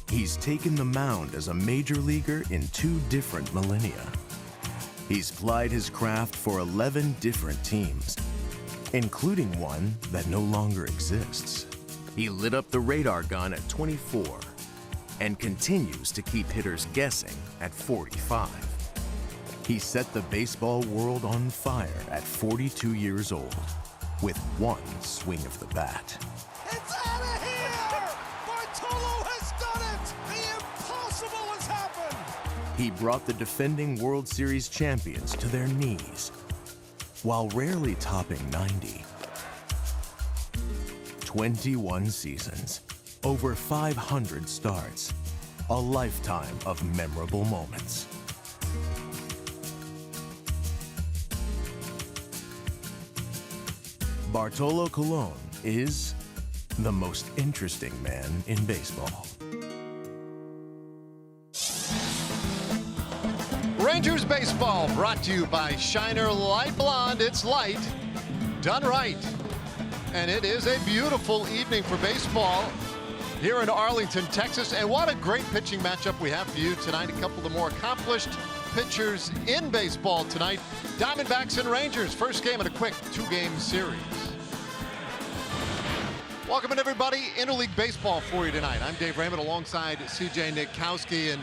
He's taken the mound as a major leaguer in 2 different millennia. He's plied his craft for 11 different teams, including one that no longer exists. He lit up the radar gun at 24 and continues to keep hitters guessing at 45. He set the baseball world on fire at 42 years old with one swing of the bat. It's out of here! Bartolo has done it! The impossible has happened! He brought the defending World Series champions to their knees while rarely topping 90. 21 seasons, over 500 starts, a lifetime of memorable moments. Bartolo Colon is the most interesting man in baseball. Rangers baseball brought to you by Shiner Light Blonde. It's light, done right. And it is a beautiful evening for baseball here in Arlington, Texas. And what a great pitching matchup we have for you tonight. A couple of the more accomplished pitchers in baseball tonight. Diamondbacks and Rangers, first game in a quick 2-game series. Welcome in, everybody. Interleague baseball for you tonight. I'm Dave Raymond alongside CJ Nitkowski, and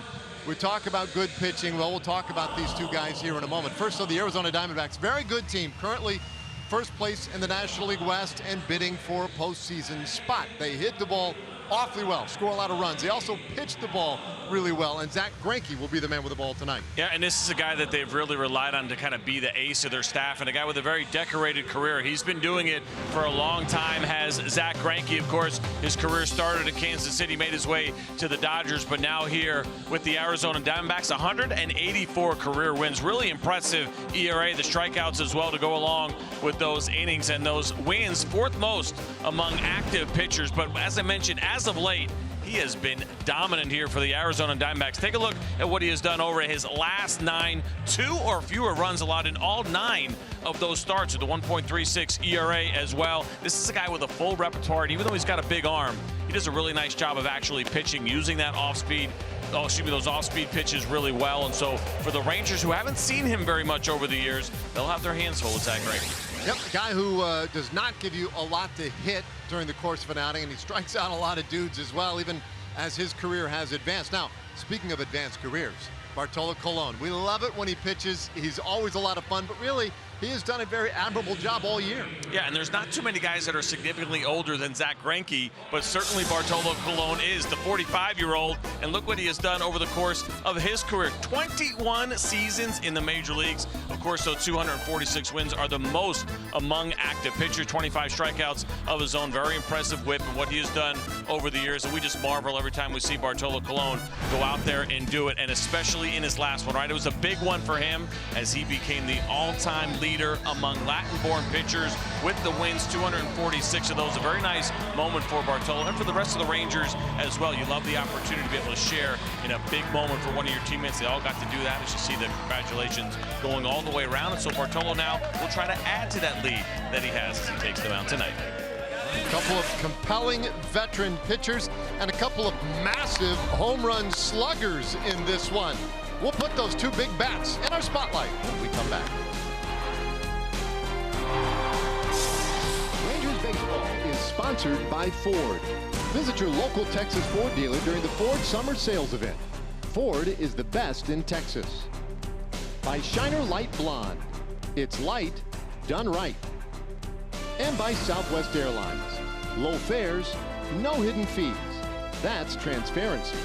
we talk about good pitching. Well, we'll talk about these two guys here in a moment. First, the Arizona Diamondbacks, very good team, currently first place in the National League West and bidding for a postseason spot. They hit the ball awfully well, score a lot of runs. They also pitched the ball really well, and Zack Greinke will be the man with the ball tonight. Yeah, and this is a guy that they've really relied on to kind of be the ace of their staff, and a guy with a very decorated career. He's been doing it for a long time, has Zack Greinke. Of course, his career started in Kansas City, made his way to the Dodgers, but now here with the Arizona Diamondbacks, 184 career wins. Really impressive ERA, the strikeouts as well to go along with those innings and those wins, 4th most among active pitchers. But as I mentioned, as of late, he has been dominant here for the Arizona Diamondbacks. Take a look at what he has done over his last 9, 2 or fewer runs allowed in all 9 of those starts with the 1.36 ERA as well. This is a guy with a full repertoire, and even though he's got a big arm, he does a really nice job of actually pitching, using that off-speed, those off-speed pitches really well. And so for the Rangers, who haven't seen him very much over the years, they'll have their hands full with Zack Greinke. Yep, a guy who does not give you a lot to hit during the course of an outing, and he strikes out a lot of dudes as well, even as his career has advanced. Now, speaking of advanced careers, Bartolo Colon, we love it when he pitches. He's always a lot of fun, but really, he has done a very admirable job all year. Yeah, and there's not too many guys that are significantly older than Zack Greinke, but certainly Bartolo Colon is the 45-year-old, and look what he has done over the course of his career. 21 seasons in the major leagues. Of course, those 246 wins are the most among active pitchers, 25 strikeouts of his own. Very impressive whip and what he has done over the years, and we just marvel every time we see Bartolo Colon go out there and do it, and especially in his last one, right? It was a big one for him as he became the all-time leader among Latin-born pitchers with the wins, 246 of those. A very nice moment for Bartolo and for the rest of the Rangers as well. You love the opportunity to be able to share in a big moment for one of your teammates. They all got to do that, as you see the congratulations going all the way around. And so Bartolo now will try to add to that lead that he has as he takes them out tonight. A couple of compelling veteran pitchers and a couple of massive home run sluggers in this one. We'll put those 2 big bats in our spotlight when we come back. Rangers baseball is sponsored by Ford. Visit your local Texas Ford dealer during the Ford Summer Sales Event. Ford is the best in Texas. By Shiner Light Blonde. It's light, done right. And by Southwest Airlines. Low fares, no hidden fees. That's transparency.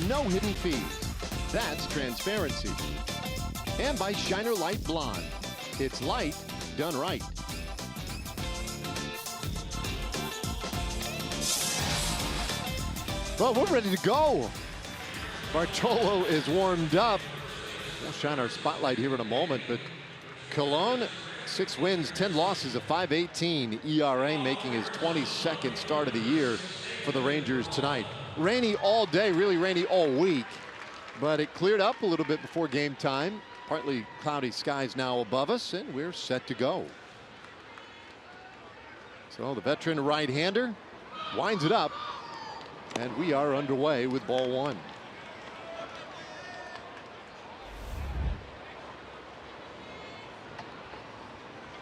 no hidden fees. That's transparency. And by Shiner Light Blonde. It's light done right. Well, we're ready to go. Bartolo is warmed up. We'll shine our spotlight here in a moment, but Cologne, 6 wins, 10 losses, a 5.18 ERA, making his 22nd start of the year for the Rangers tonight. Rainy all day, really rainy all week, but it cleared up a little bit before game time. Partly cloudy skies now above us, and we're set to go. So the veteran right-hander winds it up, and we are underway with ball 1.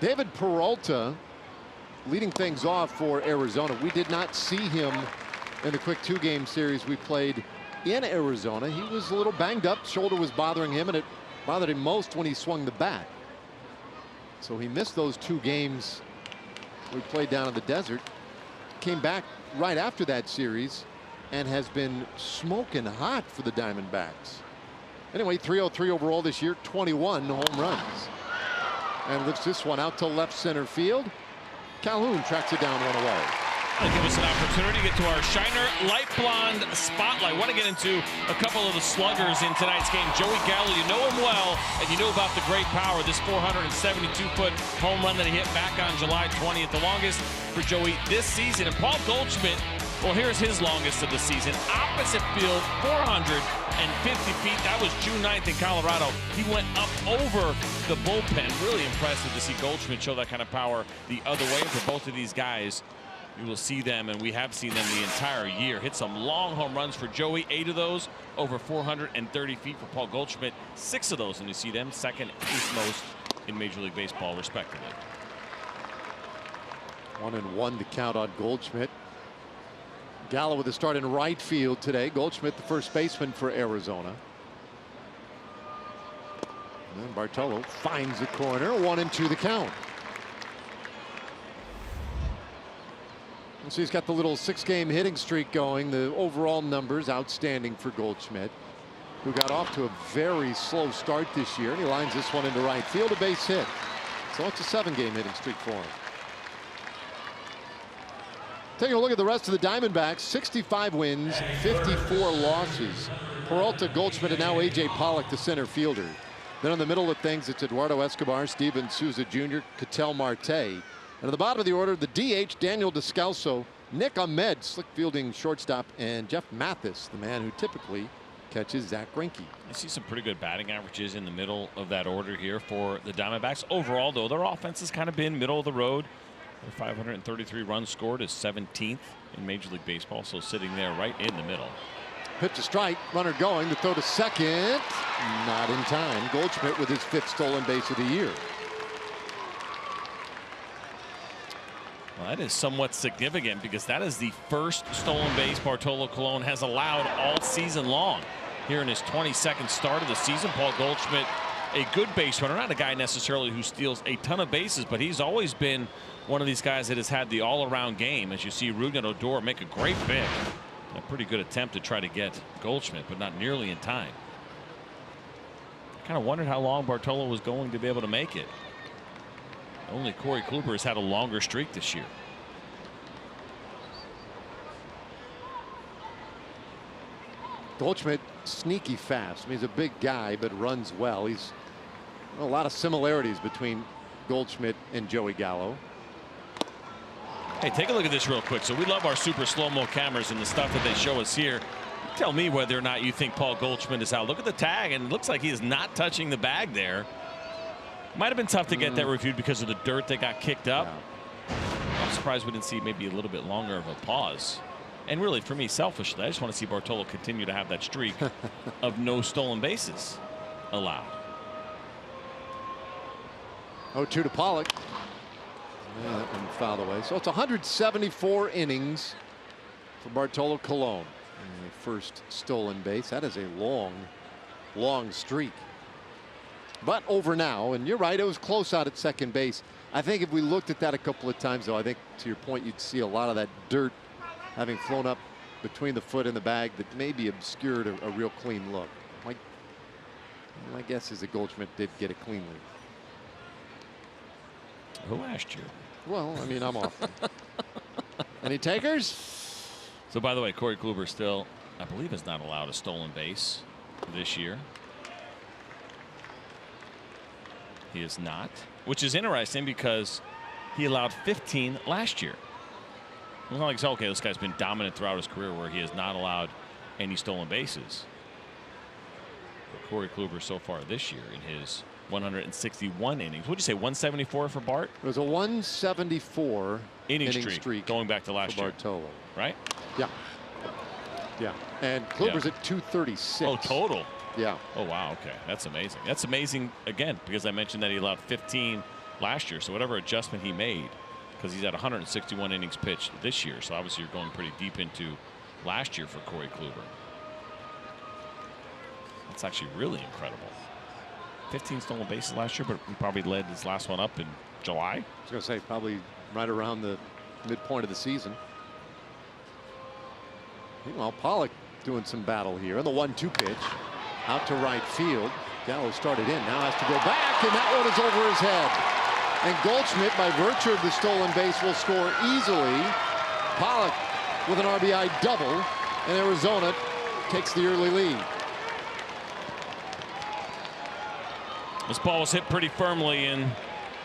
David Peralta leading things off for Arizona. We did not see him in the quick 2-game series we played in Arizona. He was a little banged up. Shoulder was bothering him, and it bothered him most when he swung the bat. So he missed those 2 games we played down in the desert. Came back right after that series and has been smoking hot for the Diamondbacks. Anyway, 303 overall this year, 21 home runs. And lifts this one out to left center field. Calhoun tracks it down one away. That'll give us an opportunity to get to our Shiner Light Blonde spotlight. Want to get into a couple of the sluggers in tonight's game. Joey Gallo, you know him well, and you know about the great power. This 472-foot home run that he hit back on July 20th, the longest for Joey this season. And Paul Goldschmidt, well, here's his longest of the season. Opposite field, 450 feet. That was June 9th in Colorado. He went up over the bullpen. Really impressive to see Goldschmidt show that kind of power the other way. For both of these guys, you will see them, and we have seen them the entire year. Hit some long home runs for Joey, 8 of those over 430 feet for Paul Goldschmidt. 6 of those, and you see them second, 8th most in Major League Baseball, respectively. 1-1 to count on Goldschmidt. Gallo with a start in right field today. Goldschmidt, the first baseman for Arizona. And then Bartolo finds the corner. 1-2 the count. So he's got the little 6-game hitting streak going. The overall numbers outstanding for Goldschmidt, who got off to a very slow start this year. And he lines this one into right field, a base hit. So it's a 7-game hitting streak for him. Taking a look at the rest of the Diamondbacks, 65 wins, 54 losses. Peralta, Goldschmidt, and now A.J. Pollock, the center fielder. Then in the middle of things, it's Eduardo Escobar, Steven Souza Jr., Ketel Marte. And at the bottom of the order, the DH, Daniel Descalso, Nick Ahmed, slick fielding shortstop, and Jeff Mathis, the man who typically catches Zach Greinke. You see some pretty good batting averages in the middle of that order here for the Diamondbacks. Overall, though, their offense has kind of been middle of the road. Their 533 runs scored is 17th in Major League Baseball, so sitting there right in the middle. Pitch to strike, runner going, the throw to second, not in time. Goldschmidt with his 5th stolen base of the year. Well, that is somewhat significant because that is the first stolen base Bartolo Colon has allowed all season long. Here in his 22nd start of the season, Paul Goldschmidt, a good base runner, not a guy necessarily who steals a ton of bases, but he's always been one of these guys that has had the all-around game. As you see Rougned Odor make a great pick. A pretty good attempt to try to get Goldschmidt, but not nearly in time. I kind of wondered how long Bartolo was going to be able to make it. Only Corey Kluber has had a longer streak this year. Goldschmidt, sneaky fast. I mean, he's a big guy, but runs well. He's a lot of similarities between Goldschmidt and Joey Gallo. Hey, take a look at this real quick. So we love our super slow-mo cameras and the stuff that they show us here. Tell me whether or not you think Paul Goldschmidt is out. Look at the tag, and it looks like he is not touching the bag there. Might have been tough to get that reviewed because of the dirt that got kicked up. Yeah. I'm surprised we didn't see maybe a little bit longer of a pause. And really, for me, selfishly, I just want to see Bartolo continue to have that streak of no stolen bases allowed. 0-2 to Pollock. Yeah, that one fouled away. So it's 174 innings for Bartolo Colon. And the first stolen base. That is a long, long streak. But over now, and you're right, it was close out at second base. I think if we looked at that a couple of times, though, I think to your point, you'd see a lot of that dirt having flown up between the foot and the bag that maybe obscured a real clean look. My guess is that Goldschmidt did get it cleanly. Who asked you? Well, I mean, I'm off. Any takers? So, by the way, Corey Kluber still, I believe, is not allowed a stolen base this year. He is not, which is interesting because he allowed 15 last year. It's not like, okay, this guy's been dominant throughout his career where he has not allowed any stolen bases. But Corey Kluber so far this year in his 161 innings. What'd you say, 174 for Bart? It was a 174 inning streak going back to last year. Bartolo. Right? Yeah. Yeah. And Kluber's at 236. Oh, total. Yeah. Oh, wow. Okay. That's amazing. That's amazing, again, because I mentioned that he allowed 15 last year. So whatever adjustment he made, because he's at 161 innings pitched this year. So obviously you're going pretty deep into last year for Corey Kluber. That's actually really incredible. 15 stolen bases last year, but he probably led his last one up in July. I was going to say probably right around the midpoint of the season. Meanwhile, Pollock doing some battle here. And the 1-2 pitch out to right field. Gallo started in, now has to go back, and that one is over his head. And Goldschmidt, by virtue of the stolen base, will score easily. Pollock with an RBI double, and Arizona takes the early lead. This ball was hit pretty firmly, and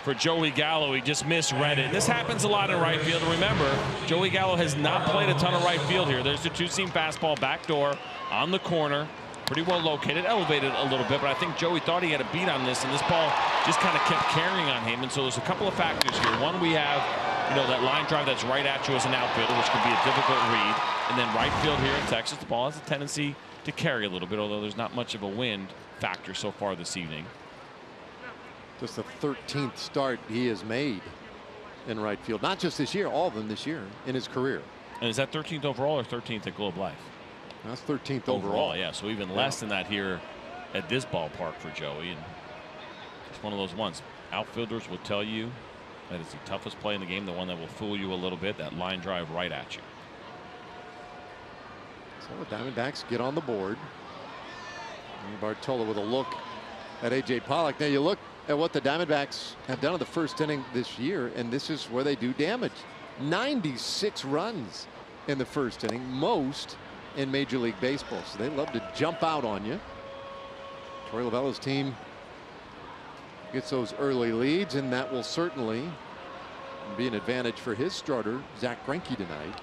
for Joey Gallo, he just misread it. And this happens a lot in right field. Remember, Joey Gallo has not played a ton of right field here. There's the two-seam fastball backdoor on the corner. Pretty well located, elevated a little bit, but I think Joey thought he had a beat on this, and this ball just kind of kept carrying on him. And so there's a couple of factors here. One, we have, that line drive that's right at you as an outfielder, which could be a difficult read. And then right field here in Texas, the ball has a tendency to carry a little bit, although there's not much of a wind factor so far this evening. Just the 13th start he has made in right field. Not just this year, all of them this year in his career. And is that 13th overall or 13th at Globe Life? That's 13th overall. Yeah, so even less than that here at this ballpark for Joey. And it's one of those ones. Outfielders will tell you that it's the toughest play in the game, the one that will fool you a little bit, that line drive right at you. So the Diamondbacks get on the board. And Bartolo with a look at A.J. Pollock. Now you look at what the Diamondbacks have done in the first inning this year, and this is where they do damage. 96 runs in the first inning, most in Major League Baseball. So they love to jump out on you. Torey Lovullo's team gets those early leads, and that will certainly be an advantage for his starter, Zach Greinke, tonight.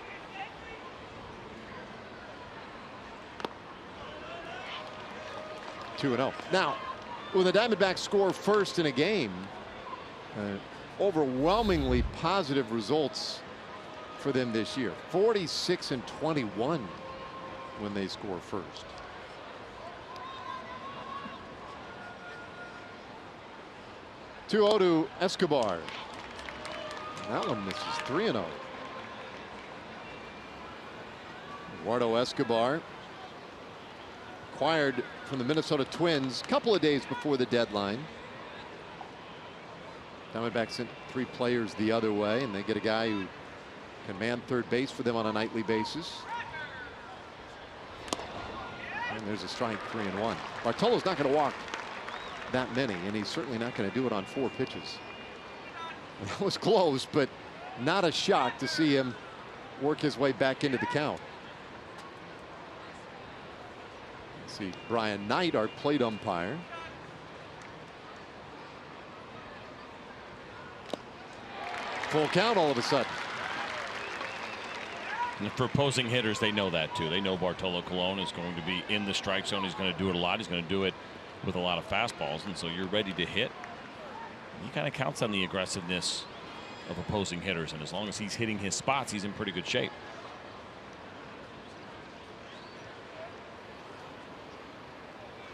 (2-0). Now, when the Diamondbacks score first in a game, overwhelmingly positive results for them this year. 46-21 when they score first. (2-0) to Escobar. That one misses. 3-0. Eduardo Escobar, acquired from the Minnesota Twins a couple of days before the deadline. Diamondbacks sent 3 players the other way, and they get a guy who can man third base for them on a nightly basis. And there's a strike, 3-1. Bartolo's not going to walk that many, and he's certainly not going to do it on 4 pitches. That was close, but not a shock to see him work his way back into the count. Let's see, Brian Knight, our plate umpire. Full count all of a sudden. And for opposing hitters, they know that too. They know Bartolo Colon is going to be in the strike zone. He's going to do it a lot. He's going to do it with a lot of fastballs, and so you're ready to hit. He kind of counts on the aggressiveness of opposing hitters, and as long as he's hitting his spots, he's in pretty good shape.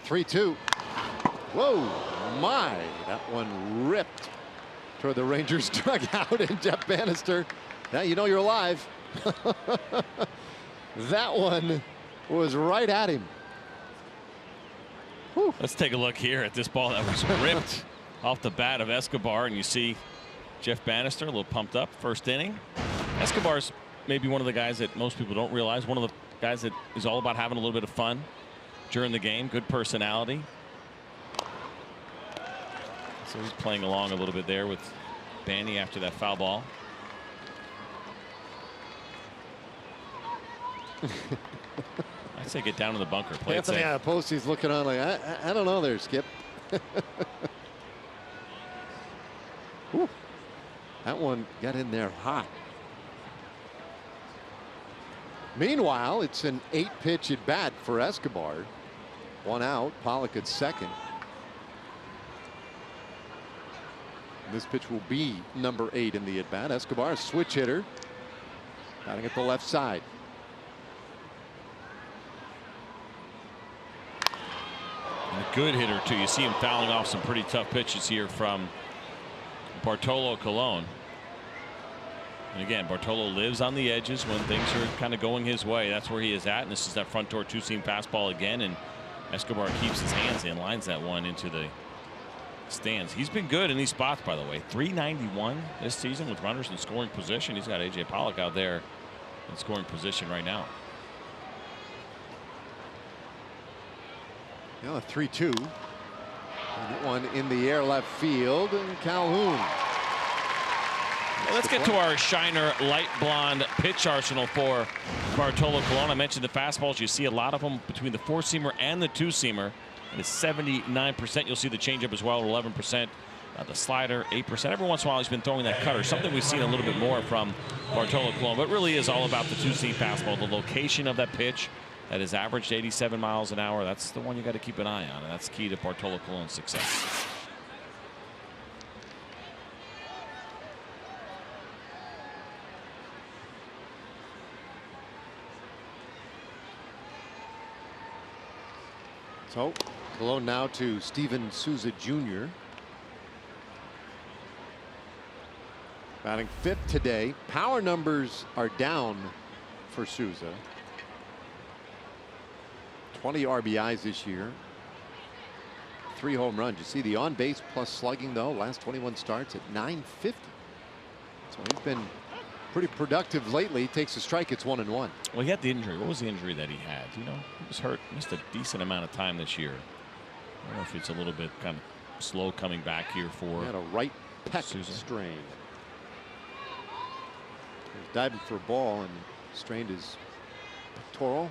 (3-2). Whoa, my, that one ripped toward the Rangers dugout, and Jeff Bannister, now you know you're alive. That one was right at him. Whew. Let's take a look here at this ball that was ripped off the bat of Escobar, and you see Jeff Bannister a little pumped up first inning. Escobar's maybe one of the guys that most people don't realize, one of the guys that is all about having a little bit of fun during the game, good personality. So he's playing along a little bit there with Banny after that foul ball. I'd say get down in the bunker. Play it safe. Yeah, Postie's looking on like, I don't know there, Skip. Ooh, that one got in there hot. Meanwhile, it's an 8-pitch at bat for Escobar. 1 out, Pollock at second. This pitch will be number 8 in the at bat. Escobar, a switch hitter, batting at the left side. And a good hitter too. You see him fouling off some pretty tough pitches here from Bartolo Colon. And again, Bartolo lives on the edges when things are kind of going his way. That's where he is at. And this is that front door two-seam fastball again. And Escobar keeps his hands in, lines that one into the stands. He's been good in these spots, by the way. 391 this season with runners in scoring position. He's got A.J. Pollock out there in scoring position right now. Now a 3-2. One in the air left field, and Calhoun. Well, let's get to our Shiner light blonde pitch arsenal for Bartolo Colon. I mentioned the fastballs. You see a lot of them between the 4-seamer and the 2-seamer. And it's 79%. You'll see the changeup as well, 11%. The slider, 8%. Every once in a while, he's been throwing that cutter, something we've seen a little bit more from Bartolo Colon. But it really is all about the 2-seam fastball, the location of that pitch that is averaged 87 miles an hour. That's the one you got to keep an eye on, and that's key to Bartolo Colon's success. So Colon now to Steven Souza Jr. Batting 5th today. Power numbers are down for Souza. 20 RBIs this year. 3 home runs. You see the on base plus slugging though. Last 21 starts at .950. So he's been pretty productive lately. He takes a strike. It's 1-1. Well, he had the injury. What was the injury that he had? You know, he was hurt. Missed a decent amount of time this year. I don't know if it's a little bit kind of slow coming back here for. He had a right pec strain. He was diving for a ball and strained his pectoral.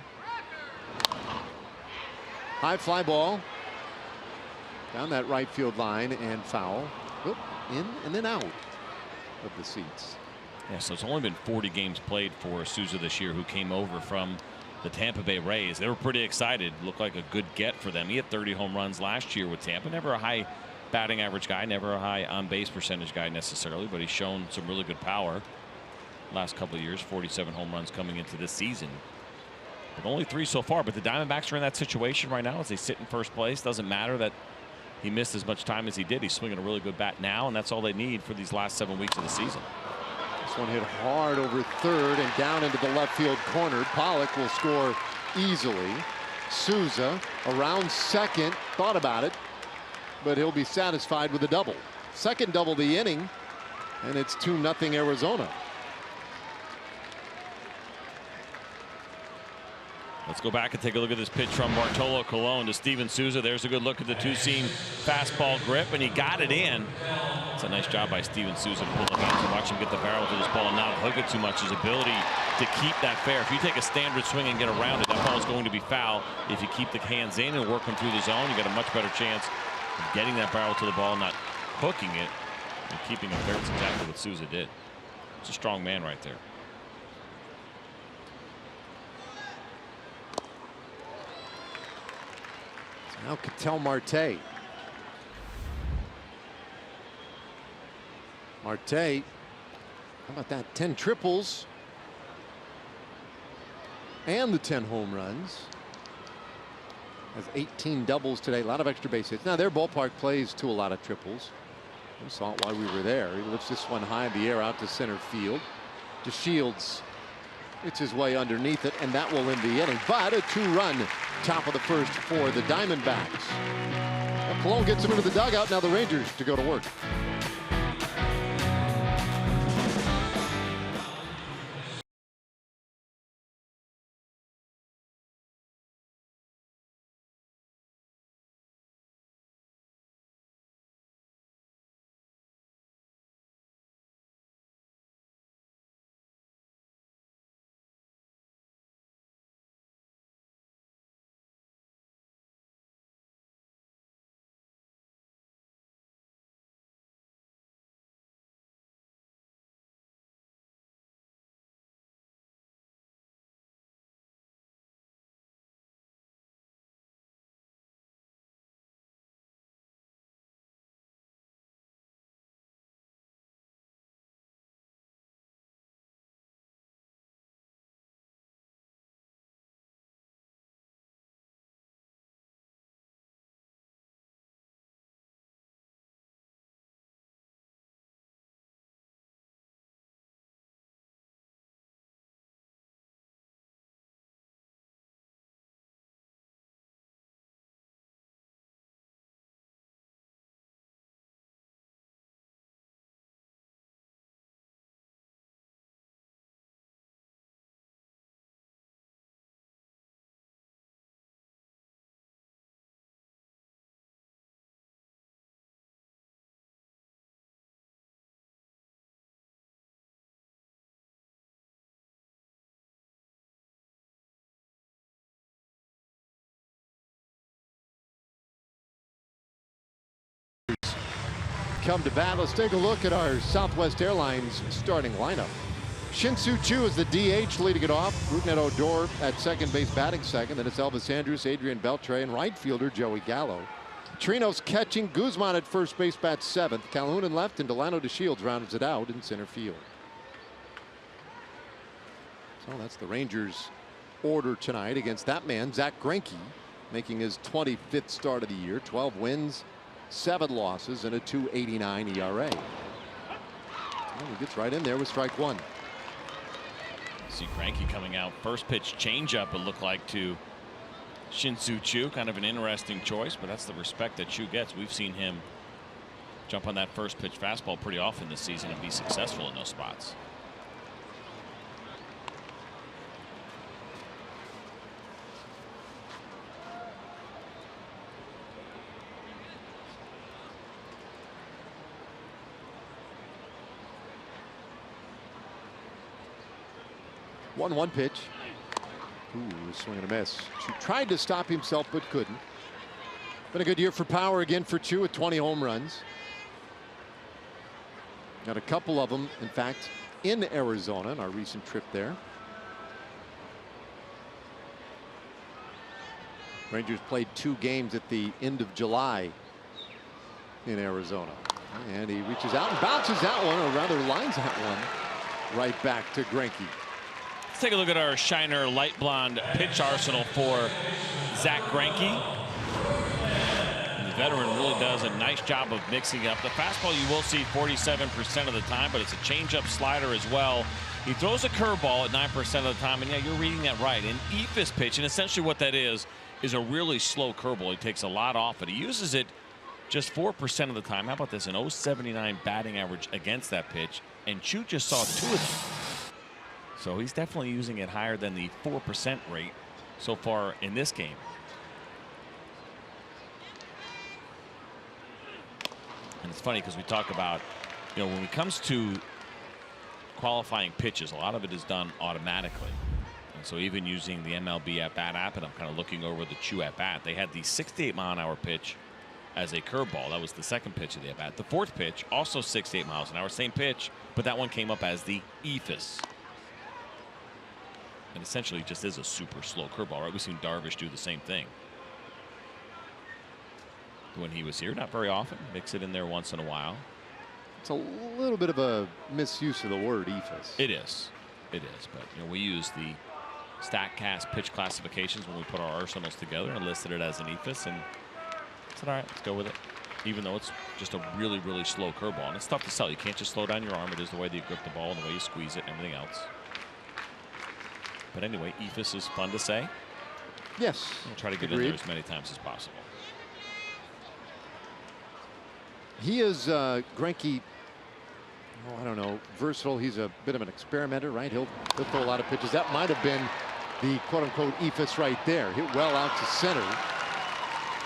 High fly ball down that right field line and foul. Oop, in and then out of the seats. Yeah, so it's only been 40 games played for Souza this year, who came over from the Tampa Bay Rays. They were pretty excited. Looked like a good get for them. He had 30 home runs last year with Tampa. Never a high batting average guy, never a high on base percentage guy necessarily, but he's shown some really good power last couple of years. 47 home runs coming into this season. But only 3 so far. But the Diamondbacks are in that situation right now as they sit in first place. Doesn't matter that he missed as much time as he did. He's swinging a really good bat now, and that's all they need for these last 7 weeks of the season. This one hit hard over third and down into the left field corner. Pollock will score easily. Souza around second, thought about it, but he'll be satisfied with a double. Second double the inning, and it's 2-0 Arizona. Let's go back and take a look at this pitch from Bartolo Colon to Steven Souza. There's a good look at the 2-seam fastball grip, and he got it in. It's a nice job by Steven Souza to pull the hands and watch him get the barrel to this ball and not hook it too much. His ability to keep that fair. If you take a standard swing and get around it, that ball is going to be foul. If you keep the hands in and work them through the zone, you got a much better chance of getting that barrel to the ball, not hooking it, and keeping it fair. That's exactly what Souza did. It's a strong man right there. Now Ketel Marte. Marte, how about that? 10 triples and the 10 home runs. Has 18 doubles today. A lot of extra base hits. Now their ballpark plays to a lot of triples. We saw it while we were there. He lifts this one high in the air out to center field. DeShields hits his way underneath it, and that will end the inning. But a 2-run top of the first for the Diamondbacks. And Colon gets him into the dugout. Now the Rangers to go to work. come to bat. Let's take a look at our Southwest Airlines starting lineup. Shin-Soo Choo is the DH leading it off. Rougned Odor at second base batting second. Then it's Elvis Andrus, Adrian Beltre, and right fielder Joey Gallo. Trinos catching. Guzman at first base bats seventh. Calhoun in left, and Delano DeShields rounds it out in center field. So that's the Rangers' order tonight against that man, Zach Greinke, making his 25th start of the year. 12 wins, 7 losses, and a .289 ERA. Well, he gets right in there with strike one. See Greinke coming out. First pitch changeup, it looked like, to Shin-Soo Choo. Kind of an interesting choice, but that's the respect that Choo gets. We've seen him jump on that first pitch fastball pretty often this season and be successful in those spots. One pitch. Ooh, swing and a miss. Choo tried to stop himself but couldn't. Been a good year for power again for Choo with 20 home runs. Got a couple of them, in fact, in Arizona in our recent trip there. Rangers played 2 games at the end of July in Arizona. And he reaches out and bounces that one, or rather lines that one right back to Greinke. Let's take a look at our Shiner light blonde pitch arsenal for Zach Greinke. And the veteran really does a nice job of mixing up. The fastball you will see 47% of the time, but it's a changeup, slider as well. He throws a curveball at 9% of the time, and yeah, you're reading that right. An eephus pitch, and essentially what that is a really slow curveball. He takes a lot off it. He uses it just 4% of the time. How about this? An .079 batting average against that pitch, and Choo just saw 2 of them. So he's definitely using it higher than the 4% rate so far in this game. And it's funny because we talk about, when it comes to qualifying pitches, a lot of it is done automatically. And so even using the MLB at-bat app, and I'm kind of looking over the Choo at-bat, they had the 68-mile-an-hour pitch as a curveball. That was the second pitch of the at-bat. The fourth pitch, also 68 miles an hour, same pitch, but that one came up as the eephus. And essentially just is a super slow curveball, right? We've seen Darvish do the same thing when he was here. Not very often. Mix it in there once in a while. It's a little bit of a misuse of the word eephus. It is. It is. But we use the StatCast pitch classifications when we put our arsenals together and listed it as an eephus. And I said, all right, let's go with it. Even though it's just a really, really slow curveball. And it's tough to sell. You can't just slow down your arm. It is the way that you grip the ball and the way you squeeze it and everything else. But anyway, eephus is fun to say. Yes. We'll try to get in there as many times as possible. He is Greinke. I don't know, versatile. He's a bit of an experimenter, right? He'll throw a lot of pitches. That might have been the quote-unquote eephus right there. Hit well out to center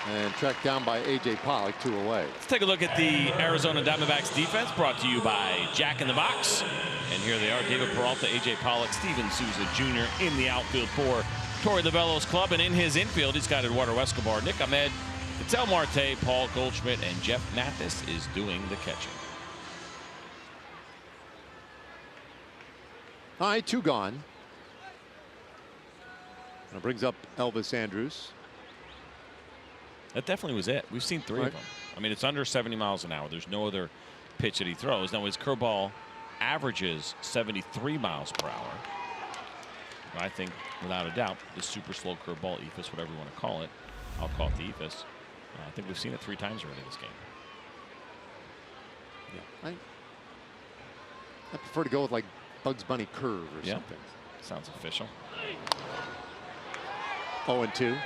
and tracked down by A.J. Pollock, 2 away. Let's take a look at the Arizona Diamondbacks defense, brought to you by Jack in the Box. And here they are, David Peralta, A.J. Pollock, Steven Souza Jr. in the outfield for Torrey Lovullo's club. And in his infield, he's got Eduardo Escobar, Nick Ahmed, Ketel Marte, Paul Goldschmidt, and Jeff Mathis is doing the catching. All right, 2 gone. That brings up Elvis Andrus. That definitely was it. We've seen 3 of them. I mean, it's under 70 miles an hour. There's no other pitch that he throws. Now, his curveball averages 73 miles per hour. But I think, without a doubt, the super slow curveball, eephus, whatever you want to call it, I'll call it the eephus. I think we've seen it 3 times already this game. Yeah, I prefer to go with like Bugs Bunny curve or something. Sounds official. 0-2.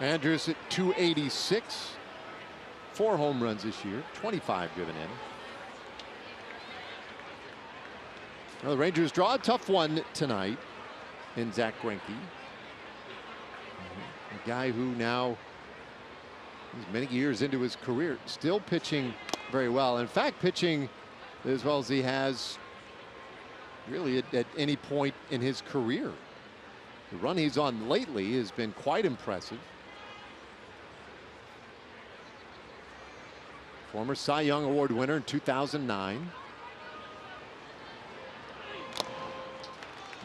Andrus at .286. 4 home runs this year, 25 driven in. Well, the Rangers draw a tough one tonight in Zach Greinke. A guy who now is many years into his career, still pitching very well. In fact, pitching as well as he has really at any point in his career. The run he's on lately has been quite impressive. Former Cy Young Award winner in 2009.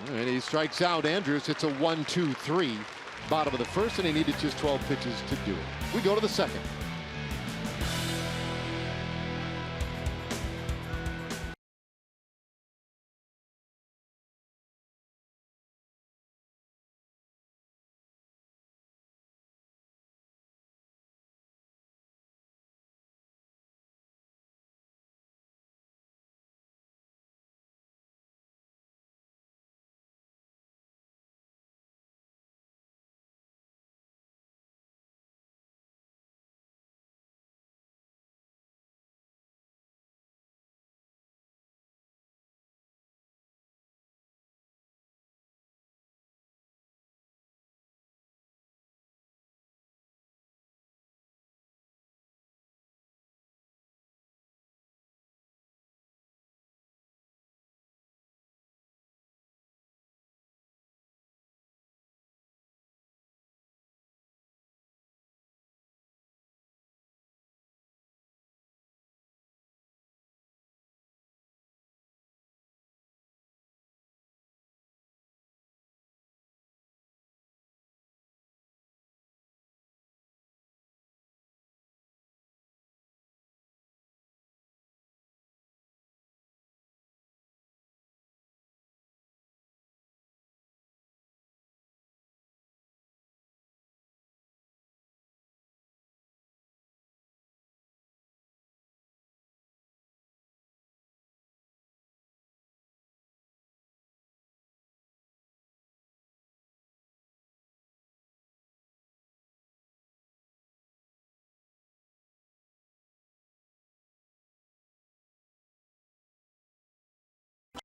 And he strikes out Andrews. It's a 1-2-3 bottom of the first, and he needed just 12 pitches to do it. We go to the second.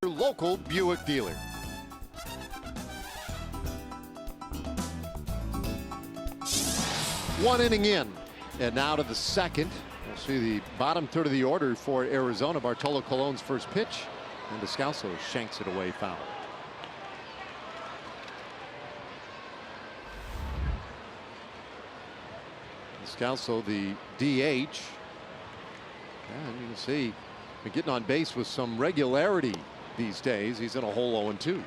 Your local Buick dealer. One inning in, and now to the second. We'll see the bottom third of the order for Arizona. Bartolo Colon's first pitch, and Descalso shanks it away foul. Descalso, the DH, and you can see been getting on base with some regularity these days. He's in a hole 0-2.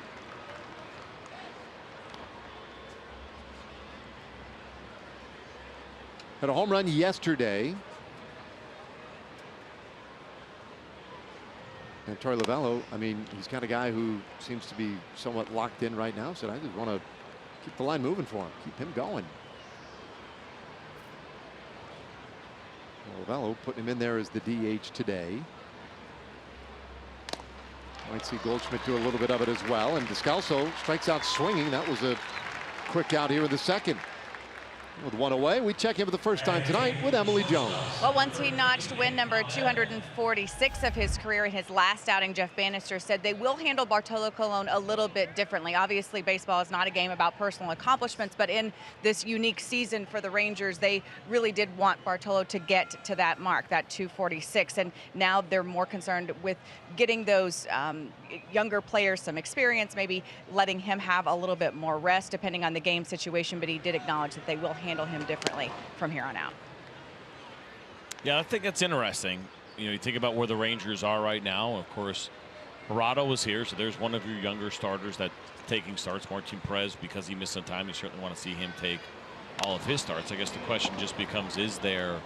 Had a home run yesterday. And Torey Lovullo, I mean, he's kind of guy who seems to be somewhat locked in right now. Said, I just want to keep the line moving for him, keep him going. Lovullo putting him in there as the DH today. Might see Goldschmidt do a little bit of it as well. And Descalso strikes out swinging. That was a quick out here in the second. With one away, we check in for the first time tonight with Emily Jones. Well, once he notched win number 246 of his career in his last outing, Jeff Bannister said they will handle Bartolo Colon a little bit differently. Obviously, baseball is not a game about personal accomplishments, but in this unique season for the Rangers, they really did want Bartolo to get to that mark, that 246. And now they're more concerned with getting those younger players some experience, maybe letting him have a little bit more rest depending on the game situation, but he did acknowledge that they will handle him differently from here on out. Yeah, I think that's interesting. You know, you think about where the Rangers are right now. Of course, Hirado was here, so there's one of your younger starters that's taking starts. Martin Perez, because he missed some time, you certainly want to see him take all of his starts. I guess the question just becomes, is there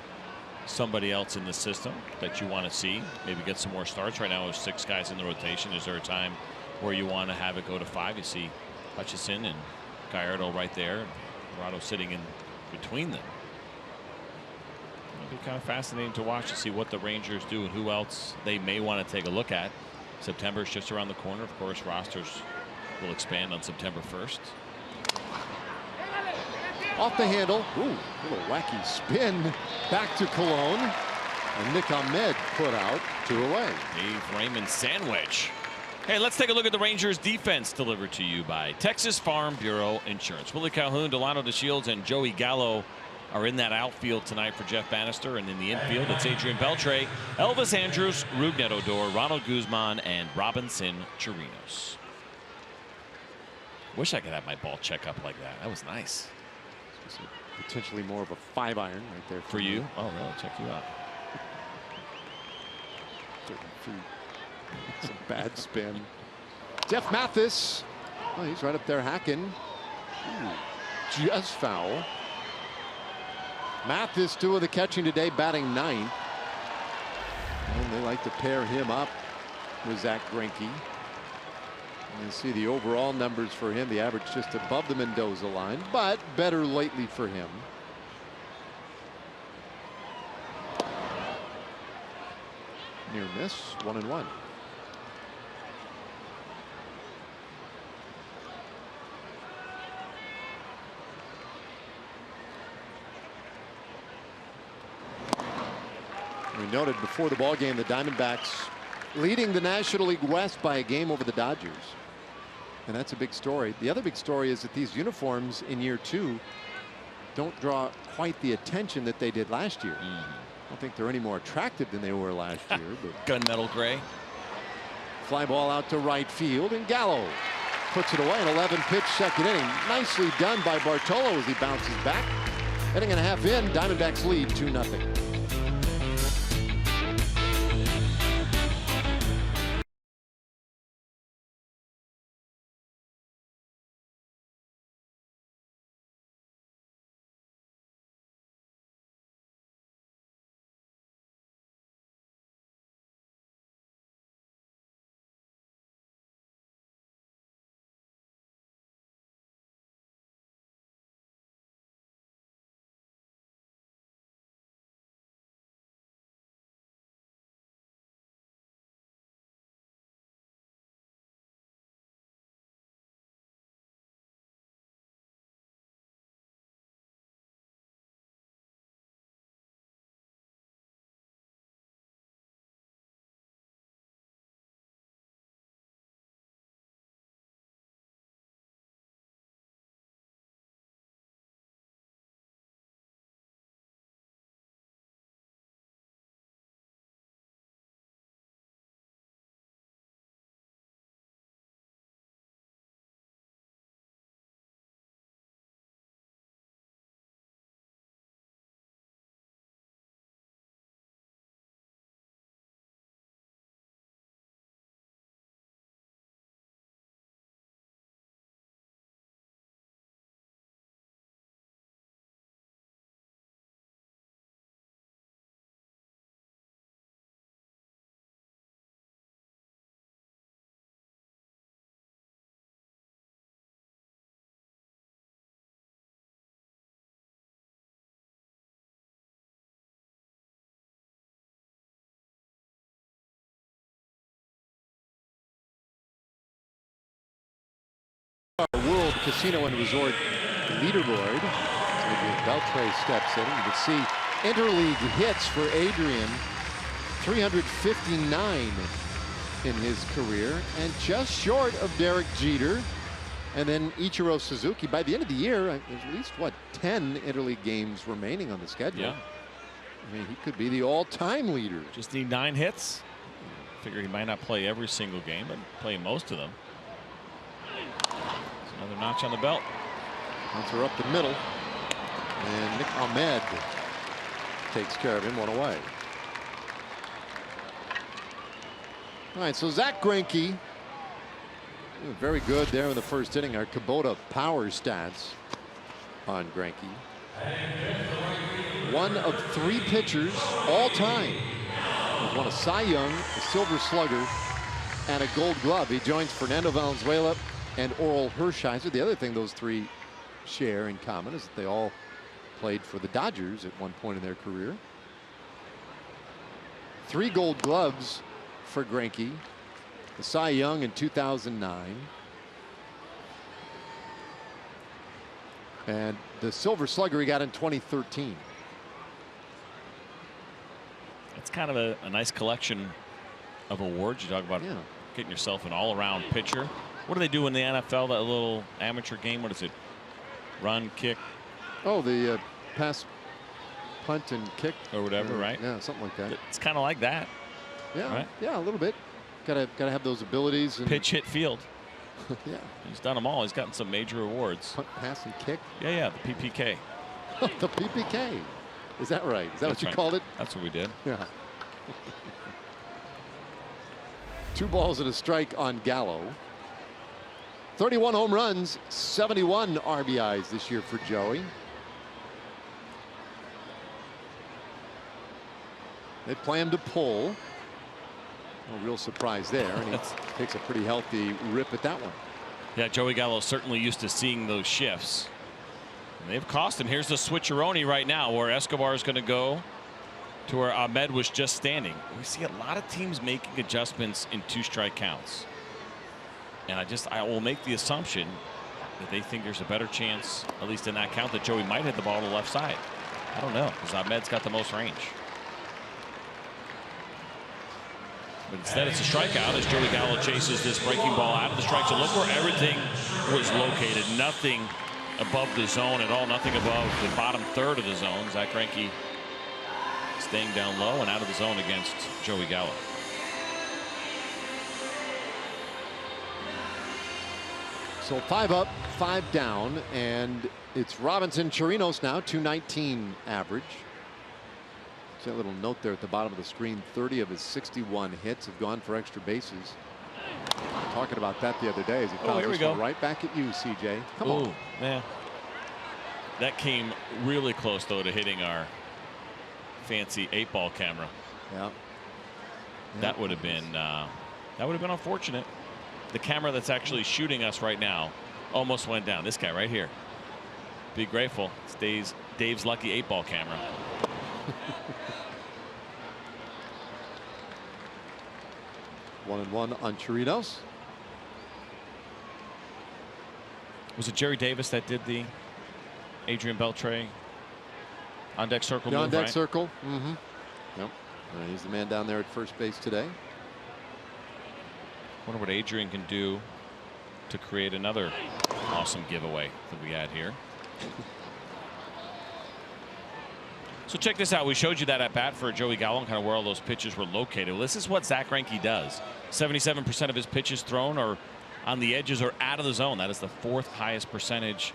somebody else in the system that you want to see maybe get some more starts? Right now there's 6 guys in the rotation. Is there a time where you want to have it go to 5? You see Hutchison and Gallardo right there, Hirado sitting in between them. It'll be kind of fascinating to watch to see what the Rangers do and who else they may want to take a look at. September is just around the corner. Of course, rosters will expand on September 1st. Off the handle. Ooh, little wacky spin back to Colon. And Nick Ahmed put out 2 away. Dave Raymond sandwich. Hey, let's take a look at the Rangers defense, delivered to you by Texas Farm Bureau Insurance. Willie Calhoun, Delano DeShields, and Joey Gallo are in that outfield tonight for Jeff Bannister. And in the infield, it's Adrian Beltre, Elvis Andrus, Rougned Odor, Ronald Guzman, and Robinson Chirinos. Wish I could have my ball check up like that. That was nice. Potentially more of a 5-iron right there for you. Oh, no, check you out. It's a bad spin. Jeff Mathis. Oh, he's right up there hacking. Ooh, just foul. Mathis, 2 of the catching today, batting 9th. And they like to pair him up with Zach Greinke. You see the overall numbers for him. The average just above the Mendoza line, but better lately for him. Near miss, 1-1. We noted before the ball game the Diamondbacks leading the National League West by a game over the Dodgers. And that's a big story. The other big story is that these uniforms in year 2 don't draw quite the attention that they did last year. I don't think they're any more attractive than they were last year. But gunmetal gray. Fly ball out to right field, and Gallo puts it away. An 11-pitch second inning. Nicely done by Bartolo as he bounces back. Inning and a half in, Diamondbacks lead 2-0. World Casino and Resort leaderboard. Beltre steps in. You can see interleague hits for Adrian, 359 in his career, and just short of Derek Jeter. And then Ichiro Suzuki. By the end of the year, there's at least, what, 10 interleague games remaining on the schedule. Yeah. I mean, he could be the all-time leader. Just need 9 hits. Figure he might not play every single game, but play most of them. Another notch on the belt. Bouncer up the middle. And Nick Ahmed takes care of him, 1 away. All right, so Zach Greinke, very good there in the first inning. Our Kubota power stats on Greinke. 1 of 3 pitchers all time who's won a Cy Young, a Silver Slugger, and a Gold Glove. He joins Fernando Valenzuela and Oral Hershiser. The other thing those 3 share in common is that they all played for the Dodgers at one point in their career. 3 Gold Gloves for Greinke. The Cy Young in 2009. And the Silver Slugger he got in 2013. It's kind of a nice collection of awards. You talk about getting yourself an all-around pitcher. What do they do in the NFL, that little amateur game? What is it? Run, kick? Oh, the pass, punt, and kick. Or whatever, right? Yeah, something like that. It's kind of like that. Yeah, right? Yeah, a little bit. Gotta have those abilities. And pitch, hit, field. Yeah. He's done them all. He's gotten some major awards. Punt, pass, and kick. Yeah, the PPK. The PPK. Is that right? Is that what you called it? That's what we did. Yeah. 2 balls and a strike on Gallo. 31 home runs, 71 RBIs this year for Joey. They plan to pull. No real surprise there, and he takes a pretty healthy rip at that one. Yeah, Joey Gallo certainly used to seeing those shifts. And they've cost him. Here's the switcheroni right now, where Escobar is going to go to where Ahmed was just standing. We see a lot of teams making adjustments in 2-strike counts. And I will make the assumption that they think there's a better chance, at least in that count, that Joey might hit the ball to the left side. I don't know, because Ahmed's got the most range. But instead, it's a strikeout as Joey Gallo chases this breaking ball out of the strike. So look where everything was located. Nothing above the zone at all. Nothing above the bottom third of the zone. Zach Greinke staying down low and out of the zone against Joey Gallo. So 5 up, 5 down, and it's Robinson Chirinos now, 219 average. See that little note there at the bottom of the screen. 30 of his 61 hits have gone for extra bases. Talking about that the other day as he found this one right back at you, CJ. Come on. Yeah. That came really close though to hitting our fancy 8-ball camera. Yeah. That would have been unfortunate. The camera that's actually shooting us right now almost went down. This guy right here. Be grateful. It's Dave's lucky 8-ball camera. 1-1 on Chirinos. Was it Jerry Davis that did the Adrian Beltre on deck circle move, on deck right? circle. Mm-hmm. Yep. He's the man down there at first base today. Wonder what Adrian can do to create another awesome giveaway that we had here. So check this out. We showed you that at bat for Joey Gallo and kind of where all those pitches were located. Well, this is what Zach Greinke does. 77% of his pitches thrown are on the edges or out of the zone. That is the 4th highest percentage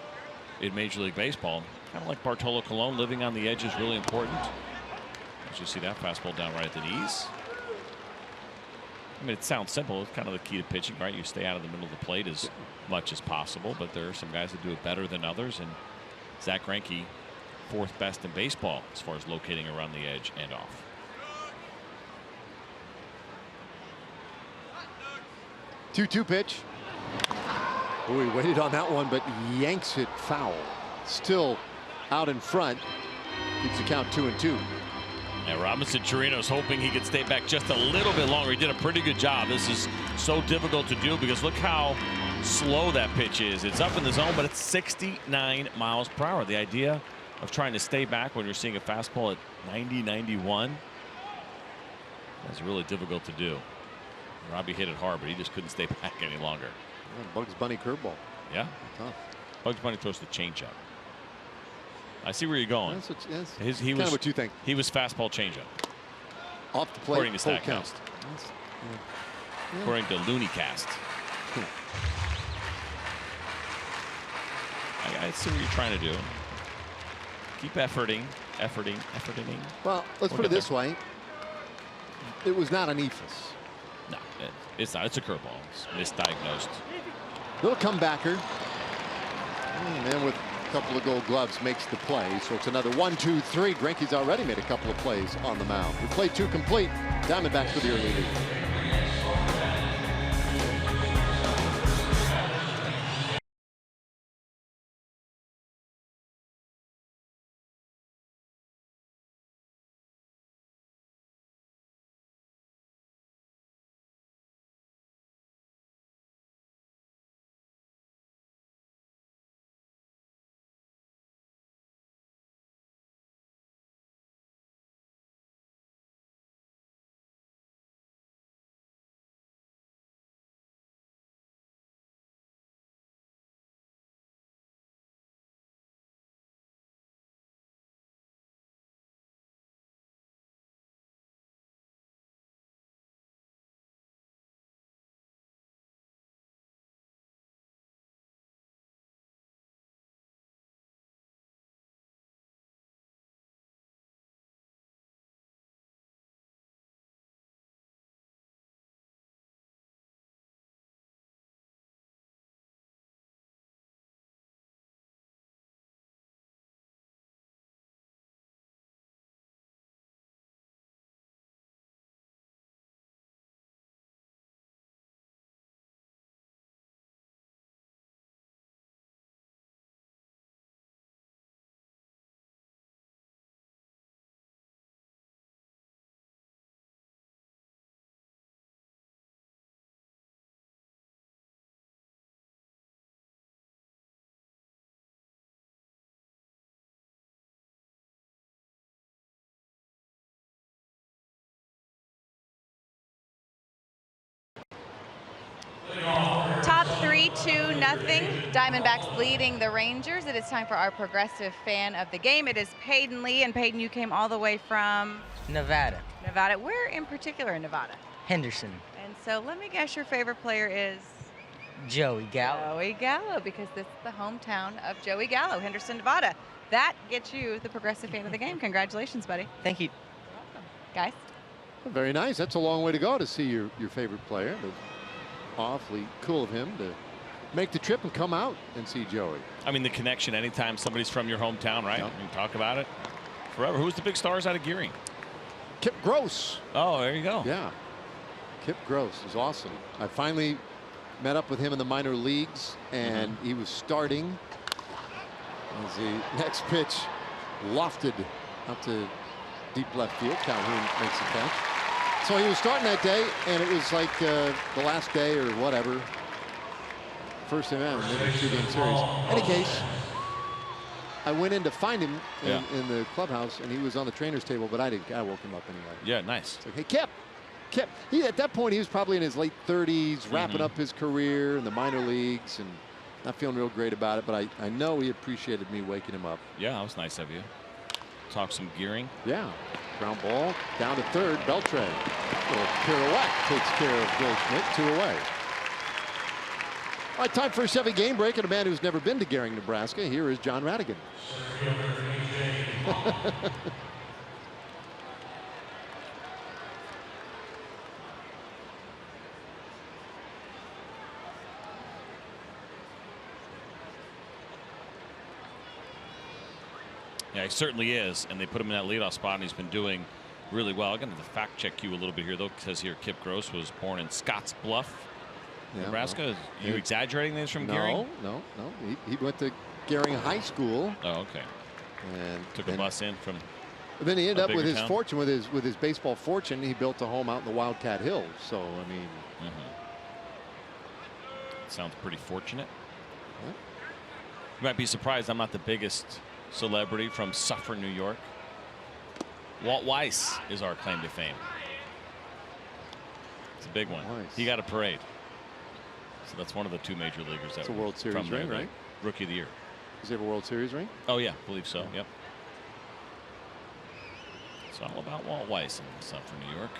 in Major League Baseball. Kind of like Bartolo Colon, living on the edge is really important. As you see that fastball down right at the knees. I mean, it sounds simple. It's kind of the key to pitching, right? You stay out of the middle of the plate as much as possible, but there are some guys that do it better than others, and Zach Greinke, 4th best in baseball as far as locating around the edge and off. Two pitch. Oh, he waited on that one, but yanks it foul. Still out in front. Keeps the count 2-2. And Robinson Chirinos hoping he could stay back just a little bit longer. He did a pretty good job. This is so difficult to do because look how slow that pitch is. It's up in the zone, but it's 69 miles per hour. The idea of trying to stay back when you're seeing a fastball at 90, 91 is really difficult to do. Robbie hit it hard, but he just couldn't stay back any longer. Bugs Bunny curveball. Yeah. Tough. Bugs Bunny throws the changeup. I see where you're going. That's kind of what you think. He was fastball changeup. Off the plate. According to StatCast. According to LooneyCast. I see what you're trying to do. Keep efforting. Well, let's put it this way. It was not an ephus. No, it's not. It's a curveball. It's misdiagnosed. Little comebacker. Man with a couple of gold gloves makes the play. So it's another 1-2-3. Greinke's already made a couple of plays on the mound. We played 2 complete. Diamondbacks for the early lead. Top 3, 2-0. Diamondbacks leading the Rangers. It is time for our progressive fan of the game. It is Peyton Lee. And Peyton, you came all the way from Nevada. Nevada. Where in particular in Nevada? Henderson. And so let me guess your favorite player is Joey Gallo. Joey Gallo, because this is the hometown of Joey Gallo, Henderson, Nevada. That gets you the progressive fan of the game. Congratulations, buddy. Thank you. Welcome. Guys? Very nice. That's a long way to go to see your favorite player. But awfully cool of him to make the trip and come out and see Joey. I mean, the connection anytime somebody's from your hometown, right? Yep. You can talk about it forever. Who's the big stars out of Gearing? Kip Gross. Oh, there you go. Yeah. Kip Gross is awesome. I finally met up with him in the minor leagues, and he was starting as the next pitch lofted up to deep left field. Calhoun makes the catch. So he was starting that day, and it was like the last day or whatever. First inning in the 2-game series. Any case, I went in to find him in the clubhouse, and he was on the trainer's table, but I woke him up anyway. Yeah, nice. It's like, hey, Kip. At that point, he was probably in his late 30s, wrapping up his career in the minor leagues, and not feeling real great about it. But I know he appreciated me waking him up. Yeah, that was nice of you. Talk some Gearing. Yeah. Ground ball down to third. Beltre. Little pirouette takes care of Bill Schmidt. 2 away. All right, time for a Chevy game break, and a man who's never been to Gearing, Nebraska. Here is John Radigan. Yeah, he certainly is, and they put him in that leadoff spot, and he's been doing really well. I'm going to fact check you a little bit here, though. It says here Kip Gross was born in Scotts Bluff, Nebraska. Are you exaggerating this from Gearing? No. He went to Gearing High School. Oh, okay. And took a bus in from. Then he ended up with his town. fortune, with his baseball fortune. He built a home out in the Wildcat Hills. So I mean, sounds pretty fortunate. You might be surprised I'm not the biggest celebrity from Suffern, New York. Walt Weiss is our claim to fame. It's a big one. He got a parade. So that's one of the 2 major leaguers that it's a World Series ring, right? Rookie of the Year. Does he have a World Series ring? Oh yeah, believe so. Yep. It's all about Walt Weiss in Suffern, New York.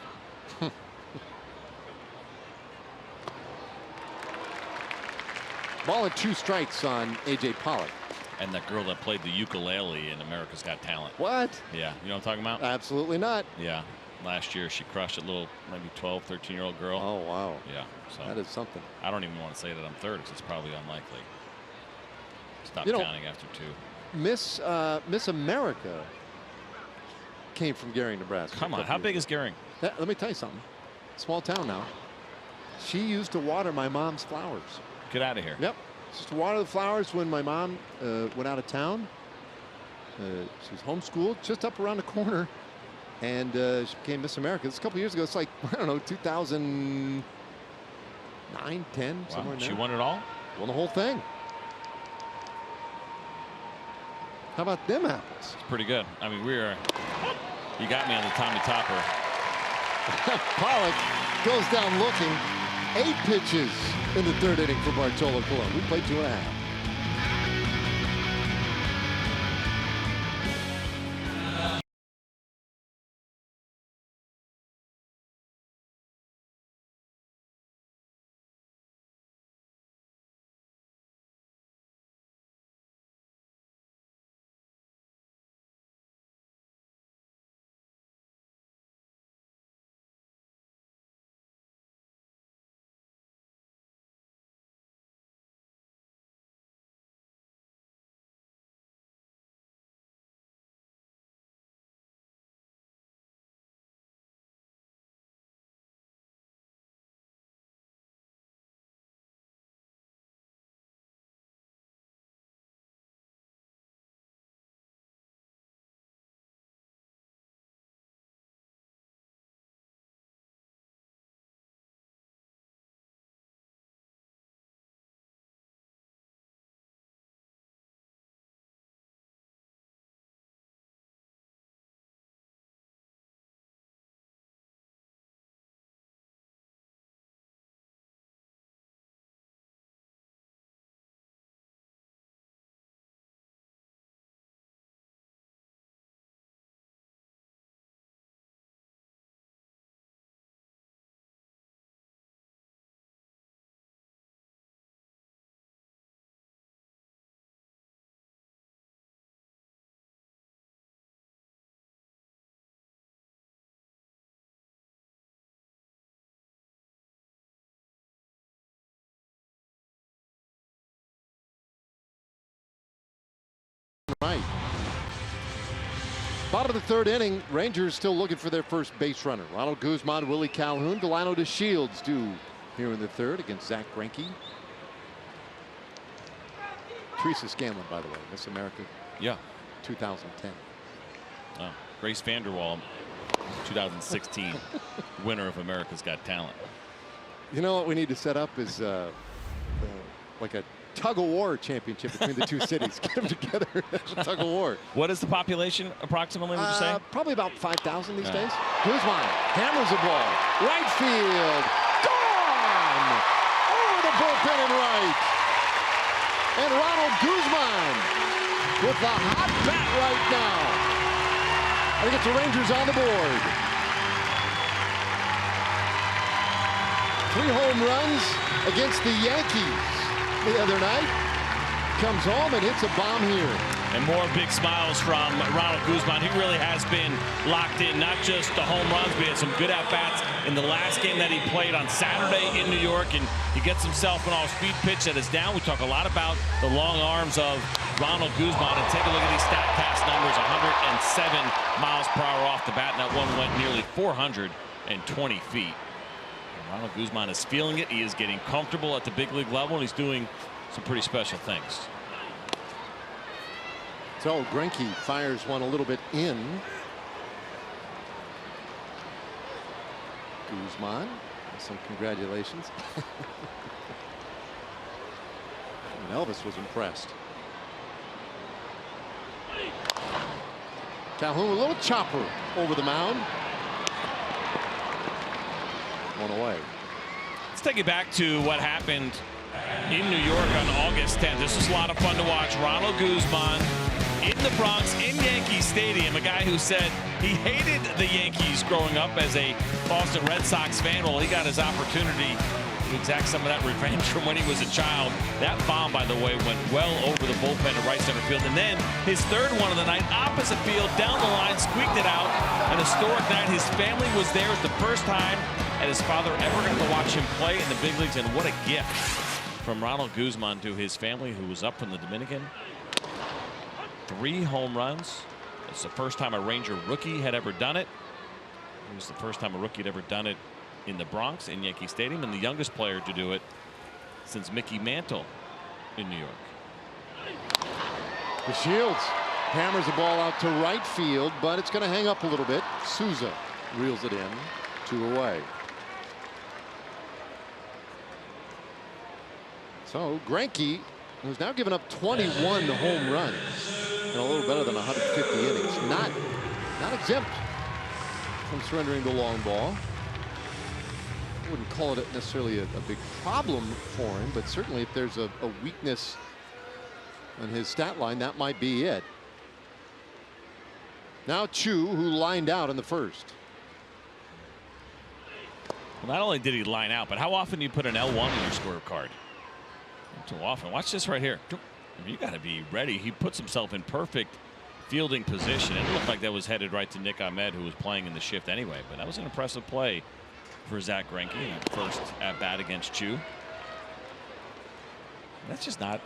Ball and 2 strikes on A.J. Pollock. And that girl that played the ukulele in America's Got Talent. What? Yeah, you know what I'm talking about? Absolutely not. Yeah, last year she crushed a little, maybe 12, 13-year-old girl. Oh, wow. Yeah, so that is something. I don't even want to say that I'm third because it's probably unlikely. Stop counting after 2. Miss America came from Gearing, Nebraska. Come on, how big is Gearing? Let me tell you something. Small town now. She used to water my mom's flowers. Get out of here. Yep. Just to water the flowers when my mom went out of town. She was homeschooled just up around the corner, and she became Miss America. This a couple years ago. It's like, I don't know, 2009, 10, somewhere in there. She won it all? Won the whole thing. How about them apples? It's pretty good. I mean, you got me on the Tommy Topper. Pollock goes down looking. 8 pitches in the 3rd inning for Bartolo Colon. We played 2.5. right. Bottom of the third inning, Rangers still looking for their first base runner. Ronald Guzman, Willie Calhoun, Delano DeShields due here in the third against Zach Greinke. Teresa Scanlon, by the way, Miss America. Yeah. 2010. Oh, Grace Vanderwall, 2016 winner of America's Got Talent. You know what we need to set up is like a tug-of-war championship between the two cities. Get them together as a tug-of-war. What is the population approximately, would you say? Probably about 5,000 these days. Guzman hammers the ball. Right field. Gone! Over the bullpen and right. And Ronald Guzman with the hot bat right now. I think it's the Rangers on the board. 3 home runs against the Yankees the other night. Comes home and hits a bomb here. And more big smiles from Ronald Guzman. He really has been locked in, not just the home runs, but he had some good at-bats in the last game that he played on Saturday in New York, and he gets himself an off-speed pitch that is down. We talk a lot about the long arms of Ronald Guzman, and take a look at these StatCast numbers. 107 miles per hour off the bat, and that one went nearly 420 feet. Ronald Guzman is feeling it. He is getting comfortable at the big league level, and he's doing some pretty special things. So Greinke fires one a little bit in. Guzman, some congratulations. And Elvis was impressed. Calhoun, a little chopper over the mound. One away. Let's take it back to what happened in New York on August 10th. This was a lot of fun to watch. Ronald Guzman in the Bronx, in Yankee Stadium, a guy who said he hated the Yankees growing up as a Boston Red Sox fan. Well, he got his opportunity to exact some of that revenge from when he was a child. That bomb, by the way, went well over the bullpen to right center field. And then his third one of the night, opposite field, down the line, squeaked it out. An historic night. His family was there. It was the first time that his father ever got to watch him play in the big leagues. And what a gift from Ronald Guzman to his family, who was up from the Dominican. 3 home runs. It's the first time a Ranger rookie had ever done it. It was the first time a rookie had ever done it in the Bronx, in Yankee Stadium, and the youngest player to do it since Mickey Mantle in New York. DeShields hammers the ball out to right field, but it's going to hang up a little bit. Souza reels it in. 2 away. So Greinke, who's now given up 21 home runs in a little better than 150 innings, not exempt from surrendering the long ball. I wouldn't call it necessarily a big problem for him, but certainly if there's a weakness on his stat line, that might be it. Now Chu, who lined out in the first. Well, not only did he line out, but how often do you put an L1 in your scorecard? Not too often. Watch this right here. You got to be ready. He puts himself in perfect fielding position. It looked like that was headed right to Nick Ahmed, who was playing in the shift anyway. But that was an impressive play for Zach Greinke. First at bat against Chu. That's just not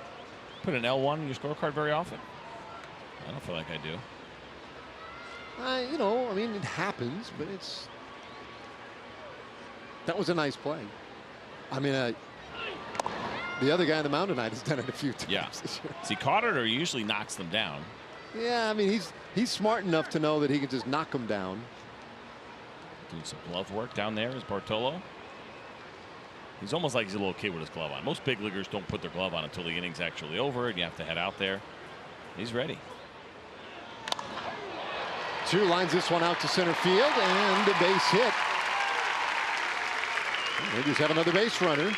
put an L1 in your scorecard very often. I don't feel like I do. You know, I mean, it happens, but that was a nice play. I mean, the other guy on the mound tonight has done it a few times. Yeah. This year. Has he caught it, or he usually knocks them down? Yeah, I mean, he's smart enough to know that he can just knock them down. Doing some glove work down there is Bartolo. He's almost like he's a little kid with his glove on. Most big leaguers don't put their glove on until the inning's actually over and you have to head out there. He's ready. Chu lines this one out to center field, and a base hit. Rangers have another base runner.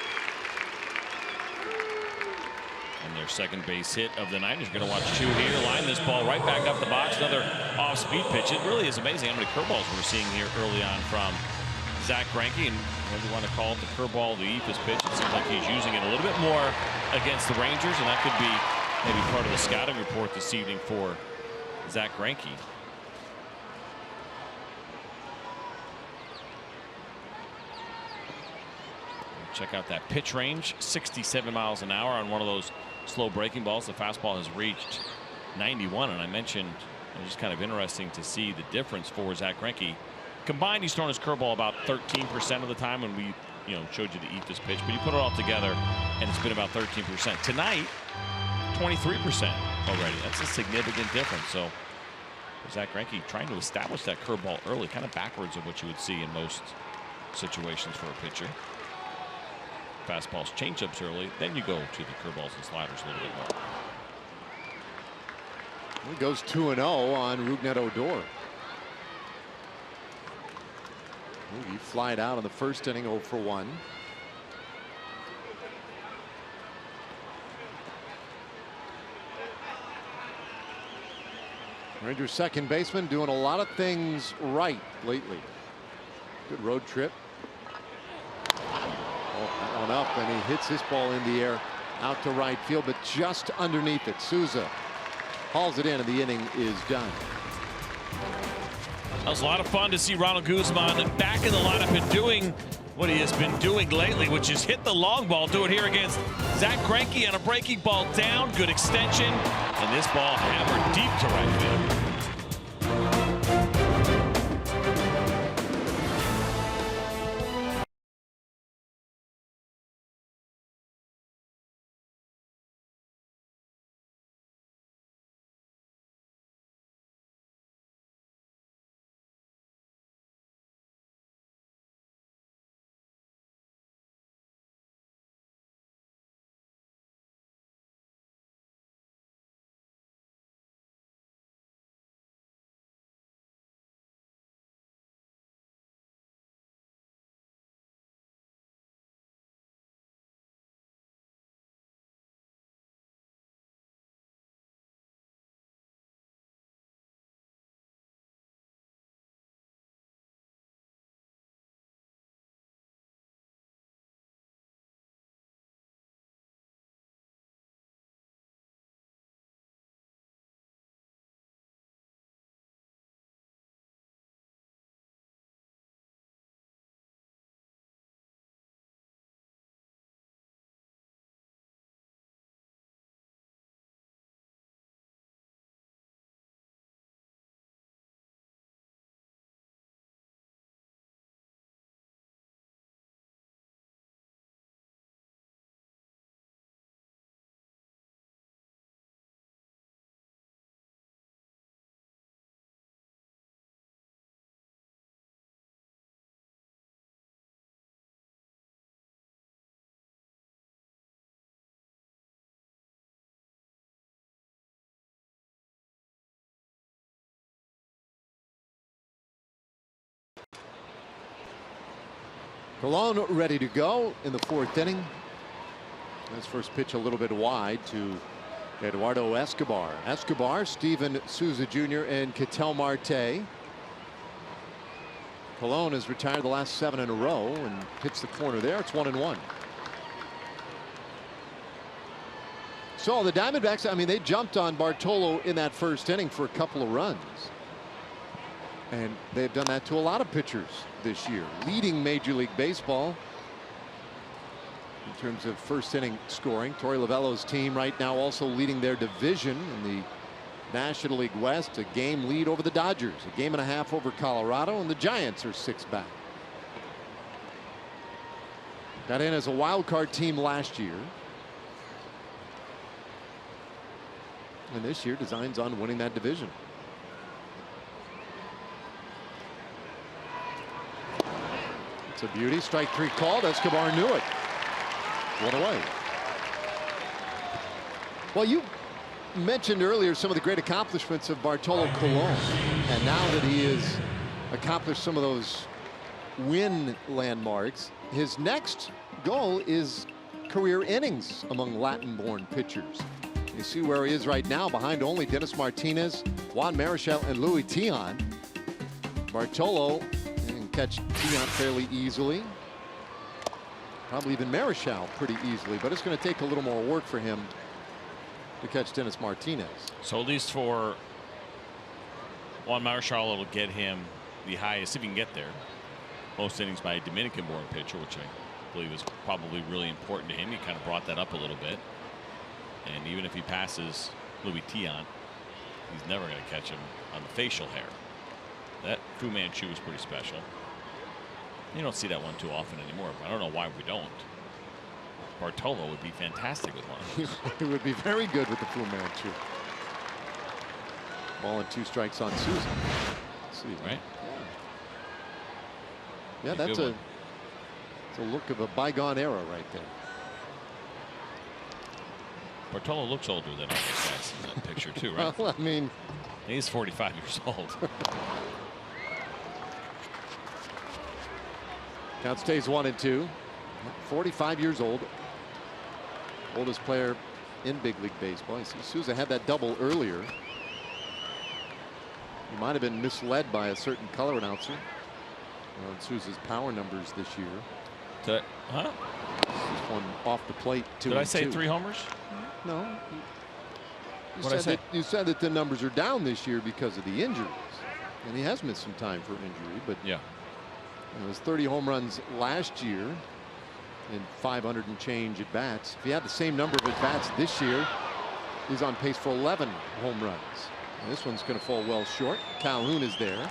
And their second base hit of the night. You're going to watch Chu here line this ball right back up the box. Another off-speed pitch. It really is amazing how many curveballs we're seeing here early on from Zach Greinke. And whether you want to call it the curveball, the eephus pitch, it seems like he's using it a little bit more against the Rangers, and that could be maybe part of the scouting report this evening for Zach Greinke. Check out that pitch range, 67 miles an hour on one of those slow breaking balls. The fastball has reached 91, and I mentioned it's just kind of interesting to see the difference for Zach Greinke. Combined, he's thrown his curveball about 13% of the time when we showed you to eat this pitch, but you put it all together and it's been about 13%. Tonight, 23% already. That's a significant difference. So Zach Greinke trying to establish that curveball early, kind of backwards of what you would see in most situations for a pitcher. Fastballs, changeups early, then you go to the curveballs and sliders a little bit more. He goes 2-0 on Rougned Odor. He flied out in the first inning, 0 for 1. Rangers second baseman doing a lot of things right lately. Good road trip. That one up, and he hits this ball in the air out to right field, but just underneath it. Souza hauls it in, and the inning is done. That was a lot of fun to see Ronald Guzman back in the lineup and doing what he has been doing lately, which is hit the long ball. Do it here against Zach Greinke on a breaking ball down. Good extension, and this ball hammered deep to right field. Colon ready to go in the fourth inning. His first pitch a little bit wide to Eduardo Escobar. Escobar, Steven Souza Jr. and Ketel Marte. Colon has retired the last 7 in a row and hits the corner there. It's 1-1. So the Diamondbacks, I mean, they jumped on Bartolo in that first inning for a couple of runs. And they've done that to a lot of pitchers this year, leading Major League Baseball in terms of first inning scoring. Torey Lovello's team right now also leading their division in the National League West, a game lead over the Dodgers, a game and a half over Colorado, and the Giants are 6 back. Got in as a wild card team last year. And this year designs on winning that division. It's a beauty. Strike 3 called. Escobar knew it. 1 away. Well, you mentioned earlier some of the great accomplishments of Bartolo Colon, and now that he has accomplished some of those win landmarks, his next goal is career innings among Latin-born pitchers. You see where he is right now, behind only Dennis Martinez, Juan Marichal, and Luis Tiant. Bartolo can catch Tiant fairly easily. Probably even Marichal pretty easily, but it's going to take a little more work for him to catch Dennis Martinez. So at least for Juan Marichal, it'll get him the highest, if he can get there, most innings by a Dominican-born pitcher, which I believe is probably really important to him. He kind of brought that up a little bit. And even if he passes Luis Tiant, he's never going to catch him on the facial hair. That Fu Manchu is pretty special. You don't see that one too often anymore. But I don't know why we don't. Bartolo would be fantastic with one. He would be very good with the Fu Manchu. Ball and 2 strikes on Souza. Let's see, right? Yeah, that's a look of a bygone era right there. Bartolo looks older than all those guys in that picture too, right? Well, I mean, he's 45 years old. Count stays 1-2. 45 years old. Oldest player in big league baseball. You see Souza had that double earlier. He might have been misled by a certain color announcer on Souza's power numbers this year. Huh? This one off the plate. Did I say 3 homers? No. You said that the numbers are down this year because of the injuries, and he has missed some time for injury. But yeah, it was 30 home runs last year and 500 and change at bats. If he had the same number of at bats this year, he's on pace for 11 home runs. And this one's going to fall well short. Calhoun is there.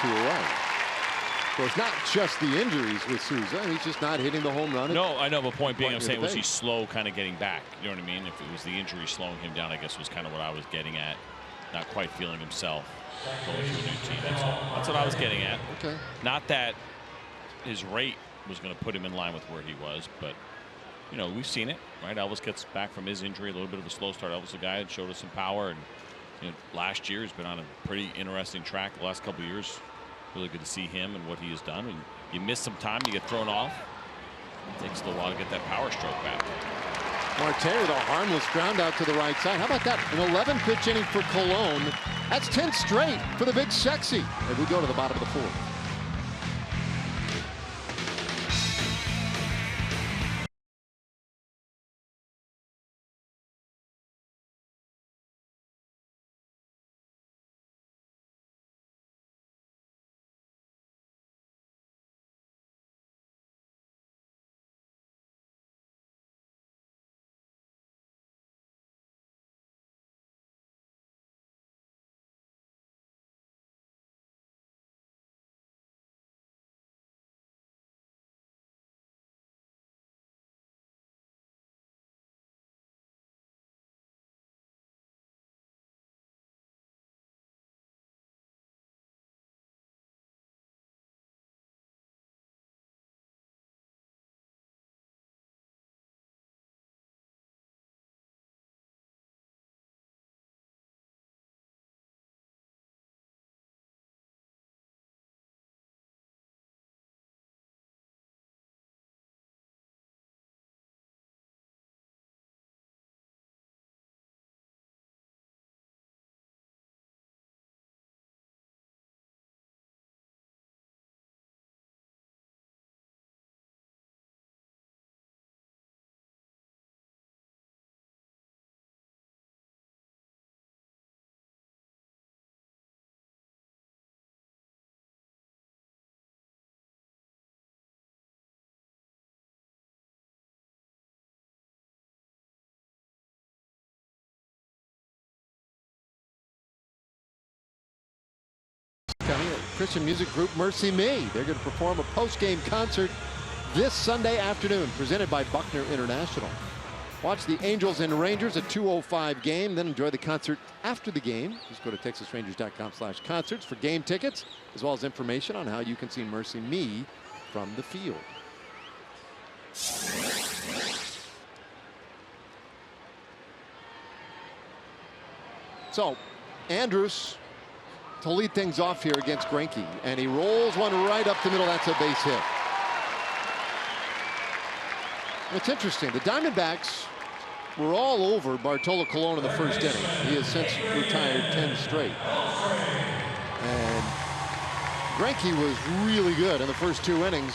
2 away. Of course, not just the injuries with Souza. He's just not hitting the home run. No, I know. But point being, I'm saying, was he slow kind of getting back? You know what I mean? If it was the injury slowing him down, I guess was kind of what I was getting at. Not quite feeling himself going to a new team. That's what I was getting at. Okay. Not that his rate was going to put him in line with where he was, but you know, we've seen it, right? Elvis gets back from his injury, a little bit of a slow start. Elvis, a guy that showed us some power, and you know, last year has been on a pretty interesting track. The last couple of years, really good to see him and what he has done. And you miss some time, you get thrown off. It takes a little while to get that power stroke back. Marte with a harmless ground out to the right side. How about that? An 11-pitch inning for Cologne. That's 10 straight for the big sexy. And we go to the bottom of the 4th. Christian music group Mercy Me. They're going to perform a post-game concert this Sunday afternoon, presented by Buckner International. Watch the Angels and Rangers, a 2:05 game, then enjoy the concert after the game. Just go to texasrangers.com/concerts for game tickets, as well as information on how you can see Mercy Me from the field. So, Andrus to lead things off here against Greinke, and he rolls one right up the middle. That's a base hit. It's interesting. The Diamondbacks were all over Bartolo Colon in the first inning. He has since retired 10 straight. And Greinke was really good in the first 2 innings,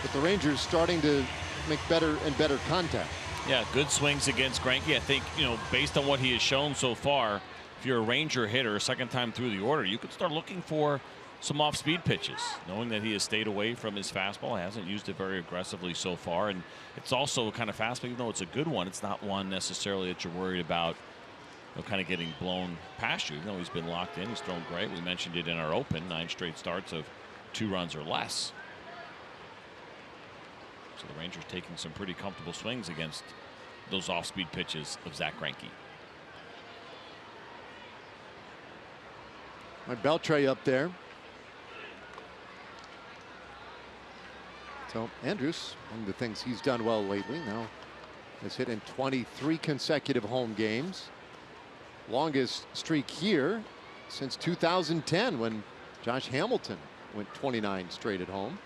but the Rangers starting to make better and better contact. Yeah, good swings against Greinke. I think, you know, based on what he has shown so far, if you're a Ranger hitter, second time through the order, you could start looking for some off-speed pitches, knowing that he has stayed away from his fastball, hasn't used it very aggressively so far, and it's also a kind of fastball, even though it's a good one, it's not one necessarily that you're worried about kind of getting blown past you. He's been locked in. He's thrown great. We mentioned it in our open, 9 straight starts of 2 runs or less. So the Rangers taking some pretty comfortable swings against those off-speed pitches of Zach Greinke. My Beltre up there. So Andrus, one of the things he's done well lately now, has hit in 23 consecutive home games. Longest streak here since 2010 when Josh Hamilton went 29 straight at home.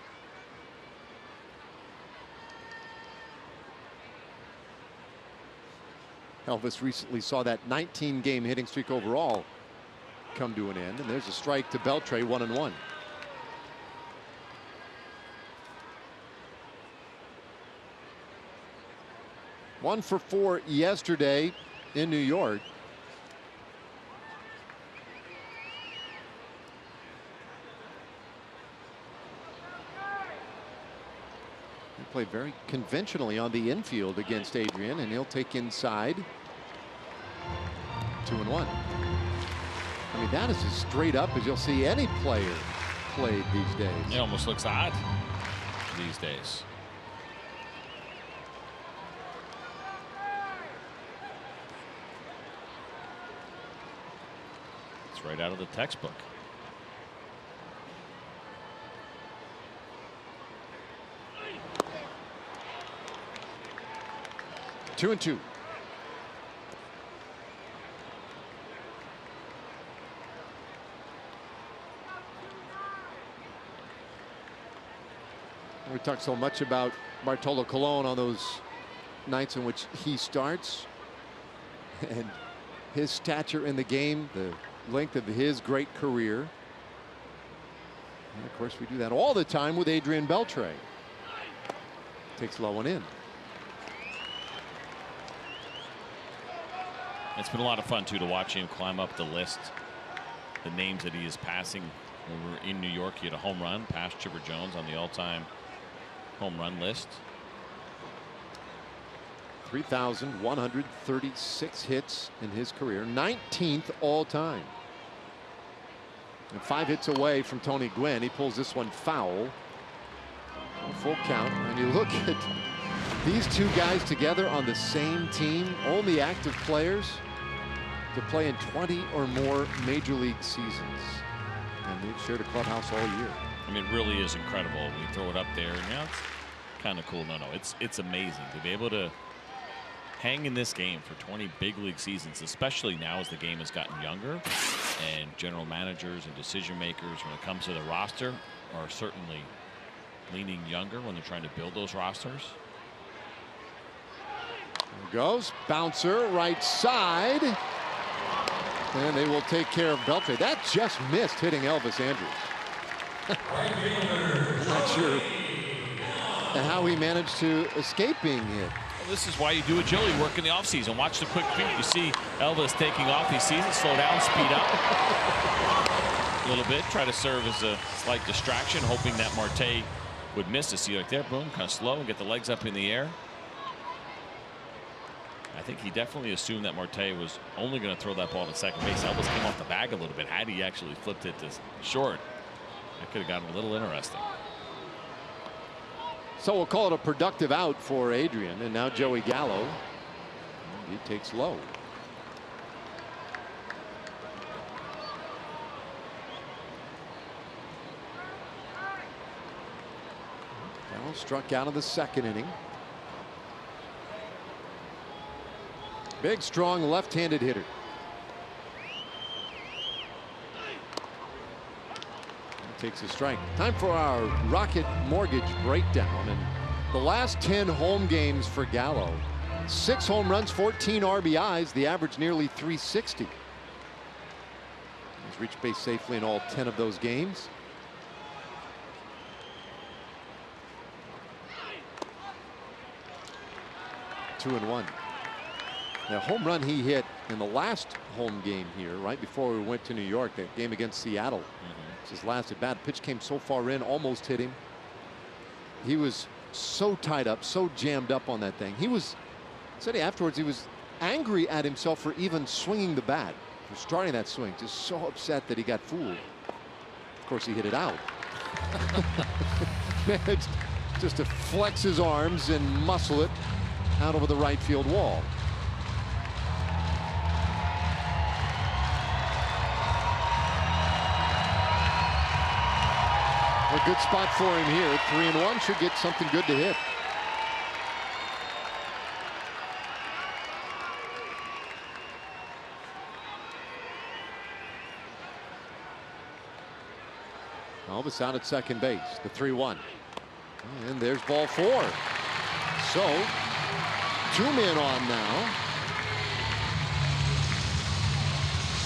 Elvis recently saw that 19-game hitting streak overall come to an end, and there's a strike to Beltre, 1-1. One for 4 yesterday in New York. He played very conventionally on the infield against Adrian, and he'll take inside. 2-1. I mean, that is as straight up as you'll see any player played these days. It almost looks odd these days. It's right out of the textbook. Two and two. We talked so much about Bartolo Colon on those nights in which he starts, and his stature in the game, the length of his great career. And of course, we do that all the time with Adrian Beltre. Takes a low one in. It's been a lot of fun too to watch him climb up the list. The names that he is passing. When we were in New York, he had a home run past Chipper Jones on the all-time home run list. 3,136 hits in his career, 19th all time. And 5 hits away from Tony Gwynn. He pulls this one foul. Full count. And you look at these two guys together on the same team, only active players to play in 20 or more major league seasons. And they've shared a clubhouse all year. I mean, it really is incredible. We throw it up there, and it's kind of cool. No, it's amazing to be able to hang in this game for 20 big league seasons, especially now as the game has gotten younger, and general managers and decision makers when it comes to the roster are certainly leaning younger when they're trying to build those rosters. There goes bouncer right side, and they will take care of Beltre. That just missed hitting Elvis Andrus. I'm not sure how he managed to escape being hit. Well, this is why you do agility work in the offseason. Watch the quick feet. You see Elvis taking off. He sees it, slow down, speed up a little bit, try to serve as a slight distraction, hoping that Marte would miss. To see like there, boom, kind of slow and get the legs up in the air. I think he definitely assumed that Marte was only going to throw that ball to second base. Elvis came off the bag a little bit. Had he actually flipped it to short, that could have gotten a little interesting. So we'll call it a productive out for Adrian, and now Joey Gallo. He takes low. Gallo struck out of the second inning. Big, strong, left-handed hitter. Takes a strike. Time for our Rocket Mortgage breakdown. And the last 10 home games for Gallo. 6 home runs, 14 RBIs, the average nearly 360. He's reached base safely in all 10 of those games. Two and one. The home run he hit in the last home game here, right before we went to New York, that game against Seattle. It's his last at bat. Pitch came so far in, almost hit him. He was so tied up, so jammed up on that thing. He was, said afterwards, he was angry at himself for even swinging the bat, for starting that swing. Just so upset that he got fooled. Of course, he hit it out. Managed just to flex his arms and muscle it out over the right field wall. A good spot for him here. 3-1 should get something good to hit. Elvis out at second base. The 3-1. And there's ball 4. So 2 men on now.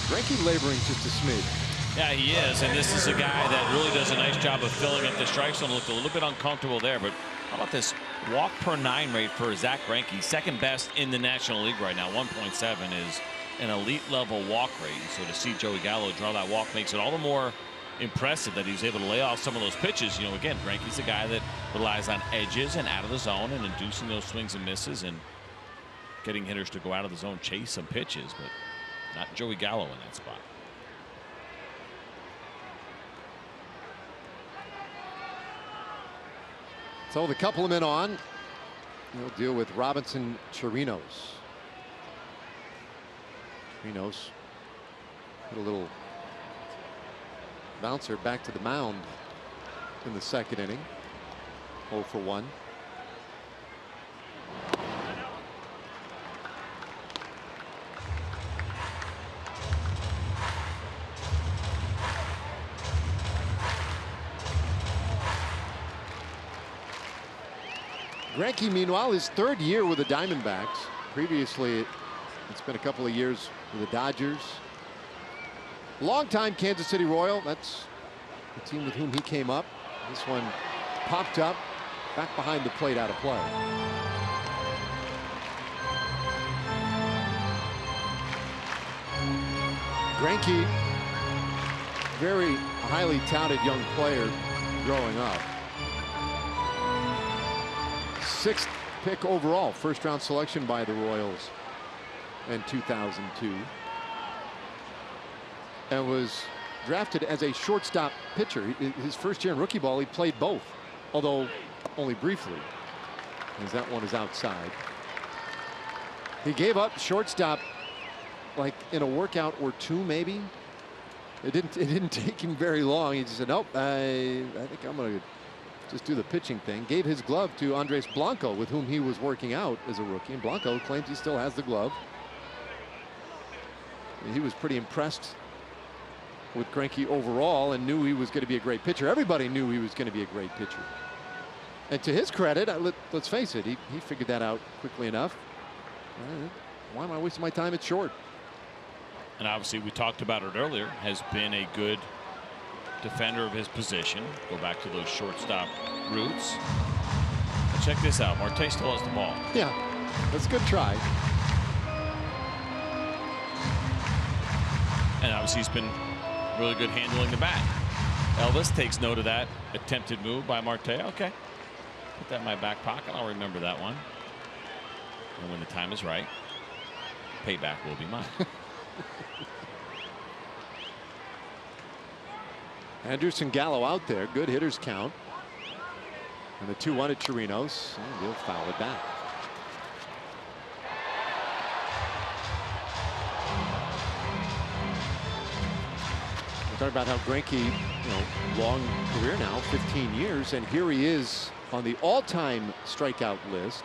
Greinke laboring just a smidge. Yeah, he is, and this is a guy that really does a nice job of filling up the strike zone. Looked a little bit uncomfortable there, but how about this walk per 9 rate for Zach Greinke? Second best in the National League right now. 1.7 is an elite level walk rate. And so to see Joey Gallo draw that walk makes it all the more impressive that he's able to lay off some of those pitches. You know, again, Greinke's a guy that relies on edges and out of the zone and inducing those swings and misses and getting hitters to go out of the zone, chase some pitches, but not Joey Gallo in that spot. So the couple of men on, he'll deal with Robinson Chirinos. Chirinos hit a little bouncer back to the mound in the second inning. 0 for 1. Greinke, meanwhile, his 3rd year with the Diamondbacks. Previously, it's been a couple of years with the Dodgers. Longtime Kansas City Royal. That's the team with whom he came up. This one popped up back behind the plate, out of play. Greinke, very highly touted young player growing up. 6th pick overall, 1st round selection by the Royals in 2002. And was drafted as a shortstop pitcher. His first year in rookie ball, he played both, although only briefly, as that one is outside. He gave up shortstop like in a workout or 2, maybe. It didn't take him very long. He just said, nope, I think I'm going to just do the pitching thing. Gave his glove to Andres Blanco, with whom he was working out as a rookie, and Blanco claims he still has the glove. And he was pretty impressed with Greinke overall and knew he was going to be a great pitcher. Everybody knew he was going to be a great pitcher. And to his credit, let's face it, he figured that out quickly enough. Why am I wasting my time at short? And obviously, we talked about it earlier, has been a good defender of his position. Go back to those shortstop roots. But check this out. Marte still has the ball. Yeah, that's a good try. And obviously, he's been really good handling the bat. Elvis takes note of that attempted move by Marte. Okay, put that in my back pocket. I'll remember that one. And when the time is right, payback will be mine. Anderson, Gallo out there. Good hitters count. And the 2-1 at Chirinos. And he'll foul it back. We're talking about how Greinke, long career now, 15 years. And here he is on the all-time strikeout list,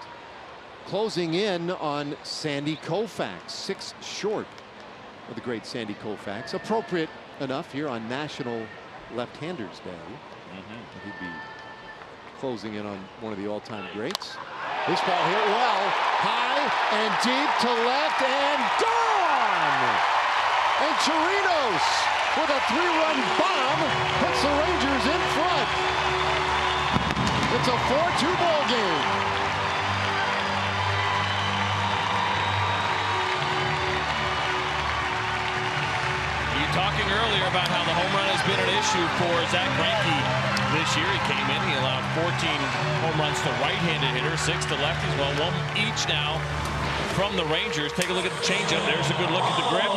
closing in on Sandy Koufax, 6 short of the great Sandy Koufax. Appropriate enough here on National Left-Handers Day. He'd be closing in on one of the all-time greats. This ball hit well, high and deep to left, and gone! And Chirinos with a 3-run bomb puts the Rangers in front. It's a 4-2 ball game. Talking earlier about how the home run has been an issue for Zach Greinke this year. He came in, he allowed 14 home runs to right-handed hitters, 6 to lefties. Well, 1 each now from the Rangers. Take a look at the changeup. There's a good look at the grip.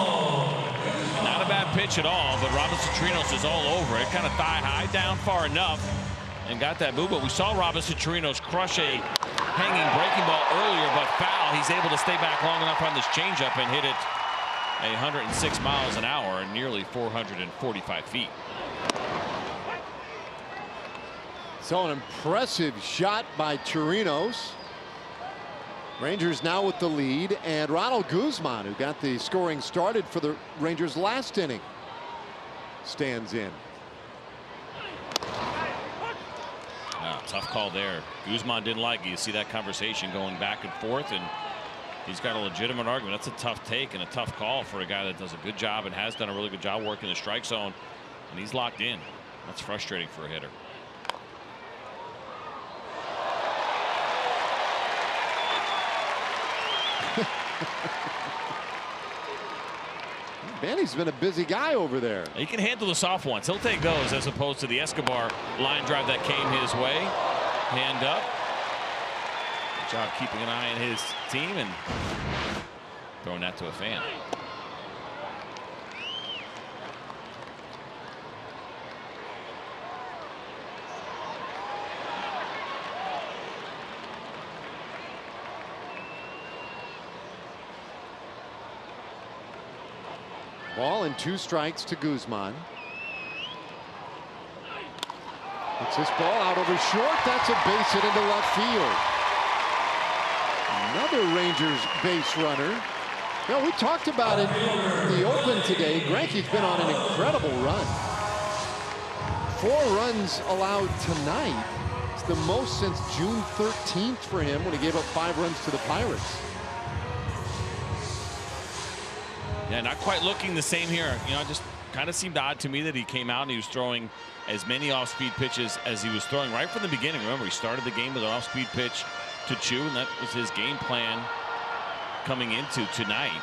Not a bad pitch at all, but Robinson Chirinos is all over it. Kind of thigh high, down far enough, and got that move. But we saw Robinson Chirinos crush a hanging breaking ball earlier, but foul. He's able to stay back long enough on this changeup and hit it 106 miles an hour and nearly 445 feet. So an impressive shot by Chirinos. Rangers now with the lead, and Ronald Guzman, who got the scoring started for the Rangers last inning, stands in. Tough call there. Guzman didn't like it. You see that conversation going back and forth, and he's got a legitimate argument. That's a tough take and a tough call for a guy that does a good job and has done a really good job working the strike zone, and he's locked in. That's frustrating for a hitter. Manny's been a busy guy over there. He can handle the soft ones. He'll take those as opposed to the Escobar line drive that came his way. Hand up. Good job keeping an eye on his team and throwing that to a fan. Ball and 2 strikes to Guzman. It's this ball out over short. That's a base hit into left field. Another Rangers base runner. You know, we talked about it in the open today. Greinke's been on an incredible run. 4 runs allowed tonight. It's the most since June 13th for him when he gave up 5 runs to the Pirates. Yeah, not quite looking the same here. You know, it just kind of seemed odd to me that he came out and he was throwing as many off-speed pitches as he was throwing right from the beginning. Remember, he started the game with an off-speed pitch to Chu, and that was his game plan coming into tonight.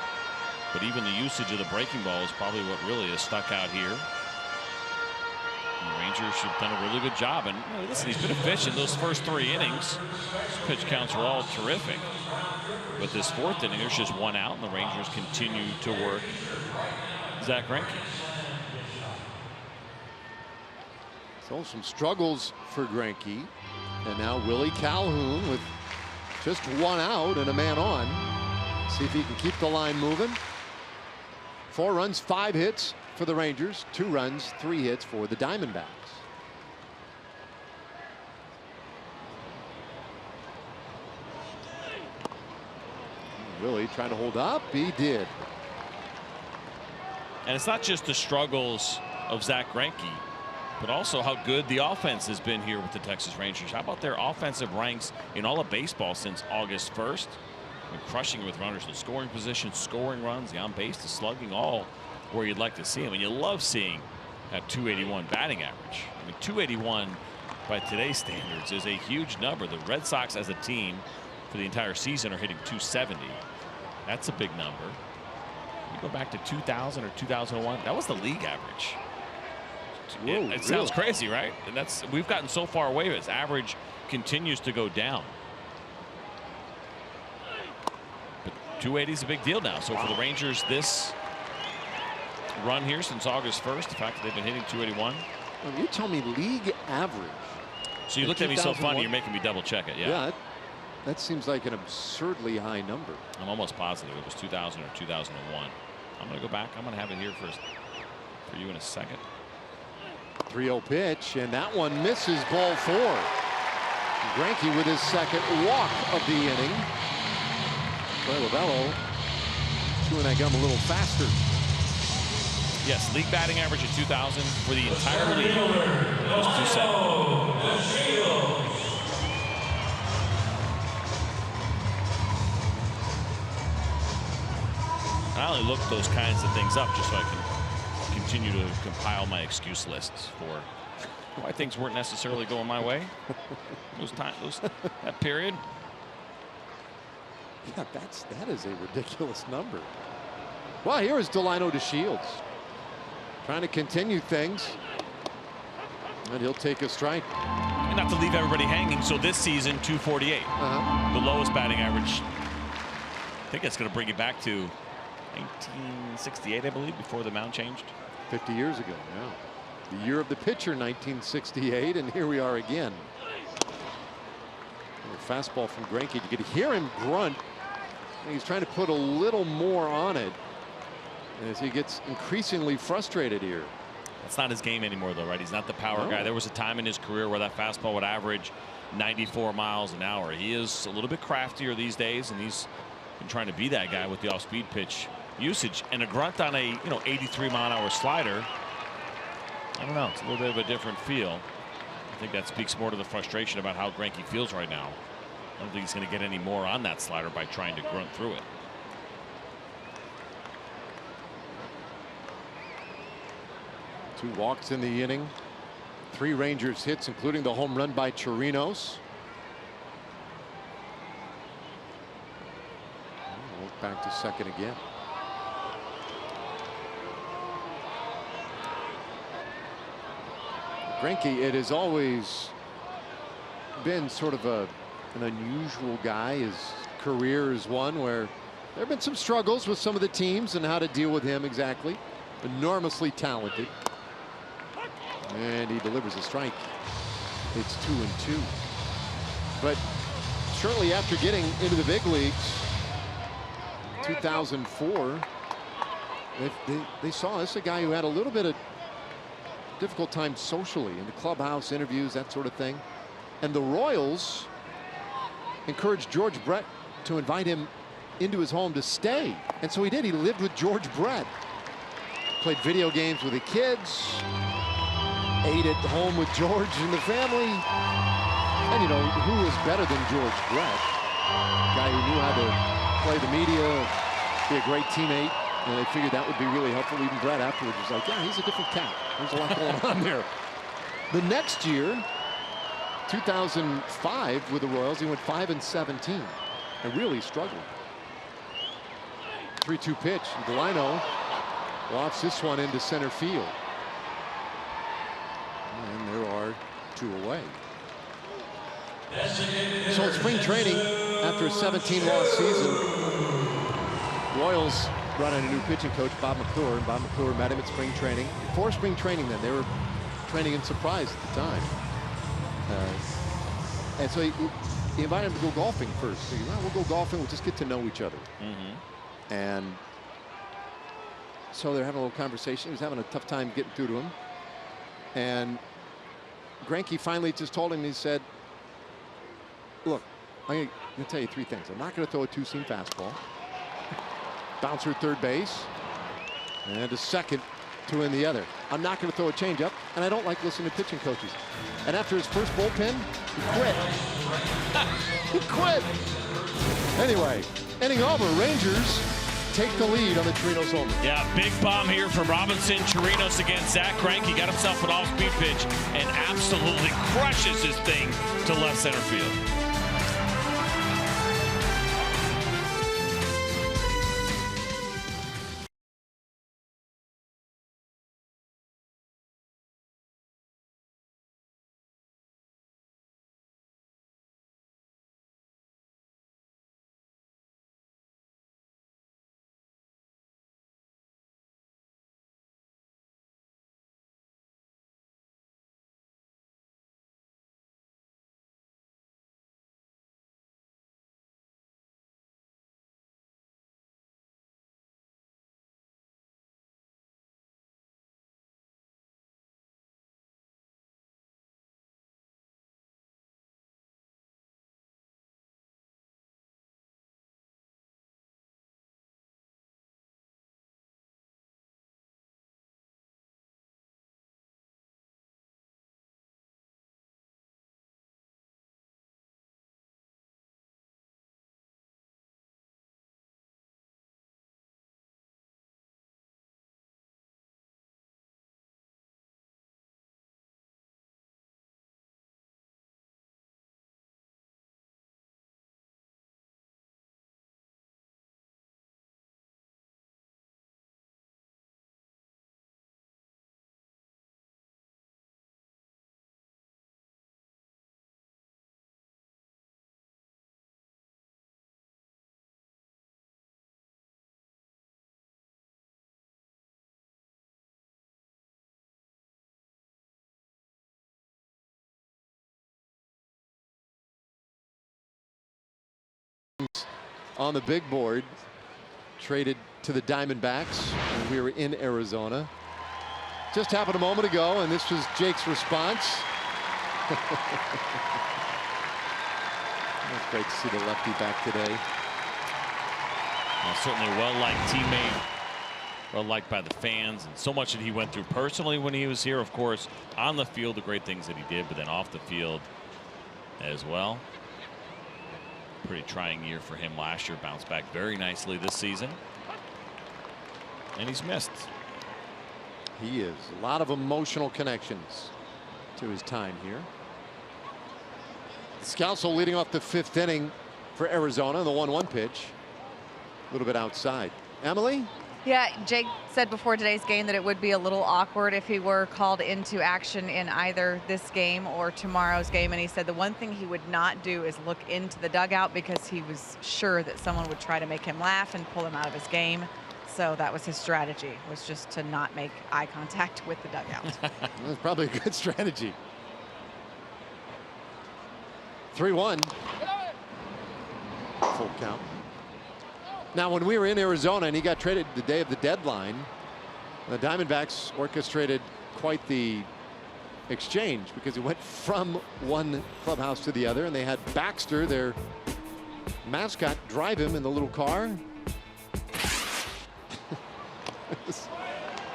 But even the usage of the breaking ball is probably what really has stuck out here. And the Rangers have done a really good job. And you know, listen, he's been efficient those first 3 innings. His pitch counts were all terrific. But this 4th inning, there's just 1 out, and the Rangers continue to work Zach Greinke. So some struggles for Greinke. And now Willie Calhoun with just 1 out and a man on. See if he can keep the line moving. 4 runs, 5 hits for the Rangers. 2 runs, 3 hits for the Diamondbacks. Willie trying to hold up. He did. And it's not just the struggles of Zach Greinke, but also how good the offense has been here with the Texas Rangers. How about their offensive ranks in all of baseball since August 1st? Been crushing with runners in scoring position, scoring runs, the on base, the slugging, all where you'd like to see them. And you love seeing that 281 batting average. I mean, 281 by today's standards is a huge number. The Red Sox as a team for the entire season are hitting 270. That's a big number. You go back to 2000 or 2001, that was the league average. Whoa, it sounds crazy, right? And that's, we've gotten so far away. Its average continues to go down. But 280 is a big deal now. So for the Rangers, this run here since August 1st, the fact that they've been hitting 281. Well, you tell me league average. So you looked at me so funny, you're making me double check it. Yeah. That seems like an absurdly high number. I'm almost positive it was 2000 or 2001. I'm going to go back. I'm going to have it here for you in a second. 3-0 pitch, and that one misses, ball 4. Greinke with his 2nd walk of the inning. Troy Lovello chewing that gum a little faster. Yes, league batting average of 2000 for the entire league was 270. I only look those kinds of things up just so I can continue to compile my excuse lists for why things weren't necessarily going my way. That period. Yeah, that is a ridiculous number. Well, here is Delino DeShields trying to continue things, and he'll take a strike. And not to leave everybody hanging. So this season, 248, the lowest batting average think it's going to bring you back to 1968, I believe, before the mound changed. 50 years ago, yeah. The year of the pitcher, 1968, and here we are again. A fastball from Greinke. You could hear him grunt. He's trying to put a little more on it as he gets increasingly frustrated here. That's not his game anymore, though, right? He's not the power guy. There was a time in his career where that fastball would average 94 miles an hour. He is a little bit craftier these days, and he's been trying to be that guy with the off-speed pitch usage. And a grunt on a 83-mile-an-hour slider, I don't know. It's a little bit of a different feel. I think that speaks more to the frustration about how Greinke feels right now. I don't think he's going to get any more on that slider by trying to grunt through it. Two walks in the inning. 3 Rangers hits, including the home run by Chirinos. Back to second again. Greinke, it has always been sort of an unusual guy. His career is one where there have been some struggles with some of the teams and how to deal with him exactly. Enormously talented. And he delivers a strike. It's 2-2. But shortly after getting into the big leagues, 2004, they saw this a guy who had a little bit of difficult time socially in the clubhouse, interviews, that sort of thing. And the Royals encouraged George Brett to invite him into his home to stay. And so he did. He lived with George Brett. Played video games with the kids. Ate at home with George and the family. And you know, who was better than George Brett? A guy who knew how to play the media, be a great teammate. And they figured that would be really helpful. Even Brett afterwards was like, yeah, he's a different cat. There's a lot going on there. The next year, 2005 with the Royals, he went 5-17 and really struggled. 3-2 pitch. Delino lofts this one into center field. And there are 2 away. So in spring training, after a 17-loss season, Royals brought in a new pitching coach, Bob McClure, and Bob McClure met him at spring training. Before spring training then, they were training in Surprise at the time. And so he invited him to go golfing first. So he said, well, we'll go golfing, we'll just get to know each other. And so they're having a little conversation. He was having a tough time getting through to him. And Greinke finally just told him, he said, look, I'm going to tell you 3 things. I'm not going to throw a 2-seam fastball. Bouncer at third base. And to second, 2 in the other. I'm not going to throw a changeup, and I don't like listening to pitching coaches. And after his first bullpen, he quit. He quit. Anyway, inning over, Rangers take the lead on the Chirinos homer. Yeah, big bomb here from Robinson. Chirinos against Zach Greinke. Got himself an off-speed pitch and absolutely crushes his thing to left center field. on the big board. Traded to the Diamondbacks when we were in Arizona. Just happened a moment ago, and this was Jake's response. It's great to see the lefty back today. Well, certainly a well-liked teammate, well-liked by the fans, and so much that he went through personally when he was here. Of course, on the field, the great things that he did, but then off the field as well. Pretty trying year for him last year. Bounced back very nicely this season. And he's missed. He is. A lot of emotional connections to his time here. Scalzo leading off the 5th inning for Arizona. The 1-1 pitch. A little bit outside. Emily? Yeah, Jake said before today's game that it would be a little awkward if he were called into action in either this game or tomorrow's game. And he said the one thing he would not do is look into the dugout because he was sure that someone would try to make him laugh and pull him out of his game. So that was his strategy, was just to not make eye contact with the dugout. That's probably a good strategy. 3-1. Full count. Now, when we were in Arizona and he got traded the day of the deadline, the Diamondbacks orchestrated quite the exchange because he went from one clubhouse to the other, and they had Baxter, their mascot, drive him in the little car. It's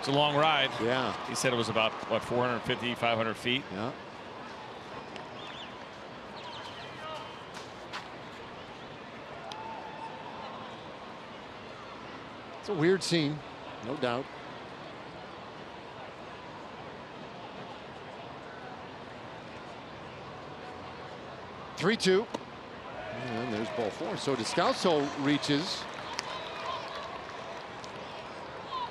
a long ride. Yeah. He said it was about, what, 450, 500 feet? Yeah. It's a weird scene, no doubt. (3-2). And there's ball 4. So Descalso reaches.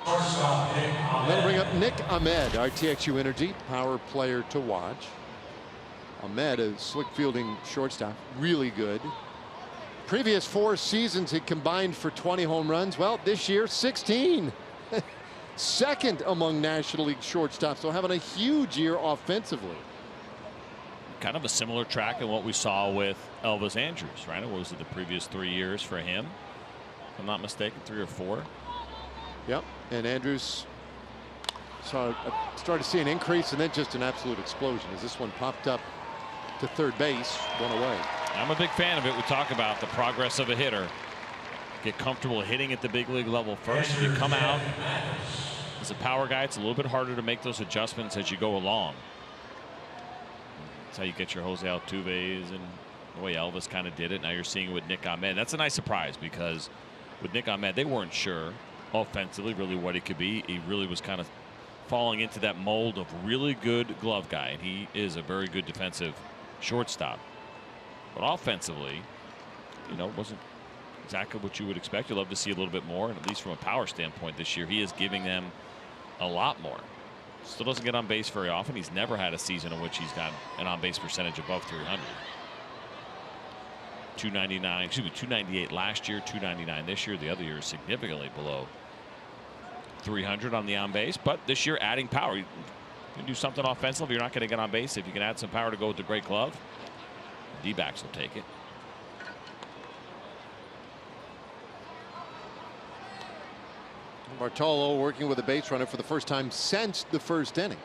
And that'll bring up Nick Ahmed, RTXU Energy, power player to watch. Ahmed, a slick fielding shortstop, really good. Previous 4 seasons he combined for 20 home runs. Well, this year 16. Second among National League shortstops, so having a huge year offensively. Kind of a similar track in what we saw with Elvis Andrus, right? What was it, the previous 3 years for him? If I'm not mistaken, 3 or 4. Yep, and Andrus started to see an increase and then just an absolute explosion as this one popped up to third base, 1 away. I'm a big fan of it. We talk about the progress of a hitter. Get comfortable hitting at the big league level first. If you come out as a power guy, it's a little bit harder to make those adjustments as you go along. That's how you get your Jose Altuve's and the way Elvis kind of did it. Now you're seeing it with Nick Ahmed. That's a nice surprise because with Nick Ahmed, they weren't sure offensively really what he could be. He really was kind of falling into that mold of really good glove guy, and he is a very good defensive shortstop. But offensively, you know, wasn't exactly what you would expect. You'd love to see a little bit more, and at least from a power standpoint this year, he is giving them a lot more. Still doesn't get on base very often. He's never had a season in which he's got an on base percentage above 300. 299, excuse me, 298 last year, 299 this year. The other year is significantly below 300 on the on base, but this year adding power. You can do something offensive. You're not going to get on base. If you can add some power to go with the great glove, D-backs will take it. Bartolo working with a base runner for the first time since the first inning.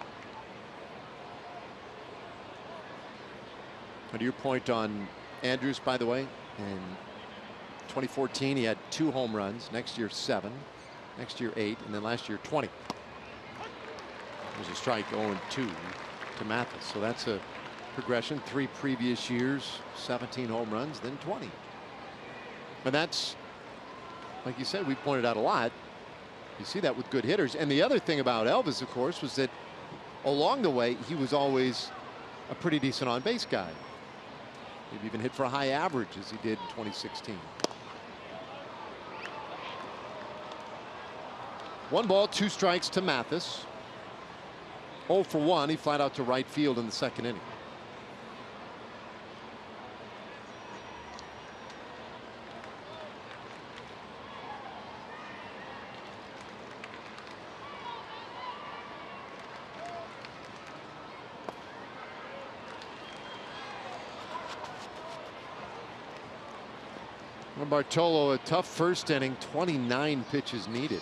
And to your point on Andrus, by the way, in 2014 he had 2 home runs. Next year 7, next year 8, and then last year 20. There's a strike 0-2 to Mathis, so that's a progression. 3 previous years, 17 home runs, then 20. And that's, like you said, we pointed out a lot. You see that with good hitters. And the other thing about Elvis, of course, was that along the way he was always a pretty decent on base guy. Maybe even hit for a high average as he did in 2016. 1 ball, 2 strikes to Mathis. 0 for 1. He flied out to right field in the second inning. Well, Bartolo, a tough first inning, 29 pitches needed.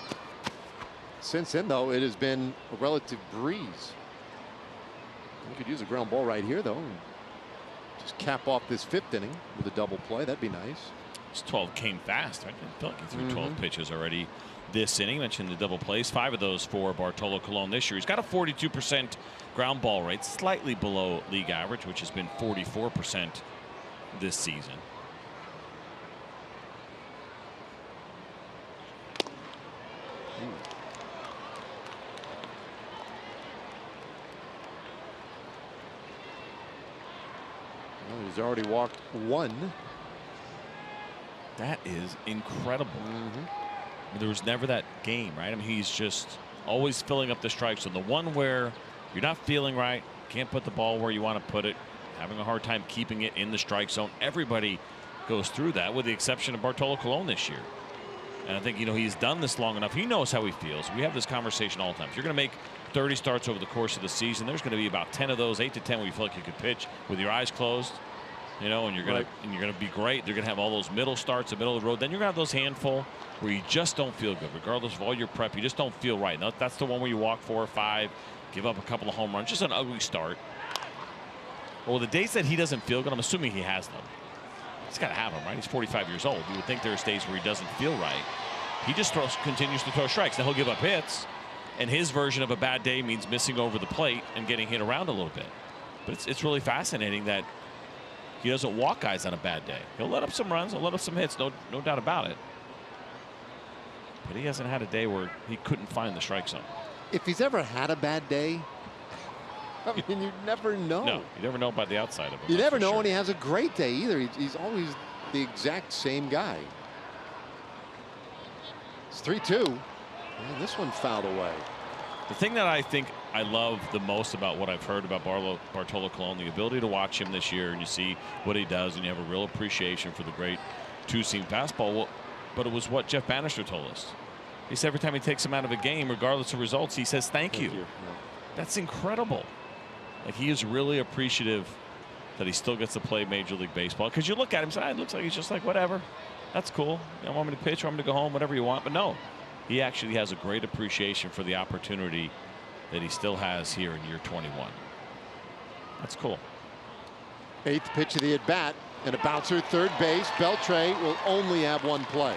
Since then, though, it has been a relative breeze. We could use a ground ball right here, though, and just cap off this 5th inning with a double play. That'd be nice. This 12 came fast. I feel like he threw 12 pitches already this inning. Mentioned the double plays, 5 of those for Bartolo Colon this year. He's got a 42% ground ball rate, slightly below league average, which has been 44% this season. Well, he's already walked 1. That is incredible. There was never that game, right? I mean, he's just always filling up the strike zone. The one where you're not feeling right, can't put the ball where you want to put it, having a hard time keeping it in the strike zone. Everybody goes through that, with the exception of Bartolo Colon this year. And I think, you know, he's done this long enough. He knows how he feels. We have this conversation all the time. If you're going to make 30 starts over the course of the season, there's going to be about 10 of those, 8 to 10, where you feel like you could pitch with your eyes closed. You know, and you're gonna be great. They're gonna have all those middle starts, the middle of the road. Then you're gonna have those handful where you just don't feel good, regardless of all your prep. You just don't feel right. Now, that's the one where you walk 4 or 5, give up a couple of home runs, just an ugly start. Well, the days that he doesn't feel good, I'm assuming he has them. He's got to have them, right? He's 45 years old. You would think there's days where he doesn't feel right. He just continues to throw strikes. Now he'll give up hits, and his version of a bad day means missing over the plate and getting hit around a little bit. But it's really fascinating that he doesn't walk guys on a bad day. He'll let up some runs, he'll let up some hits, no doubt about it. But he hasn't had a day where he couldn't find the strike zone. If he's ever had a bad day, I mean, you never know. No, you never know by the outside of him. You never know when he has a great day either. He's always the exact same guy. It's 3-2. And this one fouled away. The thing that I think I love the most about what I've heard about Bartolo Colon, the ability to watch him this year, and you see what he does, and you have a real appreciation for the great two-seam fastball. Well, but it was what Jeff Bannister told us. He said every time he takes him out of a game, regardless of results, he says thank you. Yeah. That's incredible. Like, he is really appreciative that he still gets to play Major League Baseball. Because you look at him and say, it looks like he's just like, whatever. That's cool. You want me to pitch, or want me to go home, whatever you want. But no, he actually has a great appreciation for the opportunity that he still has here in year 21. That's cool. 8th pitch of the at bat, and a bouncer third base. Beltre will only have 1 play.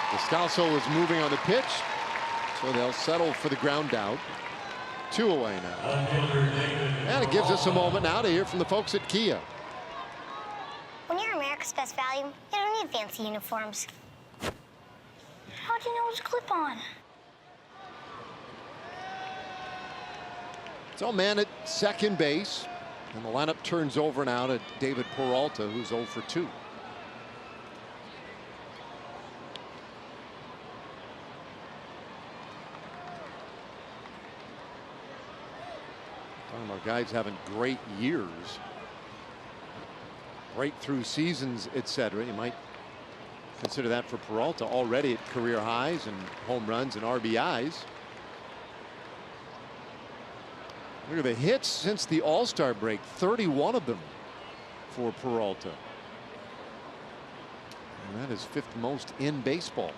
Descalso is moving on the pitch, so they'll settle for the ground out. 2 away now. And it gives us a moment now to hear from the folks at Kia. When you're America's Best Value, you don't need fancy uniforms. How'd you know it was clip-on? So man at second base, and the lineup turns over now to David Peralta, who's 0 for 2. Talking about guys having great years, breakthrough seasons, etc. You might consider that for Peralta, already at career highs and home runs and RBIs. Look at the hits since the All-Star break, 31 of them for Peralta. And that is 5th most in baseball.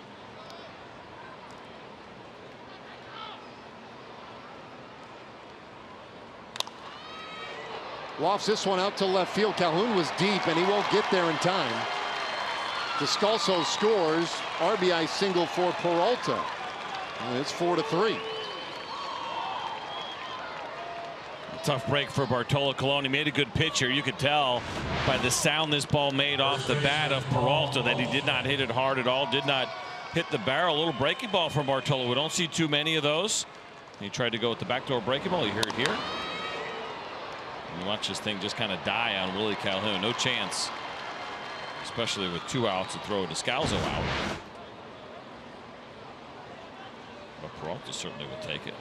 Lofts this one out to left field. Calhoun was deep, and he won't get there in time. Descalso scores. RBI single for Peralta. And it's 4-3. Tough break for Bartolo Colon. He made a good pitch here. You could tell by the sound this ball made off the bat of Peralta that he did not hit it hard at all, did not hit the barrel. A little breaking ball from Bartolo. We don't see too many of those. He tried to go with the backdoor breaking ball. You hear it here. And you watch this thing just kind of die on Willie Calhoun. No chance, especially with 2 outs, to throw Descalso out. But Peralta certainly will take it.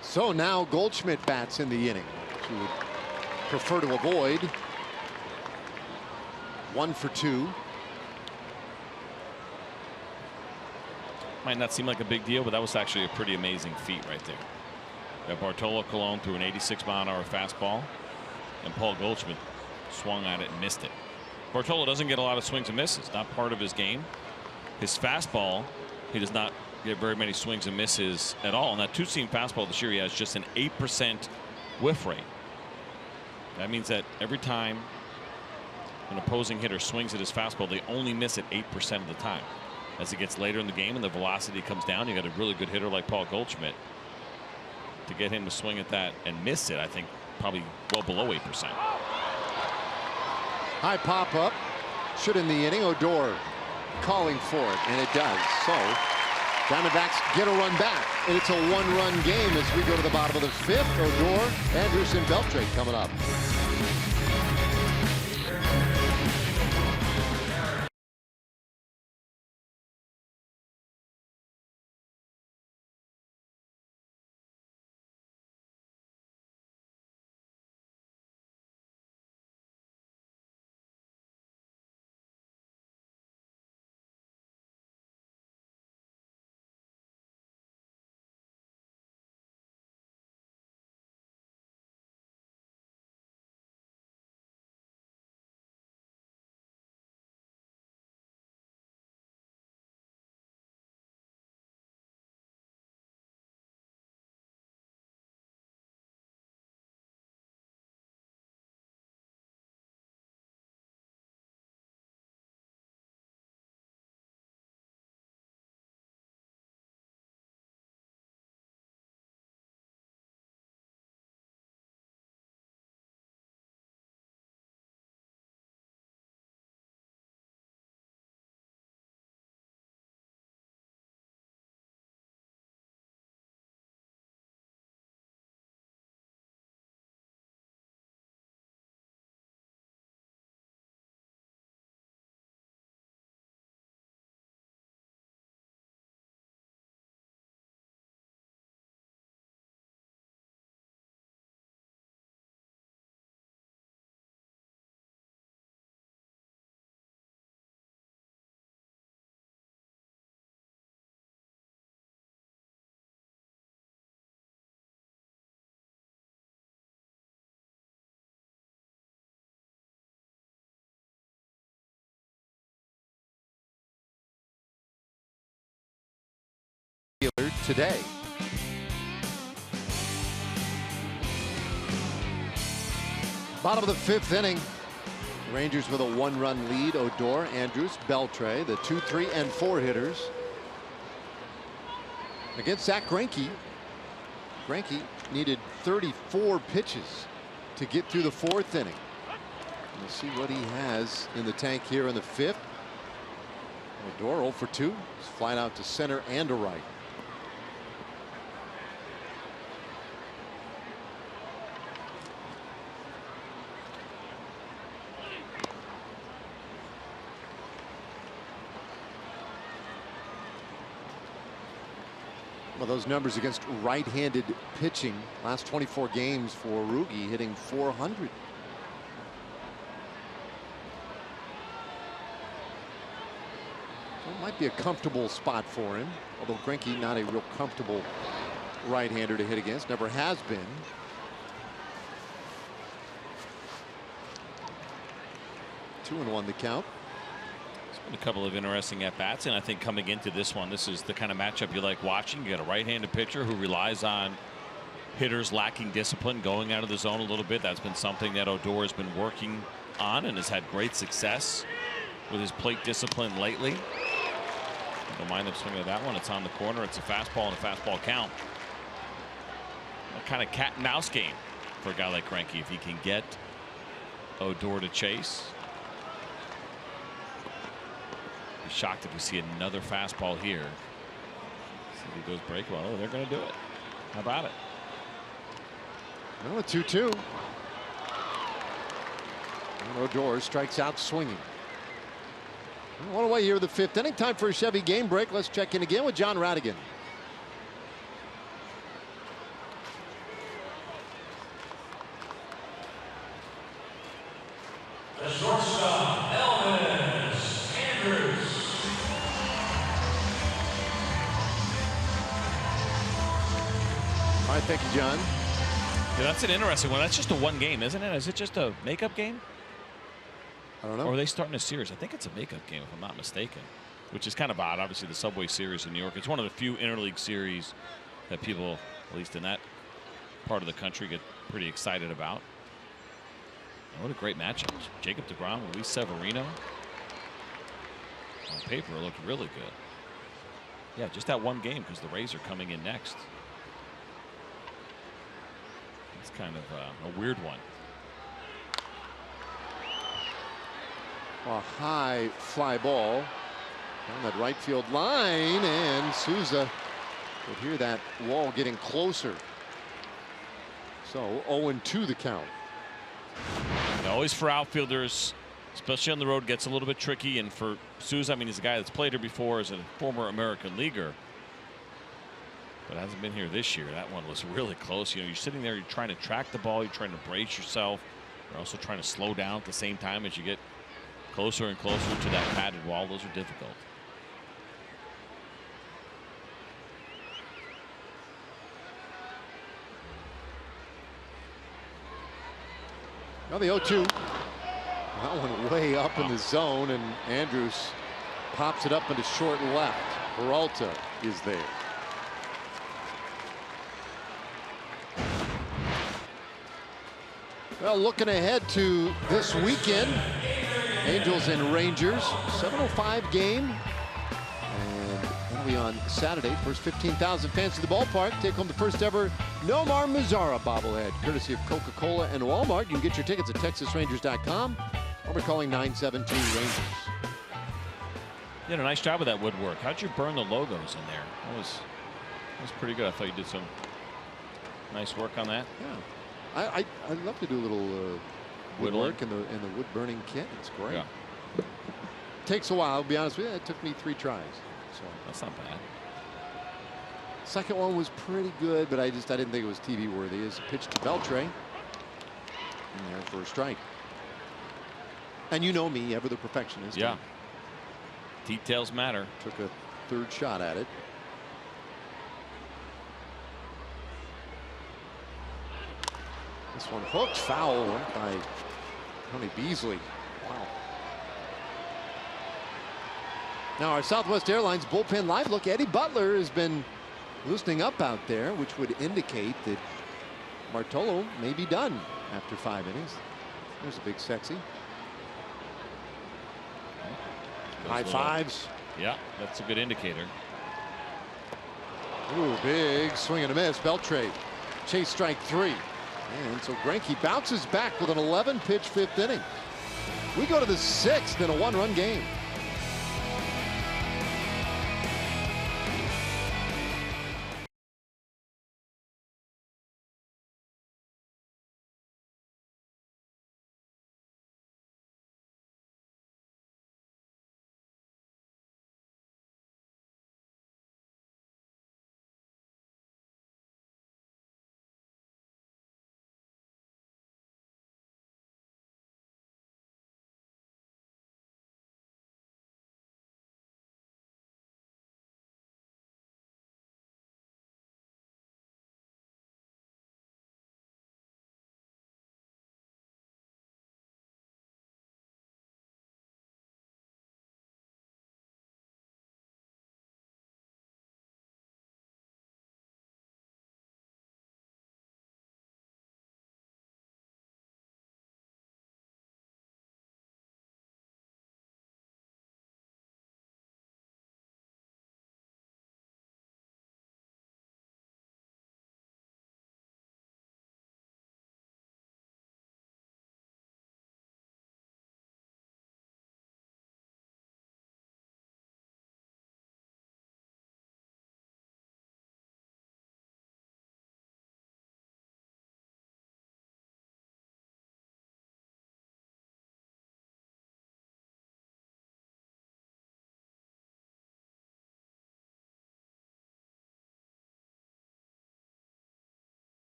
So now Goldschmidt bats in the inning, which you would prefer to avoid. 1 for 2. Might not seem like a big deal, but that was actually a pretty amazing feat right there. Bartolo Colon threw an 86-mile-an-hour fastball, and Paul Goldschmidt swung at it and missed it. Bartolo doesn't get a lot of swings and misses, not part of his game. His fastball, he does not get very many swings and misses at all. And that two-seam fastball this year, he has just an 8% whiff rate. That means that every time an opposing hitter swings at his fastball, they only miss it 8% of the time. As it gets later in the game and the velocity comes down, you got a really good hitter like Paul Goldschmidt. To get him to swing at that and miss it, I think probably well below 8%. High pop up. Should end the inning. Odor calling for it, and it does. So Diamondbacks get a run back, and it's a one-run game as we go to the bottom of the fifth. Odor, Anderson, Beltre coming up. Today. Bottom of the fifth inning. Rangers with a one-run lead. Odor, Andrews, Beltre, the 2, 3, and 4 hitters. Against Zach Greinke. Greinke needed 34 pitches to get through the fourth inning. We'll see what he has in the tank here in the fifth. Odor 0 for 2. He's flying out to center and to right. Well, those numbers against right-handed pitching, last 24 games for Rugi, hitting .400. So it might be a comfortable spot for him, although Greinke not a real comfortable right-hander to hit against, never has been. Two and one the count. A couple of interesting at-bats, and I think coming into this one, this is the kind of matchup you like watching. You got a right-handed pitcher who relies on hitters lacking discipline, going out of the zone a little bit. That's been something that Odor has been working on and has had great success with his plate discipline lately. Don't mind him swinging at that one. It's on the corner. It's a fastball and a fastball count. A kind of cat and mouse game for a guy like Greinke if he can get Odor to chase. Shocked if we see another fastball here. See if he goes break. Well, they're going to do it. How about it? Well, a 2-2. Odor strikes out swinging. One away here in the fifth inning. Time for a Chevy game break. Let's check in again with John Radigan. The shortstop, Andrews. All right, pick, John. Yeah, that's an interesting one. That's just a one game, isn't it? Is it just a makeup game? I don't know. Or are they starting a series? I think it's a makeup game, if I'm not mistaken, which is kind of odd. Obviously, the Subway Series in New York. It's one of the few interleague series that people, at least in that part of the country, get pretty excited about. And what a great matchup. Jacob deGrom, Luis Severino. On paper, it looked really good. Yeah, just that one game because the Rays are coming in next. It's kind of a weird one. A high fly ball down that right field line, and Souza could hear that wall getting closer. So 0-2 the count. And always for outfielders, especially on the road, gets a little bit tricky. And for Souza, I mean, he's a guy that's played here before as a former American leaguer, but hasn't been here this year. That one was really close. You know, you're sitting there, you're trying to track the ball, you're trying to brace yourself. You're also trying to slow down at the same time as you get closer and closer to that padded wall. Those are difficult. Now the 0-2. That one way up in the zone, and Andrews pops it up into short left. Peralta is there. Well, looking ahead to this weekend, Angels and Rangers, 7:05 game, and that'll be on Saturday. First 15,000 fans to the ballpark take home the first ever Nomar Mazara bobblehead, courtesy of Coca-Cola and Walmart. You can get your tickets at TexasRangers.com or by calling 972-RANGERS. You did a nice job with that woodwork. How'd you burn the logos in there? That was pretty good. I thought you did some nice work on that. Yeah. I'd love to do a little woodwork in the wood burning kit. It's great. Yeah. Takes a while, I'll be honest with you. It took me 3 tries. So that's not bad. Second one was pretty good, but I didn't think it was TV worthy. As a pitch to Beltre. In there for a strike. And you know me, ever the perfectionist. Yeah. Details matter. Took a third shot at it. This one hooked foul by Tony Beasley. Wow. Now our Southwest Airlines bullpen live look. Eddie Butler has been loosening up out there, which would indicate that Bartolo may be done after 5 innings. There's a big sexy. High fives. Yeah, that's a good indicator. Ooh, big swing and a miss. Beltre chase strike 3. And so Greinke bounces back with an 11-pitch 5th inning. We go to the 6th in a 1-run game.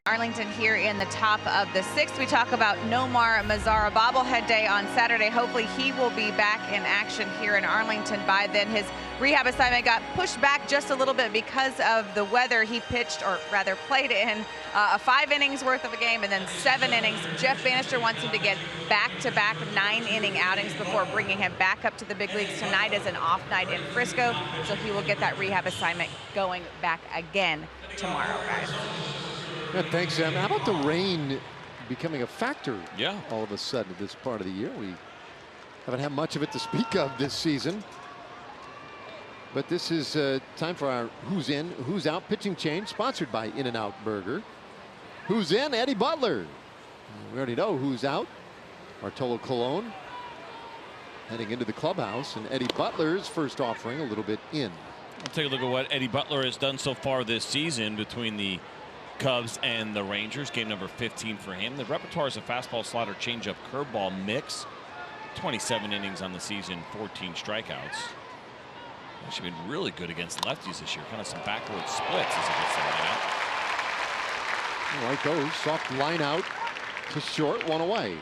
Arlington here in the top of the 6th. We talk about Nomar Mazara bobblehead day on Saturday. Hopefully he will be back in action here in Arlington by then. His rehab assignment got pushed back just a little bit because of the weather. He pitched, or rather played in, 5 innings worth of a game and then 7 innings. Jeff Bannister wants him to get back-to-back 9-inning outings before bringing him back up to the big leagues. Tonight is an off night in Frisco, so he will get that rehab assignment going back again tomorrow, guys. Yeah, thanks, Em. How about the rain becoming a factor? Yeah. All of a sudden at this part of the year, we haven't had much of it to speak of this season. But this is time for our Who's In, Who's Out pitching change, sponsored by In-N-Out Burger. Who's in? Eddie Butler. We already know who's out. Bartolo Colon heading into the clubhouse, and Eddie Butler's first offering a little bit in. I'll take a look at what Eddie Butler has done so far this season between the Cubs and the Rangers. Game number 15 for him. The repertoire is a fastball, slider, changeup, curveball mix. 27 innings on the season, 14 strikeouts. Actually been really good against lefties this year. Kind of some backward splits as he gets the line out. I like those. Soft line out to short, 1 away.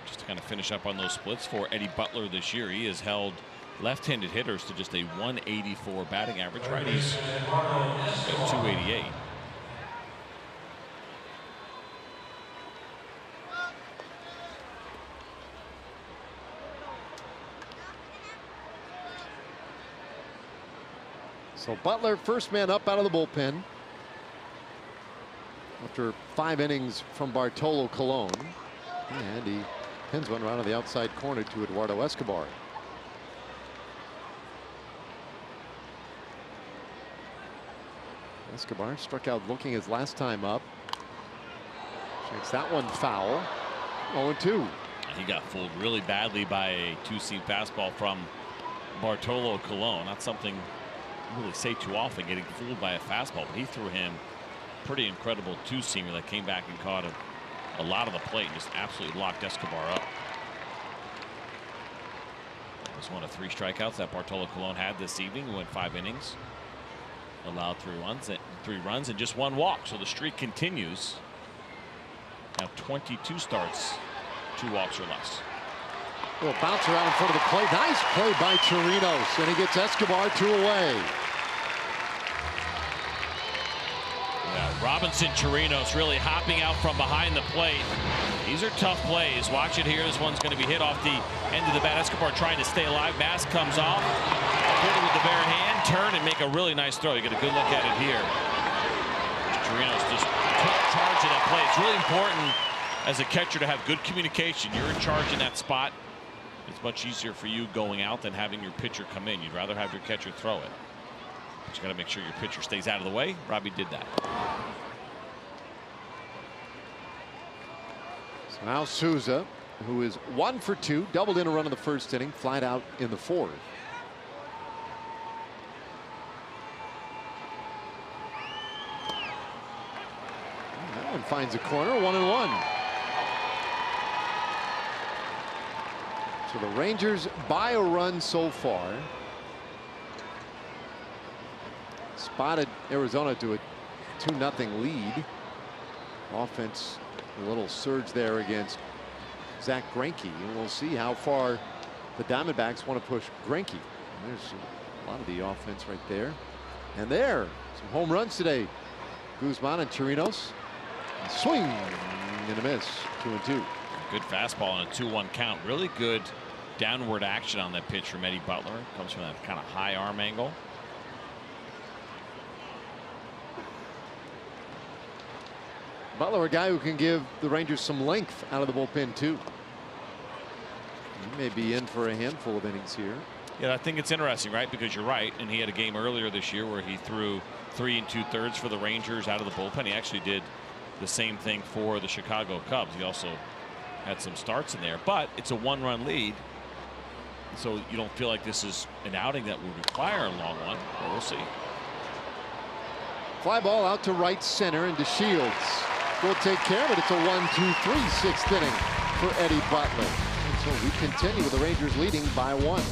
Just to kind of finish up on those splits for Eddie Butler this year, he has held left-handed hitters to just a 184 batting average. Righties at 288. So Butler, first man up out of the bullpen after 5 innings from Bartolo Colon, and he pins one around on the outside corner to Eduardo Escobar. Escobar struck out looking his last time up. Shakes that one foul. 0-2. He got fooled really badly by a 2-seam fastball from Bartolo Colon. Not something you really say too often, getting fooled by a fastball, but he threw him pretty incredible 2-seamer that came back and caught a lot of the plate and just absolutely locked Escobar up. That was one of 3 strikeouts that Bartolo Colon had this evening. He went 5 innings, allowed 3 runs and just 1 walk, so the streak continues. Now 22 starts, 2 walks or less. Little bounce around in front of the plate. Nice play by Chirinos, and he gets Escobar 2 away. Yeah, Robinson Chirinos really hopping out from behind the plate. These are tough plays. Watch it here. This one's going to be hit off the end of the bat. Escobar trying to stay alive. Mask comes off. Hit it with the bare hand. Turn and make a really nice throw. You get a good look at it here. Chirinos just took charge of that play. It's really important as a catcher to have good communication. You're in charge in that spot. It's much easier for you going out than having your pitcher come in. You'd rather have your catcher throw it. But you got to make sure your pitcher stays out of the way. Robbie did that. So now Souza, who is 1 for 2, doubled in a run in the first inning, flied out in the 4th. That one finds a corner, 1-1. So the Rangers buy a run so far. Spotted Arizona to a 2-0 lead. Offense, a little surge there against Zach Greinke, and we'll see how far the Diamondbacks want to push Greinke. There's a lot of the offense right there. And there, some home runs today. Guzman and Chirinos. Swing and a miss, 2-2. Good fastball on a 2-1 count. Really good downward action on that pitch from Eddie Butler. Comes from that kind of high arm angle. Butler, a guy who can give the Rangers some length out of the bullpen too. He may be in for a handful of innings here. Yeah, I think it's interesting, right? Because you're right, and he had a game earlier this year where he threw 3 2/3 for the Rangers out of the bullpen. He actually did the same thing for the Chicago Cubs. He also had some starts in there, but it's a 1-run lead, so you don't feel like this is an outing that would require a long one. But we'll see. Fly ball out to right center, and DeShields will take care of it. It's a 1-2-3 6th inning for Eddie Butler. And so we continue with the Rangers leading by 1.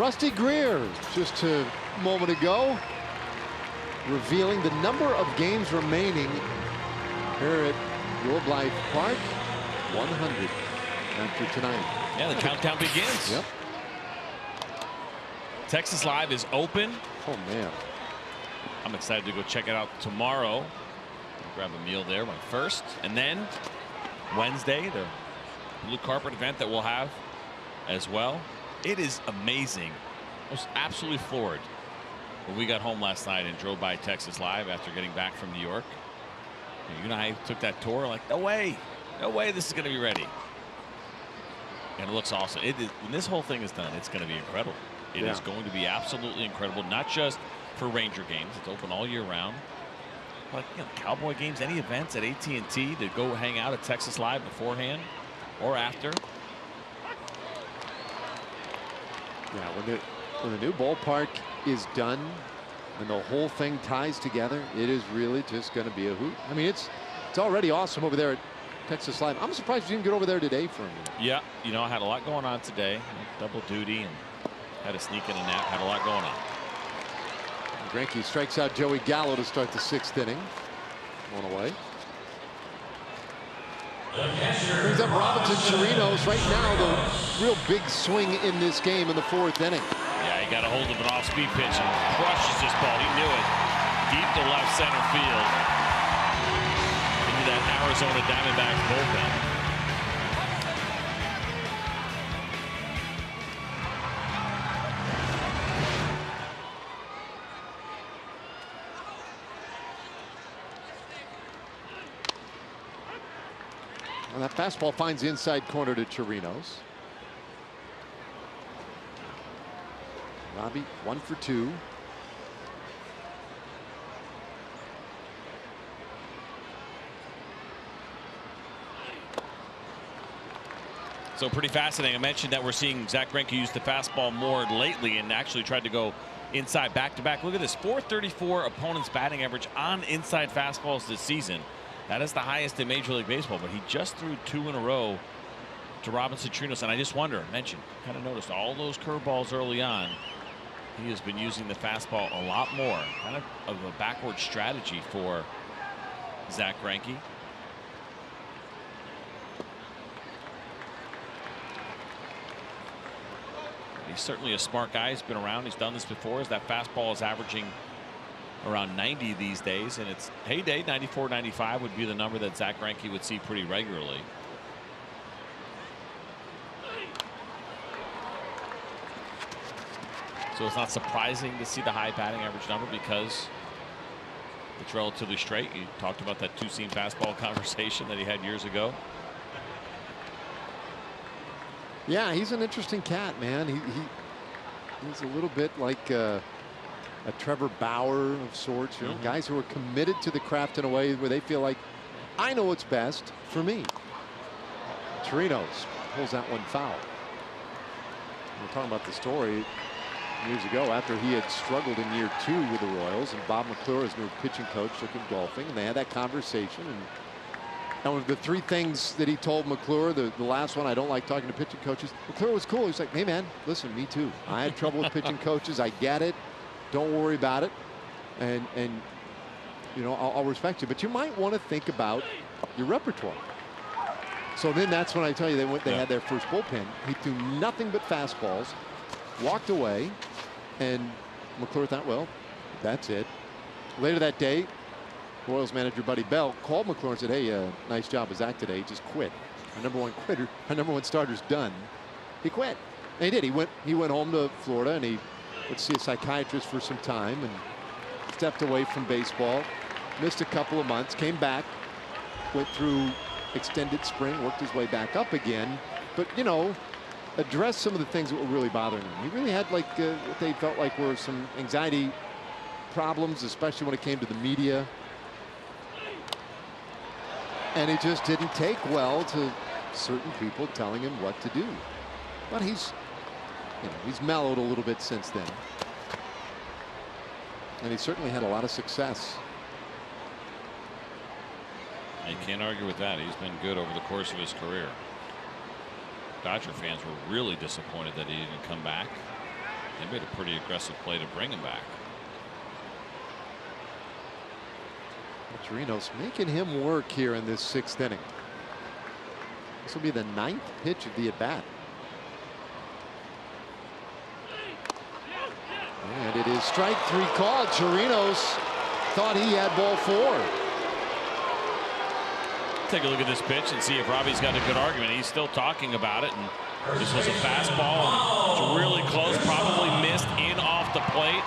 Rusty Greer, just a moment ago, revealing the number of games remaining here at Globe Life Park. 100 after tonight. Yeah, the countdown begins. Yep. Texas Live is open. Oh, man. I'm excited to go check it out tomorrow. Grab a meal there, my first. And then Wednesday, the blue carpet event that we'll have as well. It is amazing. I was absolutely floored when we got home last night and drove by Texas Live after getting back from New York. You and I took that tour, like, no way this is going to be ready. And it looks awesome. It is, when this whole thing is done, it's going to be incredible. It is going to be absolutely incredible, not just for Ranger games. It's open all year round. Like, you know, Cowboy games, any events at AT&T to go hang out at Texas Live beforehand or after. Yeah, when the new ballpark is done and the whole thing ties together, it is really just going to be a hoot. I mean, it's already awesome over there at Texas Live. I'm surprised you didn't get over there today for a minute. Yeah, you know, I had a lot going on today. Double duty and had to sneak in a nap. Had a lot going on. Greinke strikes out Joey Gallo to start the 6th inning. One away. Brings up Robinson Chirinos. Right now, the real big swing in this game in the 4th inning. Yeah, he got a hold of an off-speed pitch and crushes this ball. He knew it. Deep to left center field. Into that Arizona Diamondbacks bullpen. And that fastball finds the inside corner to Chirinos. Robbie 1 for 2. So pretty fascinating. I mentioned that we're seeing Zach Greinke use the fastball more lately and actually tried to go inside back-to-back. Look at this, 434 opponent's batting average on inside fastballs this season. That is the highest in Major League Baseball, but he just threw 2 in a row to Robinson Chirinos. And I just wonder, kind of noticed all those curveballs early on. He has been using the fastball a lot more, kind of a backward strategy for Zach Greinke. He's certainly a smart guy. He's been around. He's done this before. As that fastball is averaging around 90 these days, and its heyday 94, 95 would be the number that Zach Greinke would see pretty regularly. So it's not surprising to see the high batting average number because it's relatively straight. You talked about that 2-seam fastball conversation that he had years ago. Yeah, he's an interesting cat, man. He's a little bit like a Trevor Bauer of sorts, you know, guys who are committed to the craft in a way where they feel like, I know what's best for me. Chirinos pulls that one foul. We're talking about the story years ago after he had struggled in year 2 with the Royals, and Bob McClure, his new pitching coach, took him golfing, and they had that conversation. And one of the 3 things that he told McClure, the last one, I don't like talking to pitching coaches. McClure was cool. He's like, hey man, listen, me too. I had trouble with pitching coaches. I get it. Don't worry about it. And you know, I'll respect you, but you might want to think about your repertoire. So then that's when I tell you they had their first bullpen. He threw nothing but fastballs, walked away, and McClure thought, well, that's it. Later that day, Royals manager Buddy Bell called McClure and said, hey, nice job with Zach today. He just quit. Our number one starter's done. He quit. And he did. He went home to Florida and he would see a psychiatrist for some time and stepped away from baseball. Missed a couple of months, came back, went through extended spring, worked his way back up again. But, you know, addressed some of the things that were really bothering him. He really had like what they felt like were some anxiety problems, especially when it came to the media. And it just didn't take well to certain people telling him what to do. But he's mellowed a little bit since then. And he certainly had a lot of success. You can't argue with that. He's been good over the course of his career. Dodger fans were really disappointed that he didn't come back They made a pretty aggressive play to bring him back. Chirinos making him work here in this 6th inning. This will be the 9th pitch of the at-bat. And it is strike 3 called. Chirinos thought he had ball 4. Take a look at this pitch and see if Robbie's got a good argument. He's still talking about it, and this was a fastball. It's really close, probably missed in off the plate.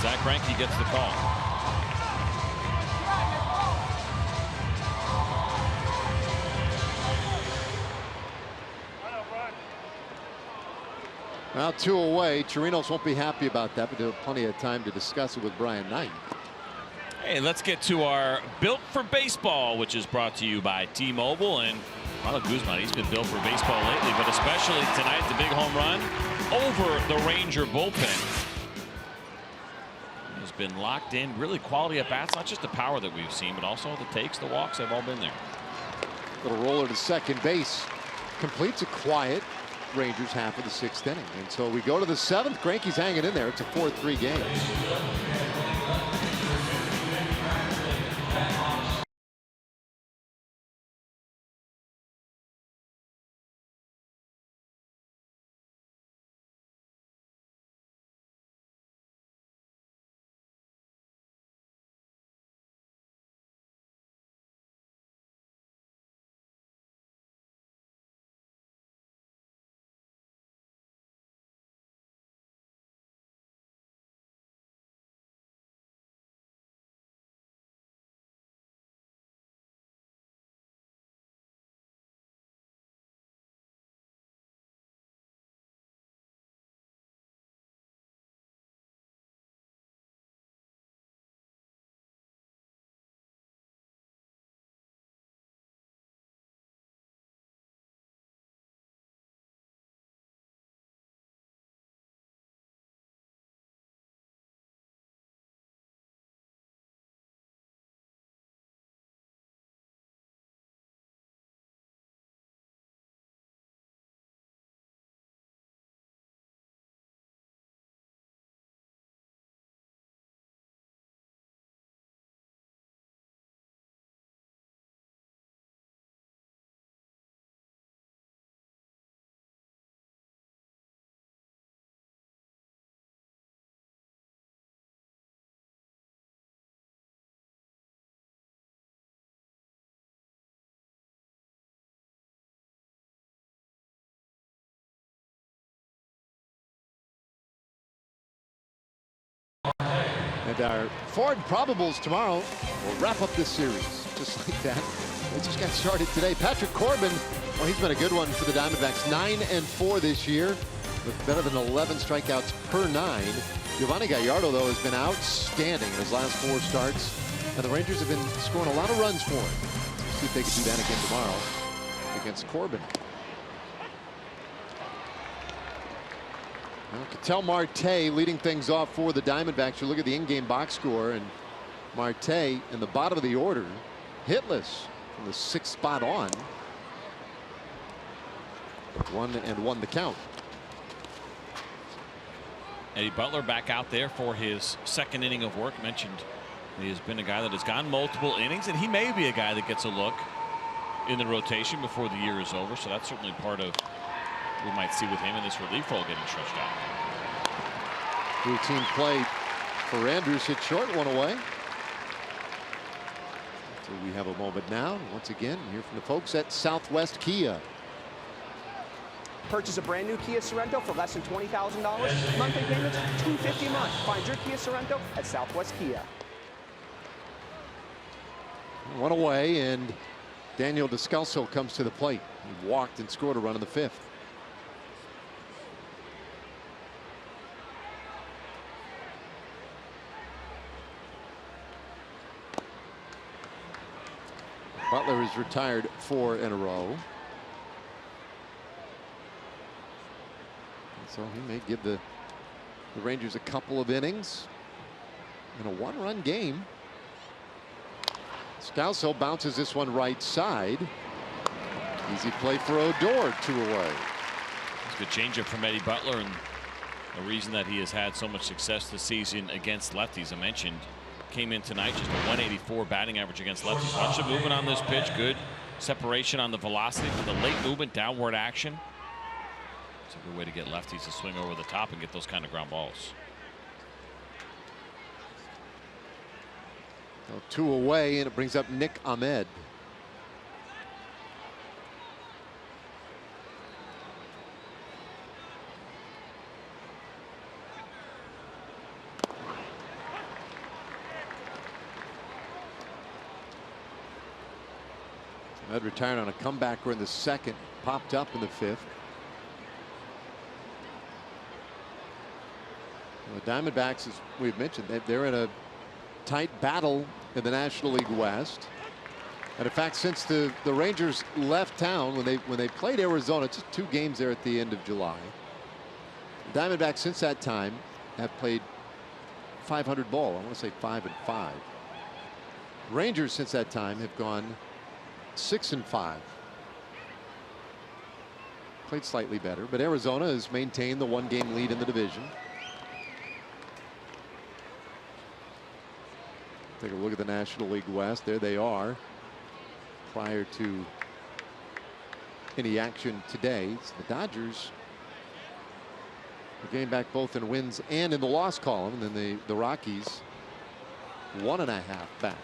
Zach Greinke gets the call. Well, 2 away. Chirinos won't be happy about that, but he'll have plenty of time to discuss it with Brian Knight. Hey, let's get to our Built for Baseball, which is brought to you by T-Mobile. And Ronald Guzman, he's been built for baseball lately, but especially tonight, the big home run over the Ranger bullpen. He's been locked in, really quality at bats, not just the power that we've seen, but also the takes, the walks have all been there. Little roller to second base. Completes a quiet Rangers half of the 6th inning. And so we go to the 7th. Greinke's hanging in there. It's a 4-3 game. And our Ford probables tomorrow will wrap up this series just like that. They just got started today. Patrick Corbin, well, he's been a good one for the Diamondbacks. 9-4 this year with better than 11 strikeouts per 9. Giovanni Gallardo, though, has been outstanding in his last 4 starts. And the Rangers have been scoring a lot of runs for him. Let's see if they can do that again tomorrow against Corbin. Well, Ketel Marte leading things off for the Diamondbacks. You look at the in-game box score, and Marte in the bottom of the order, hitless from the 6th spot on. 1-1 the count. Eddie Butler back out there for his 2nd inning of work. Mentioned he has been a guy that has gone multiple innings, and he may be a guy that gets a look in the rotation before the year is over. So that's certainly part of we might see with him in this relief role getting stretched out. Routine play for Andrews, hit short, 1 away. So we have a moment now. Once again, hear from the folks at Southwest Kia. Purchase a brand new Kia Sorento for less than $20,000. Monthly payments $250 a month. Find your Kia Sorento at Southwest Kia. 1 away, and Daniel Descalso comes to the plate. He walked and scored a run in the 5th. Butler is retired 4 in a row. And so he may give the Rangers a couple of innings in a 1-run game. Scalzo bounces this one right side. Easy play for Odor, 2 away. It's a good changeup from Eddie Butler, and The reason that he has had so much success this season against lefties, I mentioned, came in tonight just a 184 batting average against lefties. Bunch of movement on this pitch, good separation on the velocity, but the late movement, downward action. It's a good way to get lefties to swing over the top and get those kind of ground balls. Well, 2 away, and it brings up Nick Ahmed. Ahmed retired on a comebacker in the 2nd, popped up in the 5th. The Diamondbacks, as we've mentioned, they're in a tight battle in the National League West. And in fact, since the Rangers left town when they played Arizona, just 2 games there at the end of July, the Diamondbacks since that time have played 500 ball. I want to say 5-5. Rangers since that time have gone 6-5. Played slightly better, but Arizona has maintained the 1-game lead in the division. Take a look at the National League West. There they are. Prior to any action today, it's the Dodgers are getting back both in wins and in the loss column. And then the Rockies 1.5 back.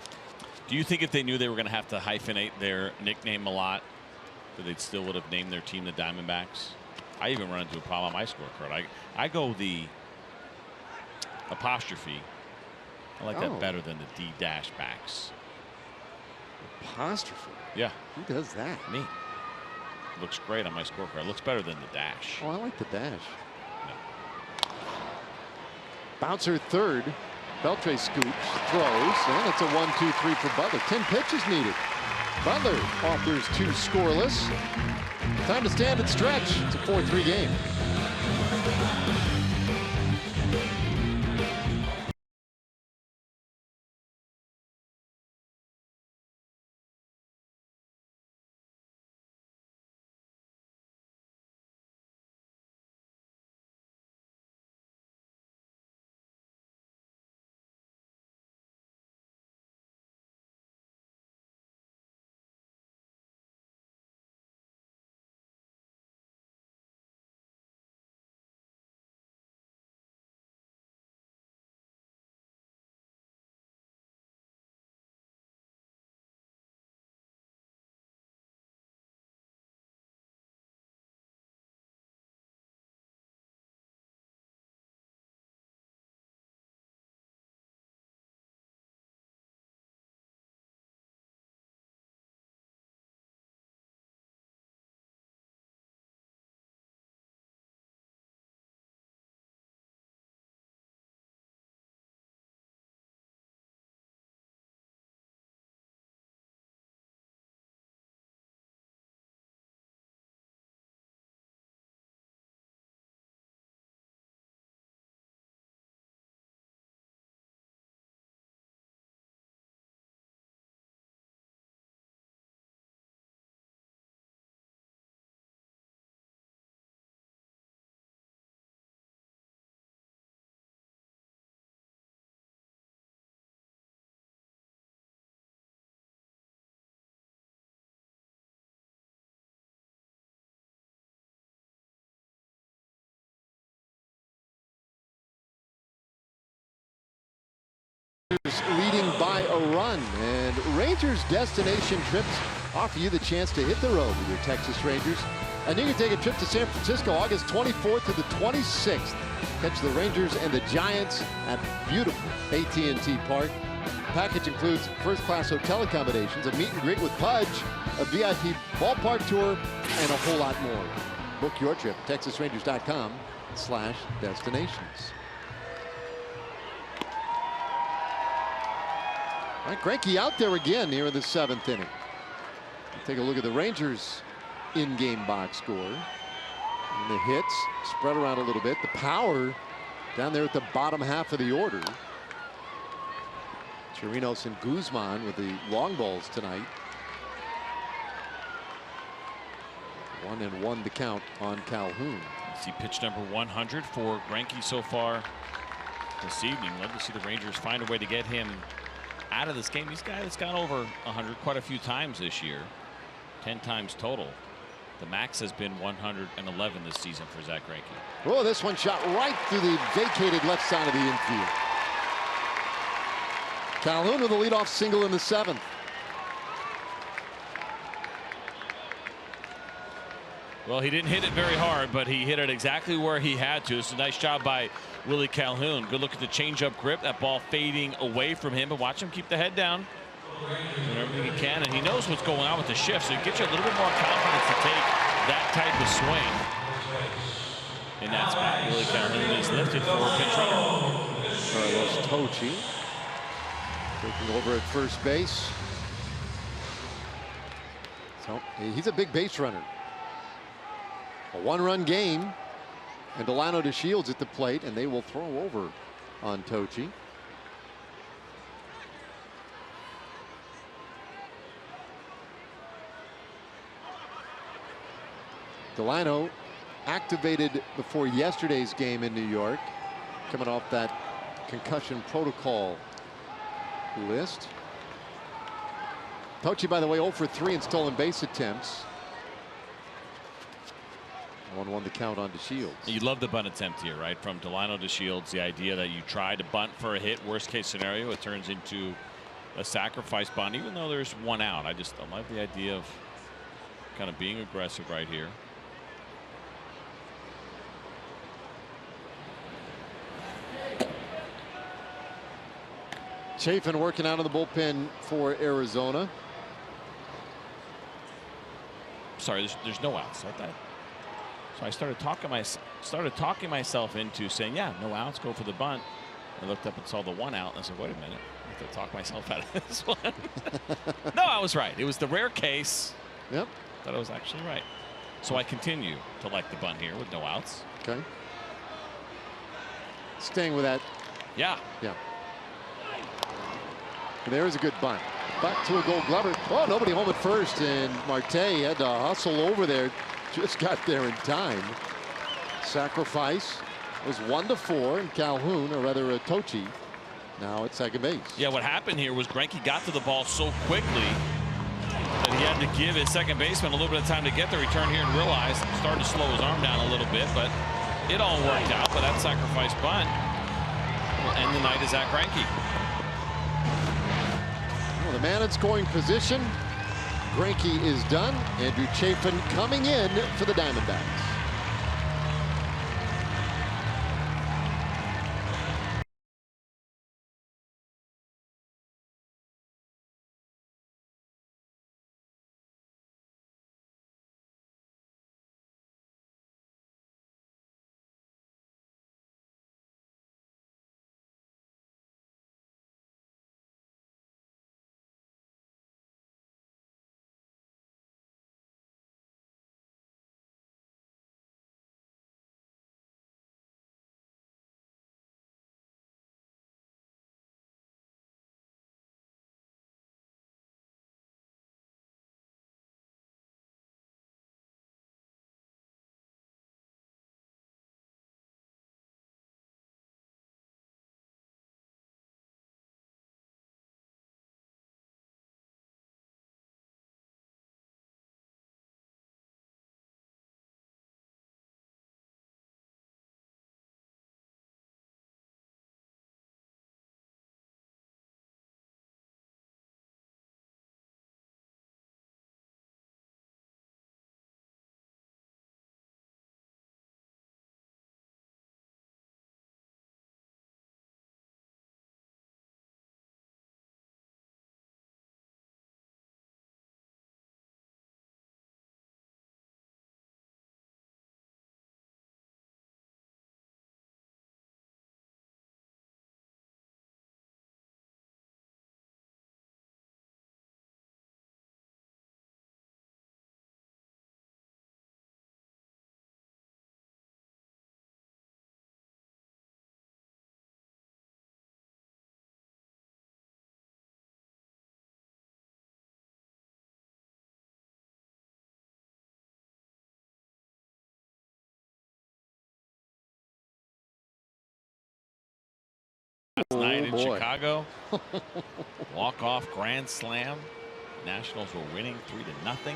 Do you think if they knew they were going to have to hyphenate their nickname a lot, that they still would have named their team the Diamondbacks? I even run into a problem on my scorecard. I go the apostrophe. I like that better than the D-backs. Apostrophe? Yeah. Who does that? Me. Looks great on my scorecard. Looks better than the dash. Oh, I like the dash. No. Bouncer third. Beltre scoops, throws, and it's a 1-2-3 for Butler. 10 pitches needed. Butler offers 2 scoreless. Time to stand and stretch. It's a 4-3 game. Leading by a run, and Rangers destination trips offer you the chance to hit the road with your Texas Rangers. And you can take a trip to San Francisco August 24th to the 26th. Catch the Rangers and the Giants at beautiful AT&T Park. The package includes first-class hotel accommodations, a meet and greet with Pudge, a VIP ballpark tour, and a whole lot more. Book your trip at TexasRangers.com/destinations. All right, Greinke out there again here in the 7th inning. Take a look at the Rangers in-game box score. And the hits spread around a little bit. The power down there at the bottom half of the order. Chirinos and Guzman with the long balls tonight. 1-1 the count on Calhoun. See pitch number 100 for Greinke so far this evening. Love to see the Rangers find a way to get him out of this game. He's a guy that's gone over 100 quite a few times this year, 10 times total. The max has been 111 this season for Zach Greinke. Oh, this one shot right through the vacated left side of the infield. Calhoun with a leadoff single in the 7th. Well, he didn't hit it very hard, but he hit it exactly where he had to. It's a nice job by Willie Calhoun. Good look at the changeup grip. That ball fading away from him, but watch him keep the head down. Doing everything he can, and he knows what's going on with the shift, so it gives you a little bit more confidence to take that type of swing. In that spot, Willie Calhoun is lifted for pinch runner. Carlos Tocci taking over at first base. So he's a big base runner. A one-run game, and Delano DeShields at the plate, and they will throw over on Tocci. Delano activated before yesterday's game in New York, coming off that concussion protocol list. Tocci, by the way, 0 for 3 in stolen base attempts. 1-1 the count on DeShields. You love the bunt attempt here, right? From Delano DeShields, the idea that you try to bunt for a hit. Worst case scenario, it turns into a sacrifice bunt, even though there's one out. I love the idea of kind of being aggressive right here. Chafin working out of the bullpen for Arizona. Sorry, there's no outs. So I started talking myself into saying, yeah, no outs, go for the bunt. I looked up and saw the 1 out, and I said, wait a minute, I have to talk myself out of this one. No, I was right. It was the rare case. Yep. That I was actually right. So I continue to like the bunt here with no outs. Okay. Staying with that. Yeah. Yeah. There is a good bunt. Back to a Gold Glover. Oh, nobody home at first, and Marte had to hustle over there. Just got there in time. Sacrifice was 1-4, and Calhoun, or rather Tocci, now at second base. Yeah, what happened here was Greinke got to the ball so quickly that he had to give his second baseman a little bit of time to get there. He turned here and realized, started to slow his arm down a little bit, but it all worked out. But that sacrifice bunt will end the night as Zach Greinke. Well, the man in scoring position. Greinke is done. Andrew Chafin coming in for the Diamondbacks. boy. Chicago. Walk-off grand slam. Nationals were winning 3-0.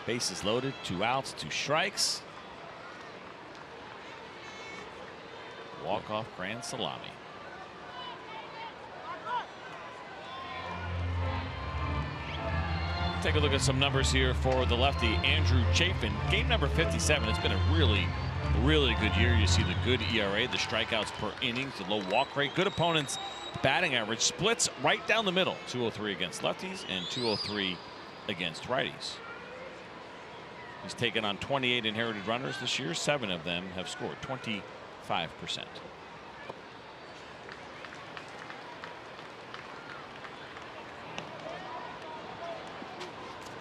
Bases loaded, 2 outs, 2 strikes. Walk-off grand salami. Take a look at some numbers here for the lefty Andrew Chafin. Game number 57. It's been a really good year. You see the good ERA, the strikeouts per innings, the low walk rate, good opponents, batting average, splits right down the middle. 203 against lefties and 203 against righties. He's taken on 28 inherited runners this year. 7 of them have scored, 25%.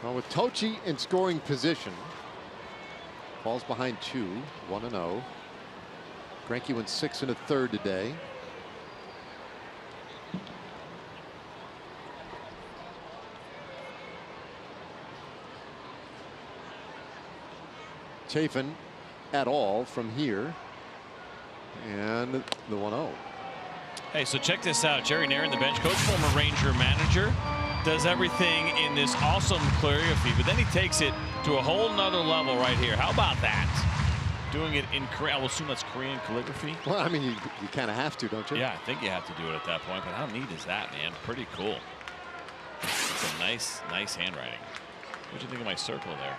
Well, with Tochi in scoring position, falls behind 2, 1-0. Greinke went 6 1/3 today. Chafin at all from here, and the 1-0. Hey, so check this out. Jerry Nairn, the bench coach, former Ranger manager, does everything in this awesome choreography, but then he takes it to a whole nother level right here. How about that? Doing it in Korean. I will assume that's Korean calligraphy. Well, I mean, you kind of have to, don't you? Yeah, I think you have to do it at that point, but how neat is that, man? Pretty cool. It's a nice handwriting. What'd you think of my circle there?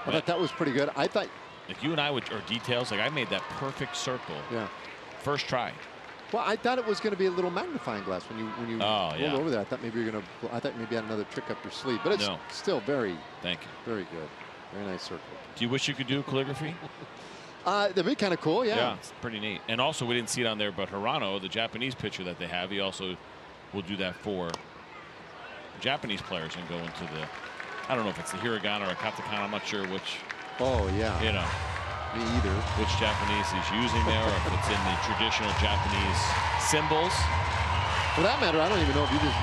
I thought that was pretty good. I thought, like, you and I would, or details, like I made that perfect circle. Yeah. First try. Well, I thought it was going to be a little magnifying glass when you rolled yeah. over there. I thought maybe you're going to. I thought maybe you had another trick up your sleeve, but it's still very. Thank you. Very good. Very nice circle. Do you wish you could do calligraphy? That'd be kind of cool. Yeah. Yeah, it's pretty neat. And also, we didn't see it on there, but Hirano, the Japanese pitcher that they have, he also will do that for Japanese players and go into the. I don't know if it's the hiragana or a katakana. I'm not sure which. Oh yeah. You know. Me either. Which Japanese he's using there, or if it's in the traditional Japanese symbols. For that matter, I don't even know if you just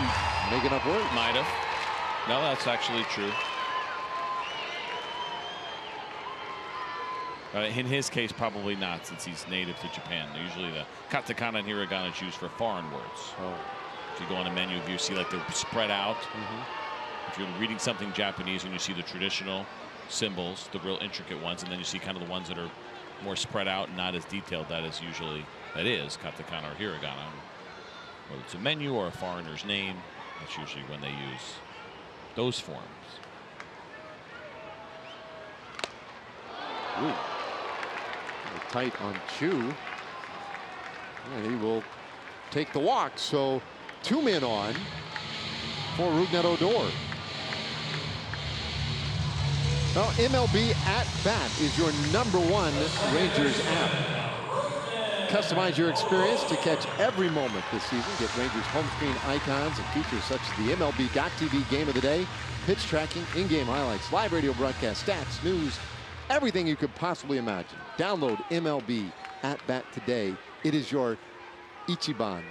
making up words. Might have. No, that's actually true. In his case, probably not, since he's native to Japan. Usually the katakana and hiragana is used for foreign words. Oh. If you go on a menu view, you see like they're spread out. If you're reading something Japanese and you see the traditional symbols, the real intricate ones, and then you see kind of the ones that are more spread out and not as detailed, that is katakana or hiragana. Whether it's a menu or a foreigner's name, that's usually when they use those forms. Ooh. Tight on Chu, and he will take the walk. So 2 men on for Rougned Odor. Well, MLB At Bat is your #1 Rangers app. Customize your experience to catch every moment this season. Get Rangers home screen icons and features such as the MLB.TV Game of the Day, pitch tracking, in-game highlights, live radio broadcast, stats, news, everything you could possibly imagine. Download MLB At Bat today. It is your Ichiban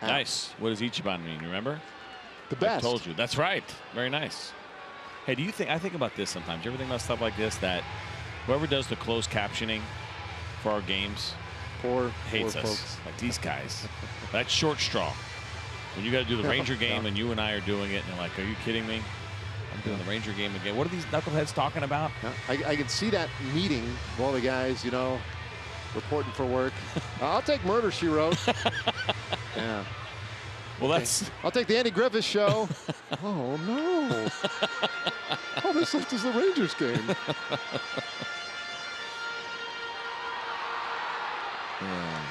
app. Nice. What does Ichiban mean? You remember? The best. I told you. That's right. Very nice. Hey, do you think, I think about this sometimes. You ever think about stuff like this, that whoever does the closed captioning for our games hates us. Folks. Like these guys. That's short straw. When you got to do the Ranger game and you and I are doing it, and you're like, are you kidding me? I'm doing the Ranger game again. What are these knuckleheads talking about? I can see that meeting of all the guys, you know, reporting for work. I'll take Murder, She Wrote. Yeah. Well, that's. I'll take the Andy Griffith Show. Oh, no. All this left is the Rangers game. Yeah.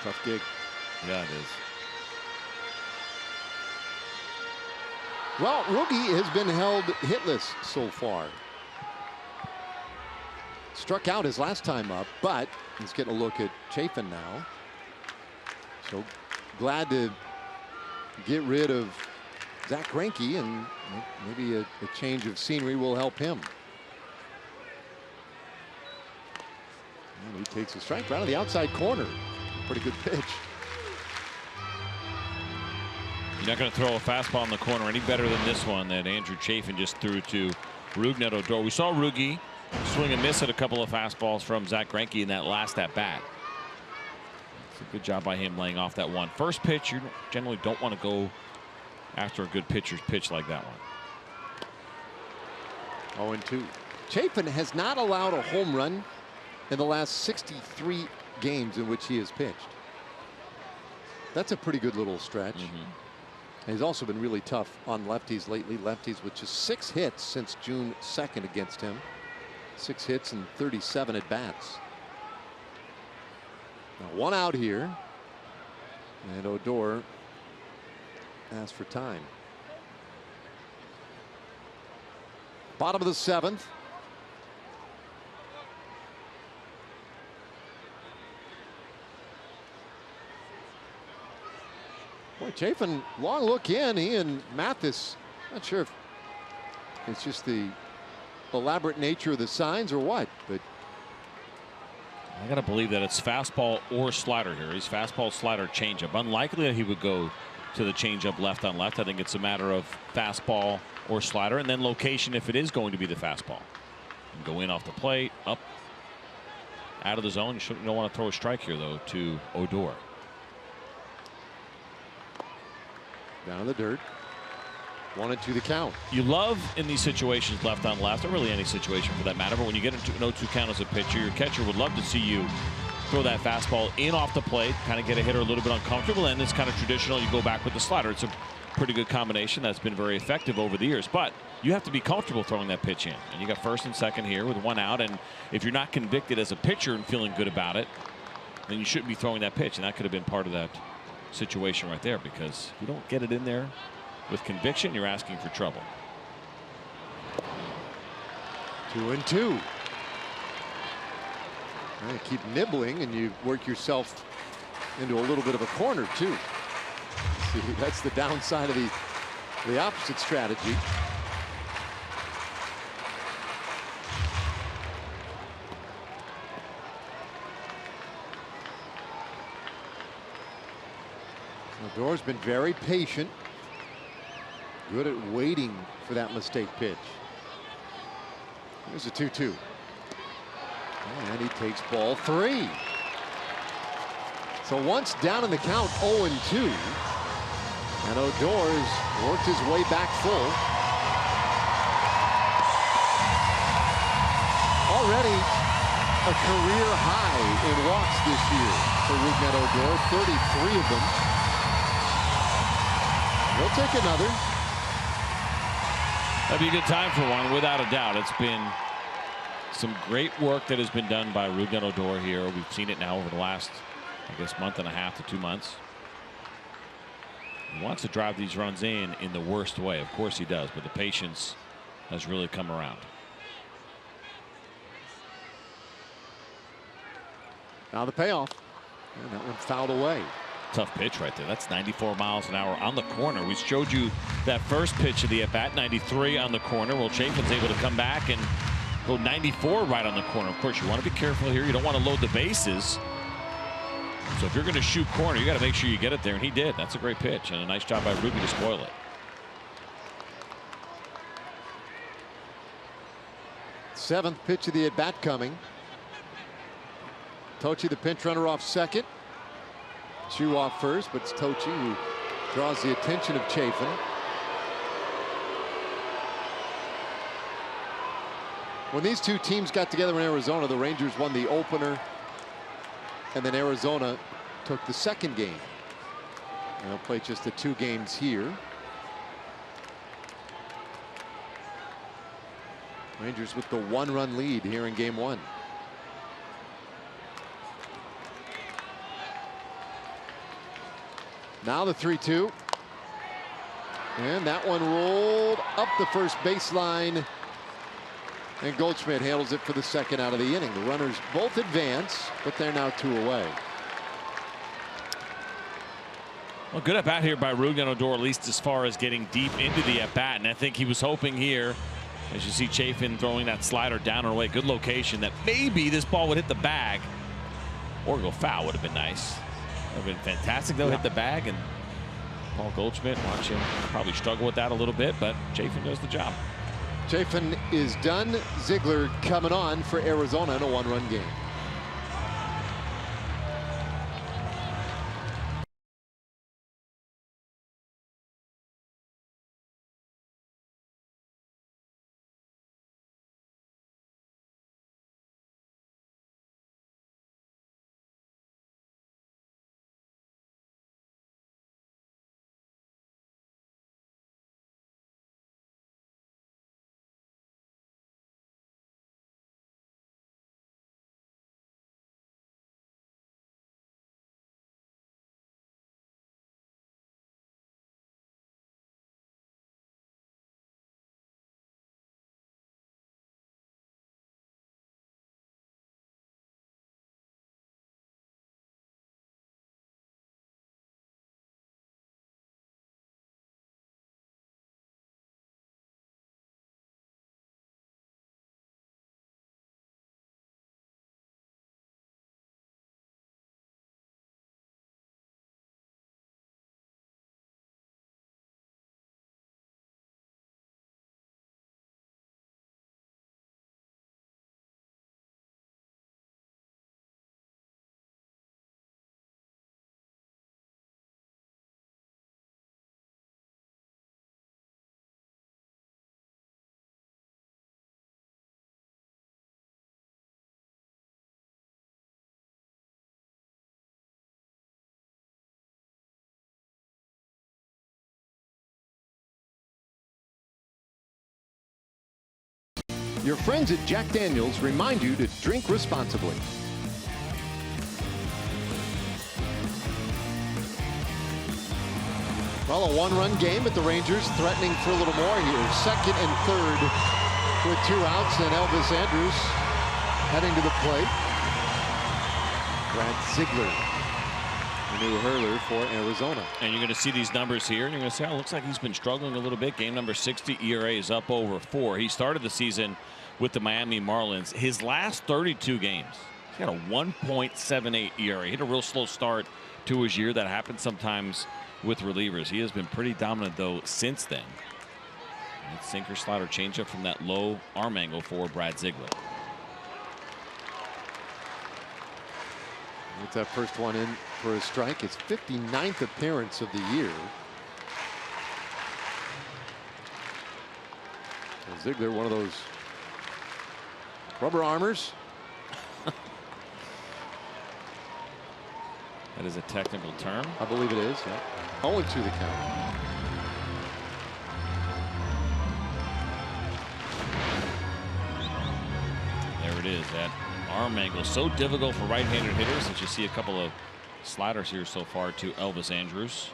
Tough gig. Yeah, it is. Well, Roogie has been held hitless so far. Struck out his last time up, but he's getting a look at Chafin now. So glad to get rid of Zach Greinke, and maybe a change of scenery will help him. And he takes a strike right on the outside corner. Pretty good pitch. You're not going to throw a fastball in the corner any better than this one that Andrew Chafin just threw to Rougned Odor. We saw Roogie swing and miss at a couple of fastballs from Zach Greinke in that last at bat. So good job by him laying off that one. First pitch, you generally don't want to go after a good pitcher's pitch like that one. 0-2. Chafin has not allowed a home run in the last 63 games in which he has pitched. That's a pretty good little stretch. And he's also been really tough on lefties lately. Lefties with just 6 hits since June 2nd against him. 6 hits and 37 at bats. Now 1 out here. And Odor asked for time. Bottom of the 7th. Boy, Chafin, long look in. He and Mathis, not sure if it's just the elaborate nature of the signs or what, but I got to believe that it's fastball or slider here. He's fastball, slider, changeup. Unlikely that he would go to the changeup left on left. I think it's a matter of fastball or slider, and then location if it is going to be the fastball. And go in off the plate, up, out of the zone. You don't want to throw a strike here, though, to Odor. Down in the dirt. 1-2 the count. You love in these situations left on left, or really any situation for that matter, but when you get into an 0-2 count as a pitcher, your catcher would love to see you throw that fastball in off the plate, kind of get a hitter a little bit uncomfortable, and it's kind of traditional. You go back with the slider. It's a pretty good combination that's been very effective over the years, but you have to be comfortable throwing that pitch in. And you got first and second here with 1 out, and if you're not convicted as a pitcher and feeling good about it, then you shouldn't be throwing that pitch, and that could have been part of that situation right there, because if you don't get it in there with conviction, you're asking for trouble. 2-2. You keep nibbling and you work yourself into a little bit of a corner too. See, that's the downside of the opposite strategy. Odor's been very patient. Good at waiting for that mistake pitch. Here's a 2-2. And he takes ball 3. So once down in the count, 0-2. And Odor's worked his way back full. Already a career high in walks this year for Rougned Odor, 33 of them. He'll take another. That'd be a good time for one, without a doubt. It's been some great work that has been done by Rougned Odor here. We've seen it now over the last, I guess, month and a half to 2 months. He wants to drive these runs in the worst way. Of course he does, but the patience has really come around. Now the payoff. And that one fouled away. Tough pitch right there. That's 94 miles an hour on the corner. We showed you that first pitch of the at-bat, 93 on the corner. Well, Chafin's able to come back and go 94 right on the corner. Of course, you want to be careful here. You don't want to load the bases. So if you're going to shoot corner, you got to make sure you get it there, and he did. That's a great pitch, and a nice job by Ruby to spoil it. Seventh pitch of the at-bat coming. Tochi, the pinch runner, off second. Chu off first, but it's Tochi who draws the attention of Chafin. When these two teams got together in Arizona, the Rangers won the opener, and then Arizona took the second game. And they'll play just the 2 games here. Rangers with the 1-run lead here in game 1. Now the 3-2. And that one rolled up the first baseline. And Goldschmidt handles it for the second out of the inning. The runners both advance, but they're now 2 away. Well, good at bat here by Rougned Odor, at least as far as getting deep into the at bat. And I think he was hoping here, as you see Chafin throwing that slider down and away, good location, that maybe this ball would hit the bag or go foul. Would have been nice. Would have been fantastic, though, hit the bag. And Paul Goldschmidt, watch him probably struggle with that a little bit, but Chafin does the job. Chafin is done. Ziegler coming on for Arizona in a 1-run game. Your friends at Jack Daniels remind you to drink responsibly. Well, a one-run game, but the Rangers threatening for a little more here. Second and third with 2 outs, and Elvis Andrus heading to the plate. Brad Ziegler, the new hurler for Arizona. And you're going to see these numbers here, and you're going to say, oh, looks like he's been struggling a little bit. Game number 60, ERA is up over 4. He started the season with the Miami Marlins. His last 32 games, he's got a 1.78 ERA. He hit a real slow start to his year. That happens sometimes with relievers. He has been pretty dominant, though, since then. And it's sinker, slider, changeup from that low arm angle for Brad Ziegler. Gets that first one in for a strike. His 59th appearance of the year. Well, Ziegler, one of those rubber armors. That is a technical term. I believe it is. Yeah. 0-2 the count. There it is. That arm angle so difficult for right-handed hitters that you see a couple of sliders here so far to Elvis Andrus.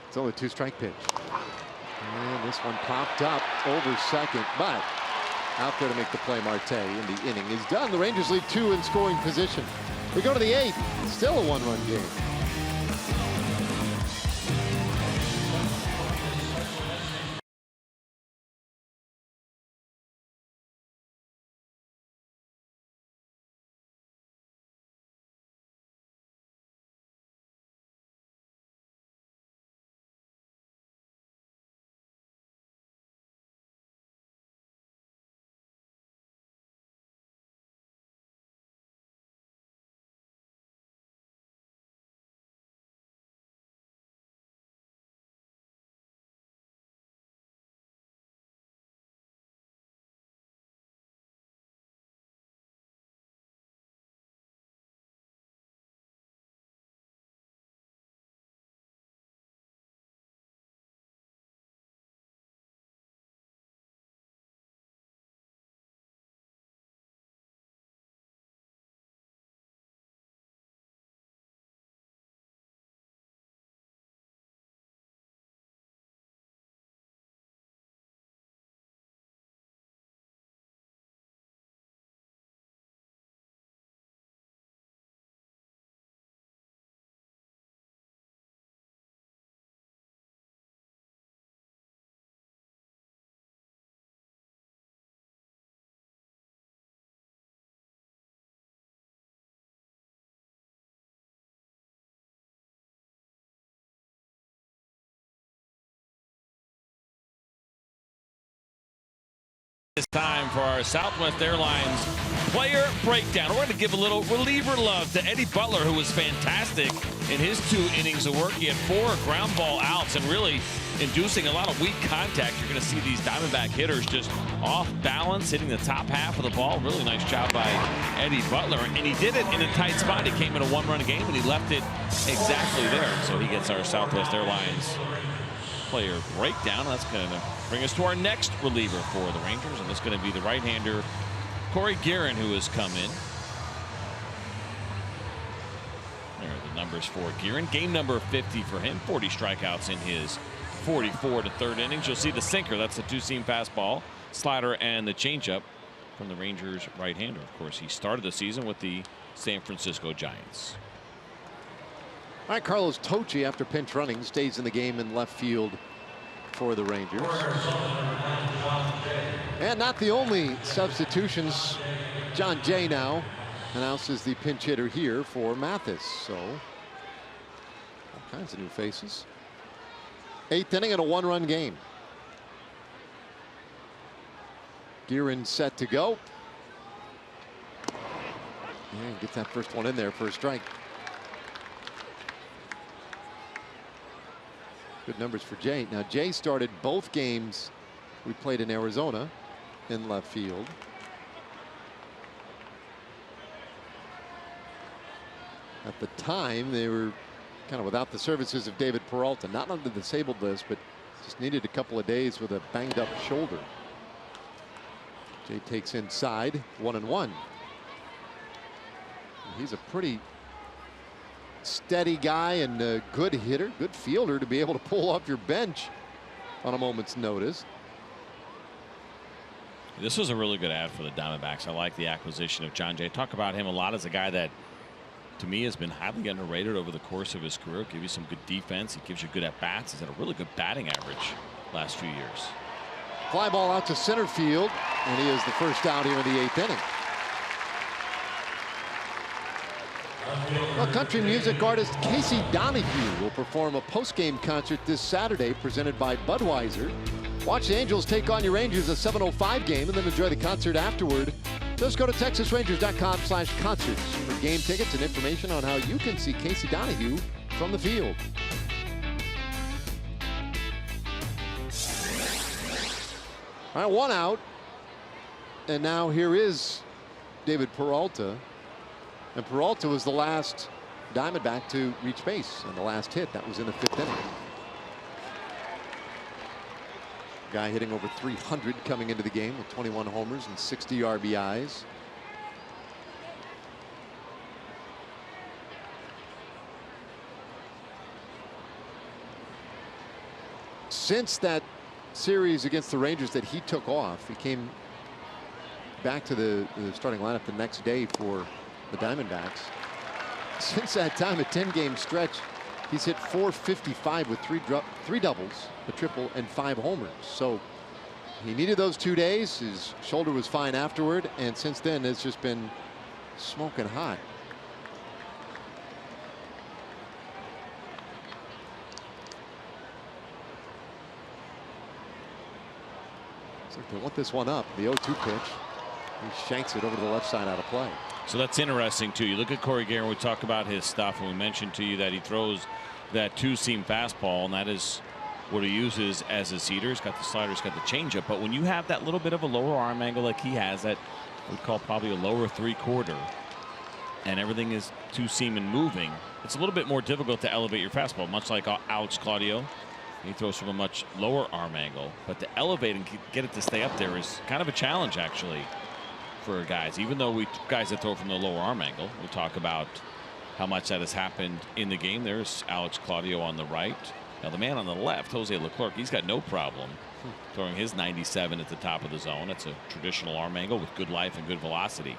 It's only a 2-strike pitch. And this one popped up over second, but out there to make the play. Marte in the inning is done. The Rangers lead 2 in scoring position. We go to the 8th. Still a 1-run game. It's time for our Southwest Airlines player breakdown. We're going to give a little reliever love to Eddie Butler, who was fantastic in his 2 innings of work. He had 4 ground ball outs and really inducing a lot of weak contact. You're going to see these Diamondback hitters just off balance, hitting the top half of the ball. Really nice job by Eddie Butler. And he did it in a tight spot. He came in a 1-run game and he left it exactly there. So he gets our Southwest Airlines player breakdown. That's going to bring us to our next reliever for the Rangers, and it's going to be the right-hander Corey Guerin, who has come in. There are the numbers for Guerin. Game number 50 for him. 40 strikeouts in his 44 to third innings. You'll see the sinker. That's the 2-seam fastball, slider, and the changeup from the Rangers right-hander. Of course, he started the season with the San Francisco Giants. All right, Carlos Tocci, after pinch running, stays in the game in left field for the Rangers. And not the only substitutions. John Jay now announces the pinch hitter here for Mathis. So all kinds of new faces. 8th inning and a 1-run game. Guerin set to go. And gets that first one in there for a strike. Good numbers for Jay. Now, Jay started both games we played in Arizona in left field. At the time, they were kind of without the services of David Peralta, not on the disabled list, but just needed a couple of days with a banged up shoulder. Jay takes inside, 1-1. He's a pretty steady guy and a good hitter, good fielder to be able to pull off your bench on a moment's notice. This was a really good ad for the Diamondbacks. I like the acquisition of John Jay. Talk about him a lot as a guy that, to me, has been highly underrated over the course of his career. Give you some good defense. He gives you good at bats. He's had a really good batting average last few years. Fly ball out to center field, and he is the first out here in the 8th inning. Well, country music artist Casey Donahue will perform a post-game concert this Saturday presented by Budweiser. Watch the Angels take on your Rangers at 7:05 game and then enjoy the concert afterward. Just go to TexasRangers.com/concerts for game tickets and information on how you can see Casey Donahue from the field. All right, 1 out. And now here is David Peralta. And Peralta was the last Diamondback to reach base, and the last hit, that was in the 5th inning. Guy hitting over 300 coming into the game with 21 homers and 60 RBIs. Since that series against the Rangers that he took off, he came back to the starting lineup the next day for the Diamondbacks. Since that time, a 10-game stretch, he's hit .455 with three doubles, a triple, and 5 homers. So he needed those 2 days. His shoulder was fine afterward, and since then it's just been smoking hot. Looks like they want this one up. The 0-2 pitch. He shanks it over to the left side out of play. So that's interesting too. You look at Corey Guerin, we talk about his stuff, and we mentioned to you that he throws that 2-seam fastball, and that is what he uses as his heater. He's got the slider, he's got the changeup. But when you have that little bit of a lower arm angle like he has, that we call probably a lower 3/4, and everything is 2-seam and moving, it's a little bit more difficult to elevate your fastball, much like Alex Claudio. He throws from a much lower arm angle, but to elevate and get it to stay up there is kind of a challenge, actually, for guys. Even though guys that throw from the lower arm angle, we'll talk about how much that has happened in the game. There's Alex Claudio on the right. Now the man on the left, Jose Leclerc, he's got no problem throwing his 97 at the top of the zone. That's a traditional arm angle with good life and good velocity.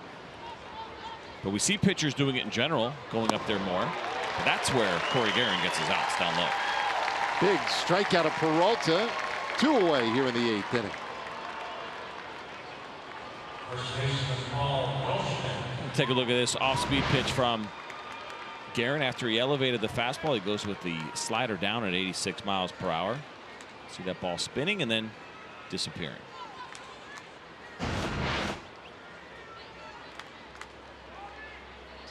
But we see pitchers doing it in general, going up there more. But that's where Corey Guerin gets his outs, down low. Big strikeout of Peralta. 2 away here in the 8th inning. Take a look at this off-speed pitch from Guerin. After he elevated the fastball, he goes with the slider down at 86 miles per hour. See that ball spinning and then disappearing.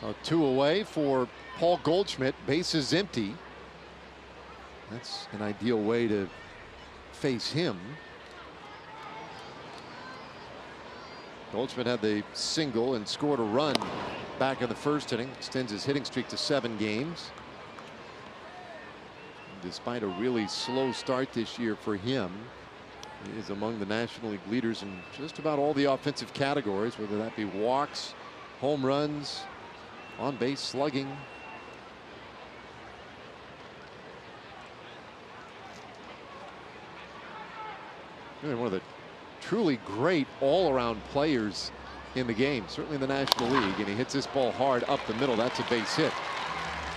So 2 away for Paul Goldschmidt. Bases empty. That's an ideal way to face him. Goldschmidt had the single and scored a run back in the 1st inning. Extends his hitting streak to 7 games. Despite a really slow start this year for him, he is among the National League leaders in just about all the offensive categories, whether that be walks, home runs, on base slugging. Really one of the truly great all-around players in the game, certainly in the National League, and he hits this ball hard up the middle. That's a base hit.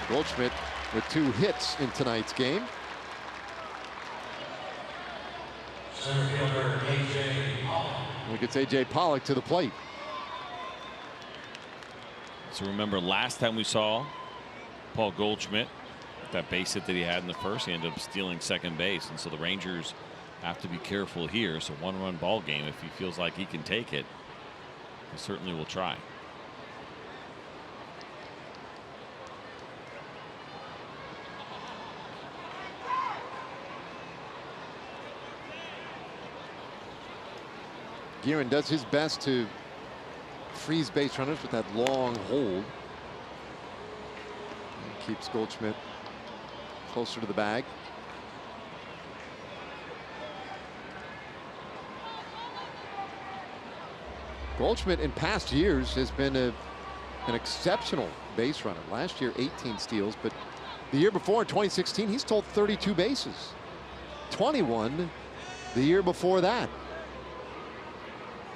Goldschmidt with 2 hits in tonight's game. Center fielder A.J. Pollock. We gets A.J. Pollock to the plate. So remember last time we saw Paul Goldschmidt, that base hit that he had in the 1st, he ended up stealing 2nd base, and so the Rangers have to be careful here. It's a 1-run ball game. If he feels like he can take it, he certainly will try. Guerin does his best to freeze base runners with that long hold. Keeps Goldschmidt closer to the bag. Goldschmidt in past years has been an exceptional base runner. Last year 18 steals, but the year before in 2016 he stole 32 bases. 21 the year before that.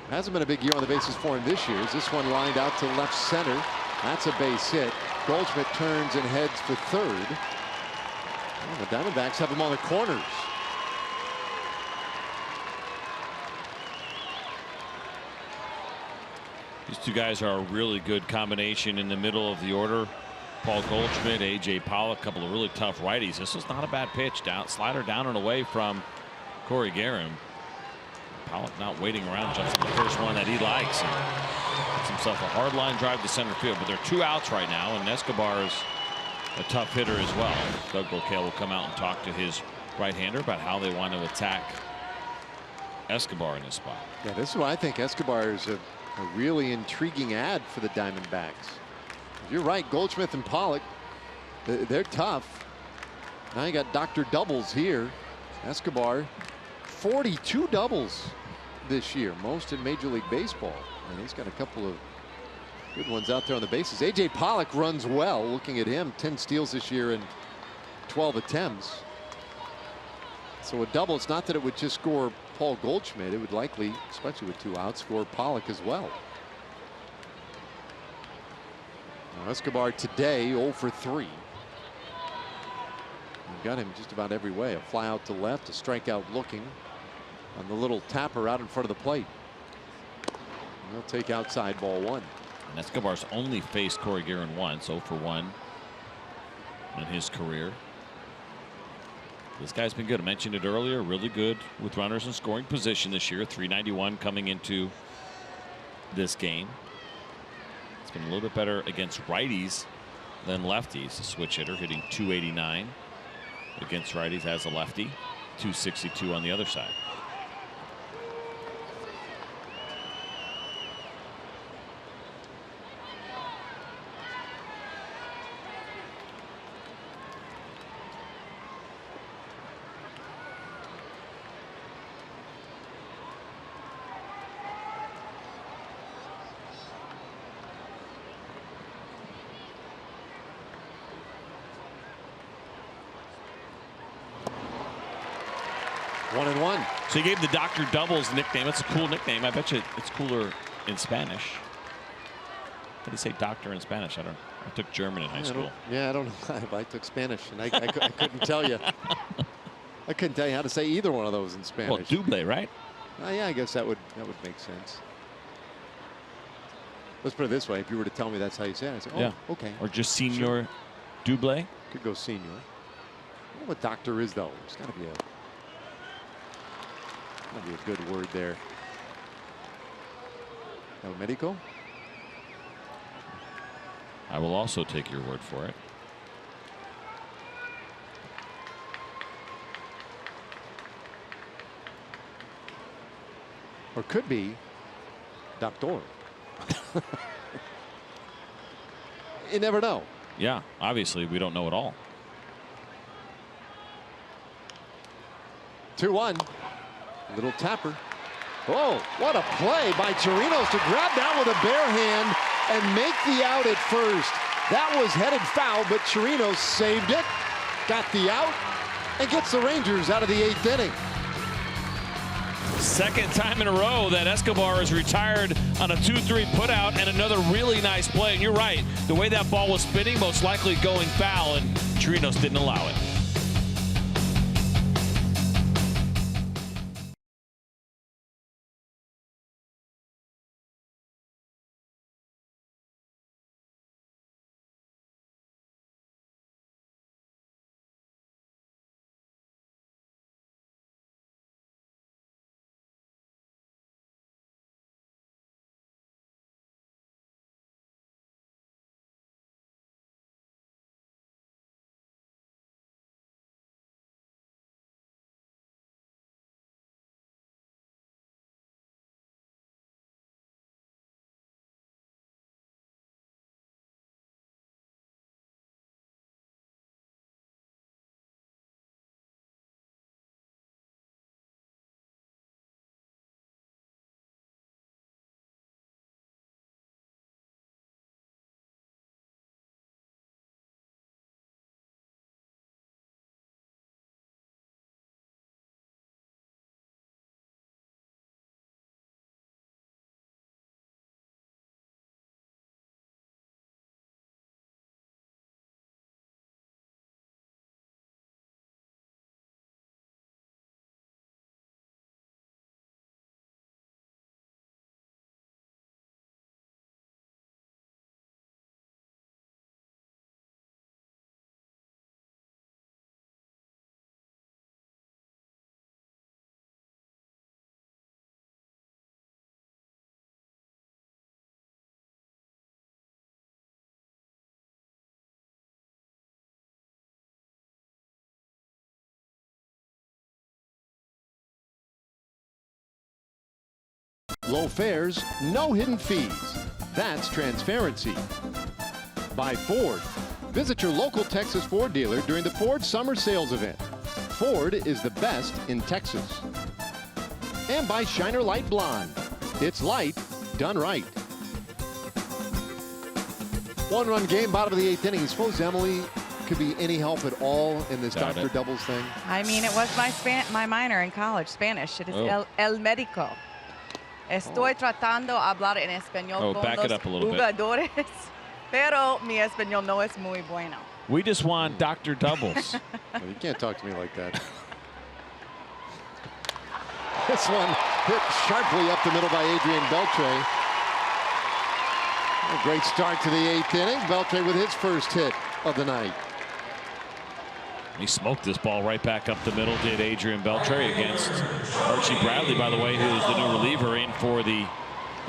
Hasn't been a big year on the bases for him this year. This one lined out to left center. That's a base hit. Goldschmidt turns and heads for third. Well, the Diamondbacks have him on the corners. These two guys are a really good combination in the middle of the order. Paul Goldschmidt, A.J. Pollock, a couple of really tough righties. This was not a bad pitch. Slider down and away from Corey Guerin. Pollock not waiting around, jumps the first one that he likes and gets himself a hard line drive to center field. But there are 2 outs right now, and Escobar is a tough hitter as well. Doug Bouquet will come out and talk to his right-hander about how they want to attack Escobar in this spot. Yeah, this is why I think Escobar is a really intriguing ad for the Diamondbacks. You're right, Goldschmidt and Pollock, they're tough. Now you got Dr. Doubles here. Escobar, 42 doubles this year, most in Major League Baseball. And he's got a couple of good ones out there on the bases. A.J. Pollock runs well. Looking at him, 10 steals this year in 12 attempts. So a double, it's not that it would just score Paul Goldschmidt. It would likely, especially with 2 outs, score Pollock as well. Now Escobar today 0 for 3. You've got him just about every way. A fly out to left, a strikeout looking on the little tapper out in front of the plate. And he'll take outside ball 1. And Escobar's only faced Corey Guerin once, 0 for 1 in his career. This guy's been good. I mentioned it earlier, really good with runners in scoring position this year. 391 coming into this game. It's been a little bit better against righties than lefties. A switch hitter hitting 289 against righties as a lefty, 262 on the other side. One and one. So he gave the Dr. Doubles nickname. It's a cool nickname. I bet you it's cooler in Spanish. How do you say doctor in Spanish? I took German in high school. I don't know. I took Spanish and I couldn't tell you. I couldn't tell you how to say either one of those in Spanish. Well, double, right? Yeah, I guess that would make sense. Let's put it this way: if you were to tell me that's how you say it, I'd say, "Oh, okay." Or just Senor Sure. Double. Could go Senor. I don't know what doctor is though. There's got to be a good word there. El Medico? I will also take your word for it. Or could be Doctor. You never know. Yeah, obviously we don't know at all. 2-1. Little tapper. Oh, what a play by Chirinos to grab down with a bare hand and make the out at first. That was headed foul, but Chirinos saved it, got the out, and gets the Rangers out of the 8th inning. Second time in a row that Escobar is retired on a 2-3 putout, and another really nice play. And you're right, the way that ball was spinning, most likely going foul, and Chirinos didn't allow it. Low fares, no hidden fees. That's transparency. By Ford. Visit your local Texas Ford dealer during the Ford Summer Sales Event. Ford is the best in Texas. And by Shiner Light Blonde. It's light done right. One-run game, bottom of the 8th inning. Suppose Emily could be any help at all in this Dr. Doubles thing? I mean, it was my minor in college, Spanish. It is el médico. Estoy tratando hablar en español con back los it up a little jugadores, pero mi español no es muy bueno. We just want Dr. Doubles. Well, you can't talk to me like that. This one hit sharply up the middle by Adrian Beltre. A great start to the 8th inning. Beltre with his first hit of the night. He smoked this ball right back up the middle, did Adrian Beltre, against Archie Bradley, by the way, who is the new reliever in for the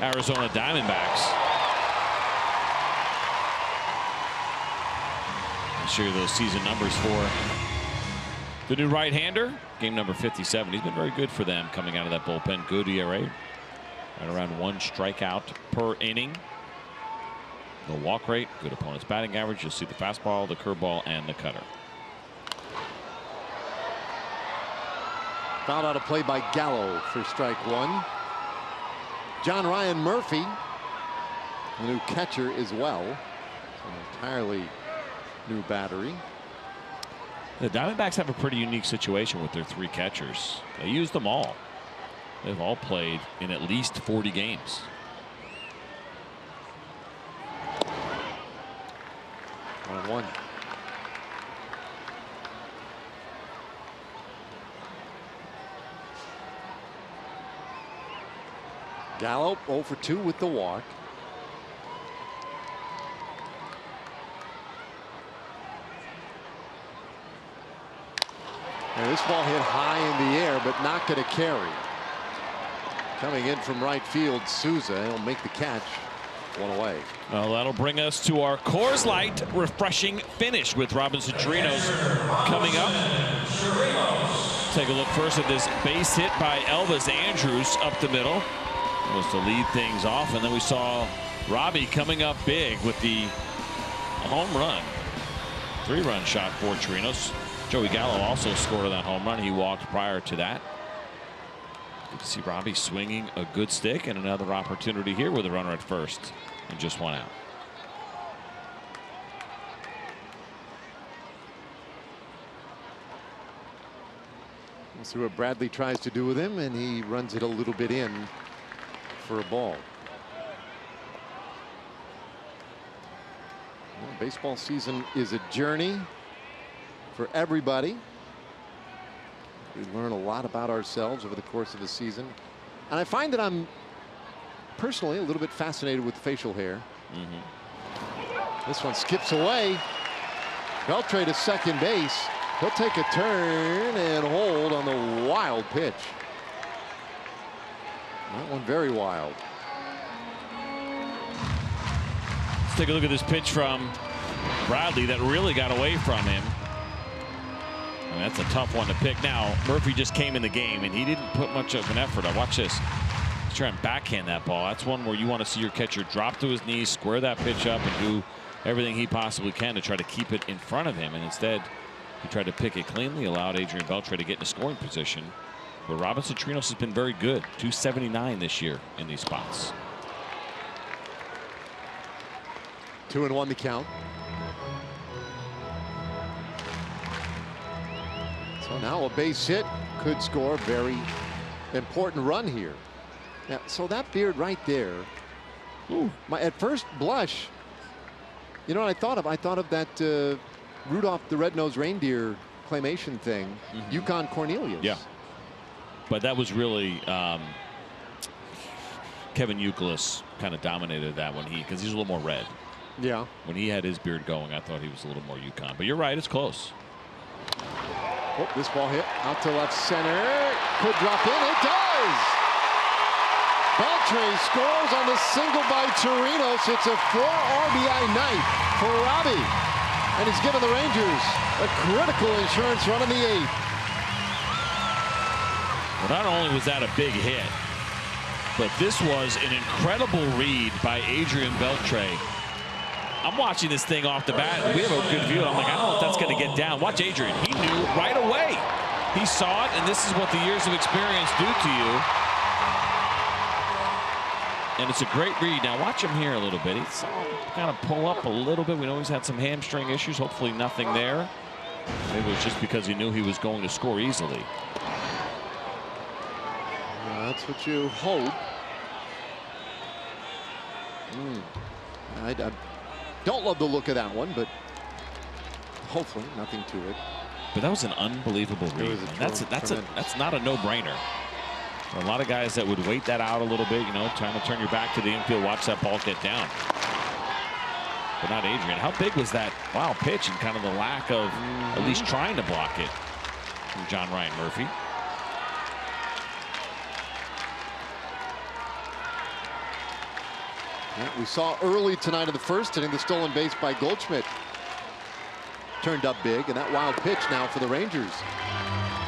Arizona Diamondbacks. I'll show you those season numbers for the new right-hander. Game number 57. He's been very good for them coming out of that bullpen. Good ERA. Right around 1 strikeout per inning. No walk rate. Good opponent's batting average. You'll see the fastball, the curveball, and the cutter. Fouled out a play by Gallo for strike 1. John Ryan Murphy, the new catcher as well. An entirely new battery. The Diamondbacks have a pretty unique situation with their 3 catchers. They use them all. They've all played in at least 40 games. One. Gallo 0 for 2 with the walk. And this ball hit high in the air, but not going to carry. Coming in from right field, Souza. He'll make the catch. 1 away. Well, that'll bring us to our Coors Light refreshing finish with Robinson Chirinos coming up. Take a look first at this base hit by Elvis Andrus up the middle. Was to lead things off, and then we saw Robbie coming up big with the home run. 3-run shot for Chirinos. Joey Gallo also scored that home run. He walked prior to that. Good to see Robbie swinging a good stick, and another opportunity here with a runner at first and just 1 out. We'll see what Bradley tries to do with him, and he runs it a little bit in for a ball. Well, baseball season is a journey for everybody. We learn a lot about ourselves over the course of the season, and I find that I'm personally a little bit fascinated with facial hair. This one skips away. Beltre to second base. He'll take a turn and hold on the wild pitch. That one very wild. Let's take a look at this pitch from Bradley that really got away from him. And that's a tough one to pick. Now, Murphy just came in the game, and he didn't put much of an effort. I watch this. He's trying to backhand that ball. That's one where you want to see your catcher drop to his knees, square that pitch up, and do everything he possibly can to try to keep it in front of him. And instead, he tried to pick it cleanly, allowed Adrian Beltre to get in a scoring position. But Robinson Chirinos has been very good. 279 this year in these spots. 2-1 the count. So now a base hit could score a very important run here. Now, so that beard right there, at first blush, you know what I thought of? I thought of that Rudolph the Red-Nosed Reindeer claymation thing, Yukon Cornelius. Yeah. But that was really Kevin Youkilis kind of dominated that one, because he's a little more red. Yeah. When he had his beard going, I thought he was a little more Yukon. But you're right, it's close. Oh, this ball hit out to left center. Could drop in. It does. Beltre scores on the single by Chirinos. It's a 4 RBI night for Robbie. And he's given the Rangers a critical insurance run in the 8th. Well, not only was that a big hit, But this was an incredible read by Adrian Beltre. I'm watching this thing off the bat, and we have a good view. I'm like, I don't know if that's going to get down. Watch Adrian. He knew right away. He saw it, and this is what the years of experience do to you. And it's a great read. Now watch him here a little bit. He saw him kind of pull up a little bit. We know he's had some hamstring issues. Hopefully nothing there. Maybe it was just because he knew he was going to score easily. That's what you hope. I don't love the look of that one, but hopefully nothing to it. But that was an unbelievable read. That's not a no-brainer. A lot of guys that would wait that out a little bit, you know, trying to turn your back to the infield, watch that ball get down. But not Adrian. How big was that wild pitch and kind of the lack of at least trying to block it from John Ryan Murphy? Yeah, we saw early tonight in the first inning the stolen base by Goldschmidt. Turned up big, and that wild pitch now for the Rangers.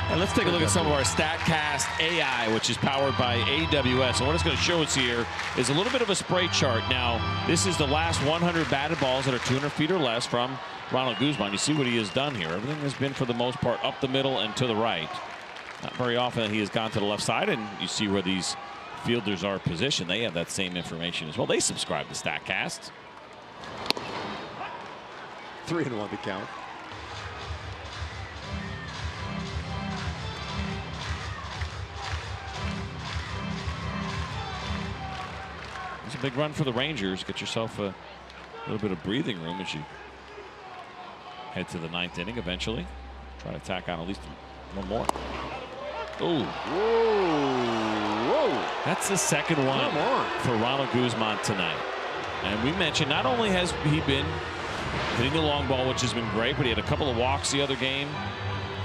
And let's take a look at some of our StatCast AI, which is powered by AWS. And what it's going to show us here is a little bit of a spray chart. Now, this is the last 100 batted balls that are 200 feet or less from Ronald Guzman. You see what he has done here. Everything has been, for the most part, up the middle and to the right. Not very often that he has gone to the left side, and you see where these fielders are positioned. They have that same information as well. They subscribe to StatCast. 3-1 the count. It's a big run for the Rangers. Get yourself a little bit of breathing room as you head to the 9th inning eventually. Try to tack on at least one more. Oh, whoa. That's the second one for Ronald Guzman tonight. And we mentioned not only has he been hitting the long ball, which has been great, but he had a couple of walks the other game.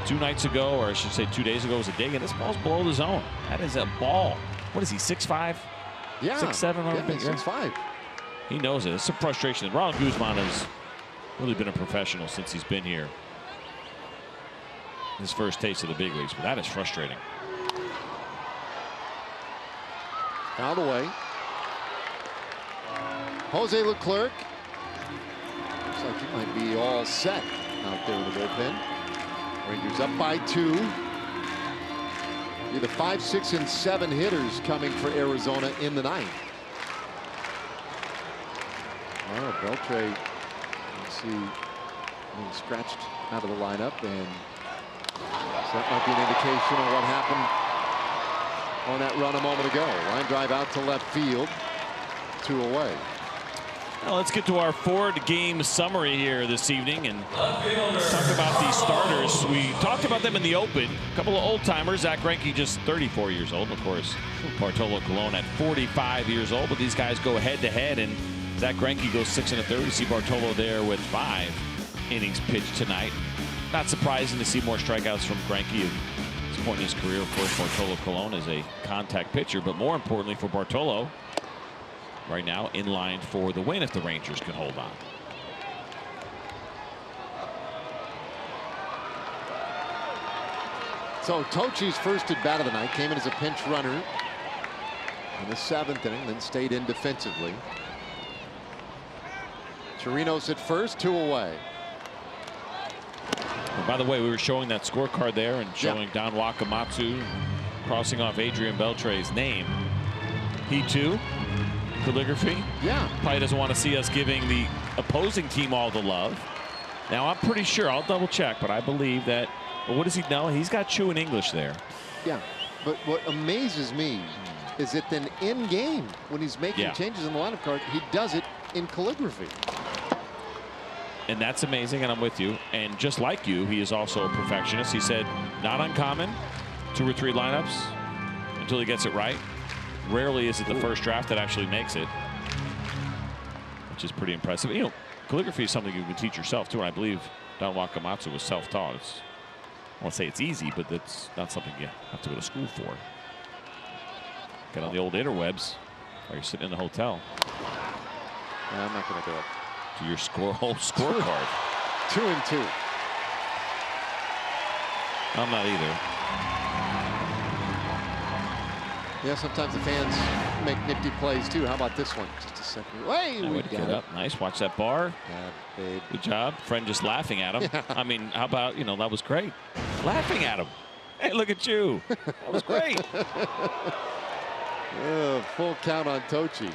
2 nights ago, or I should say 2 days ago, was a dig, and this ball's below the zone. That is a ball. What is he, 6'5"? Yeah, 6'7", yeah, 6'5". He knows it. It's some frustration. And Ronald Guzman has really been a professional since he's been here. His first taste of the big leagues, but that is frustrating. Out of the way. Jose Leclerc. Looks like he might be all set out there in the bullpen. Rangers up by 2. Be the 5, 6, and 7 hitters coming for Arizona in the 9th. Oh, Beltre, you see, being scratched out of the lineup, and so that might be an indication of what happened on that run a moment ago. Line drive out to left field, 2 away. Well, let's get to our Ford game summary here this evening and talk about these starters. We talked about them in the open. A couple of old timers. Zach Greinke just 34 years old. Of course, Bartolo Colon at 45 years old. But these guys go head to head, and Zach Greinke goes 6 1/3. You see Bartolo there with 5 innings pitched tonight. Not surprising to see more strikeouts from Greinke at this point in his career. Of course, Bartolo Colon is a contact pitcher, but more importantly for Bartolo, right now in line for the win if the Rangers can hold on. So Tocci's first at bat of the night came in as a pinch runner in the 7th inning, then stayed in defensively. Chirinos at first, 2 away. And by the way, we were showing that scorecard there and showing Don Wakamatsu crossing off Adrian Beltre's name. He too, calligraphy. Yeah. Probably doesn't want to see us giving the opposing team all the love. Now, I'm pretty sure, I'll double check, but I believe that, well, what does he know? He's got Chew in English there. Yeah, but what amazes me is that then in game, when he's making changes in the lineup card, he does it in calligraphy. And that's amazing, and I'm with you. And just like you, he is also a perfectionist. He said, not uncommon, 2 or 3 lineups until he gets it right. Rarely is it the first draft that actually makes it, which is pretty impressive. You know, calligraphy is something you can teach yourself too, and I believe Don Wakamatsu was self-taught. I won't say it's easy, but that's not something you have to go to school for. Get on the old interwebs while you're sitting in the hotel. No, I'm not going to do it. To your whole scorecard. 2 and 2. I'm not either. Yeah, sometimes the fans make nifty plays too. How about this one? Just a second. Hey, we got it. Nice. Watch that bar. Babe. Good job. Friend just laughing at him. Yeah. I mean, how about, that was great. Laughing at him. Hey, look at you. That was great. Full count on Tochi.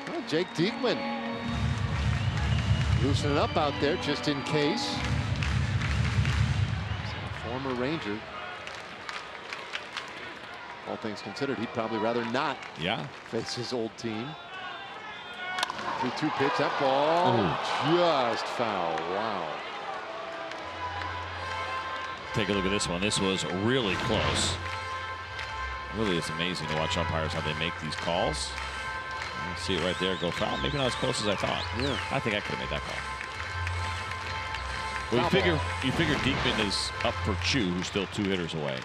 Well, Jake Diekman loosening up out there just in case. Former Ranger. All things considered, he'd probably rather not face his old team. 3-2 pitch, that ball just foul. Wow. Take a look at this one. This was really close. Really, it's amazing to watch umpires how they make these calls. You see it right there, go foul. Maybe not as close as I thought. Yeah. I think I could have made that call. Well, you figure Diekman is up for Chu, who's still 2 hitters away.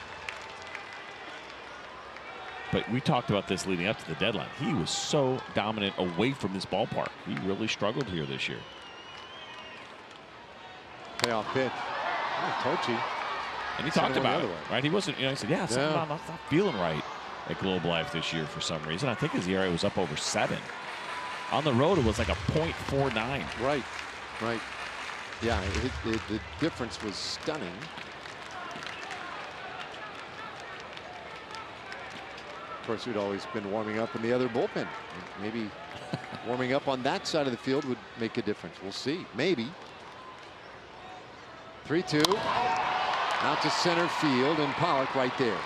But we talked about this leading up to the deadline. He was so dominant away from this ballpark. He really struggled here this year. Payoff pitch. Oh, Tochi. And he talked about it, right? He wasn't, he said, something about not feeling right at Globe Life this year for some reason. I think his ERA was up over 7. On the road, it was like a .49. Right. Yeah, the difference was stunning. Of course, we'd always been warming up in the other bullpen. Maybe warming up on that side of the field would make a difference. We'll see. Maybe. 3-2. Out to center field, and Pollock right there.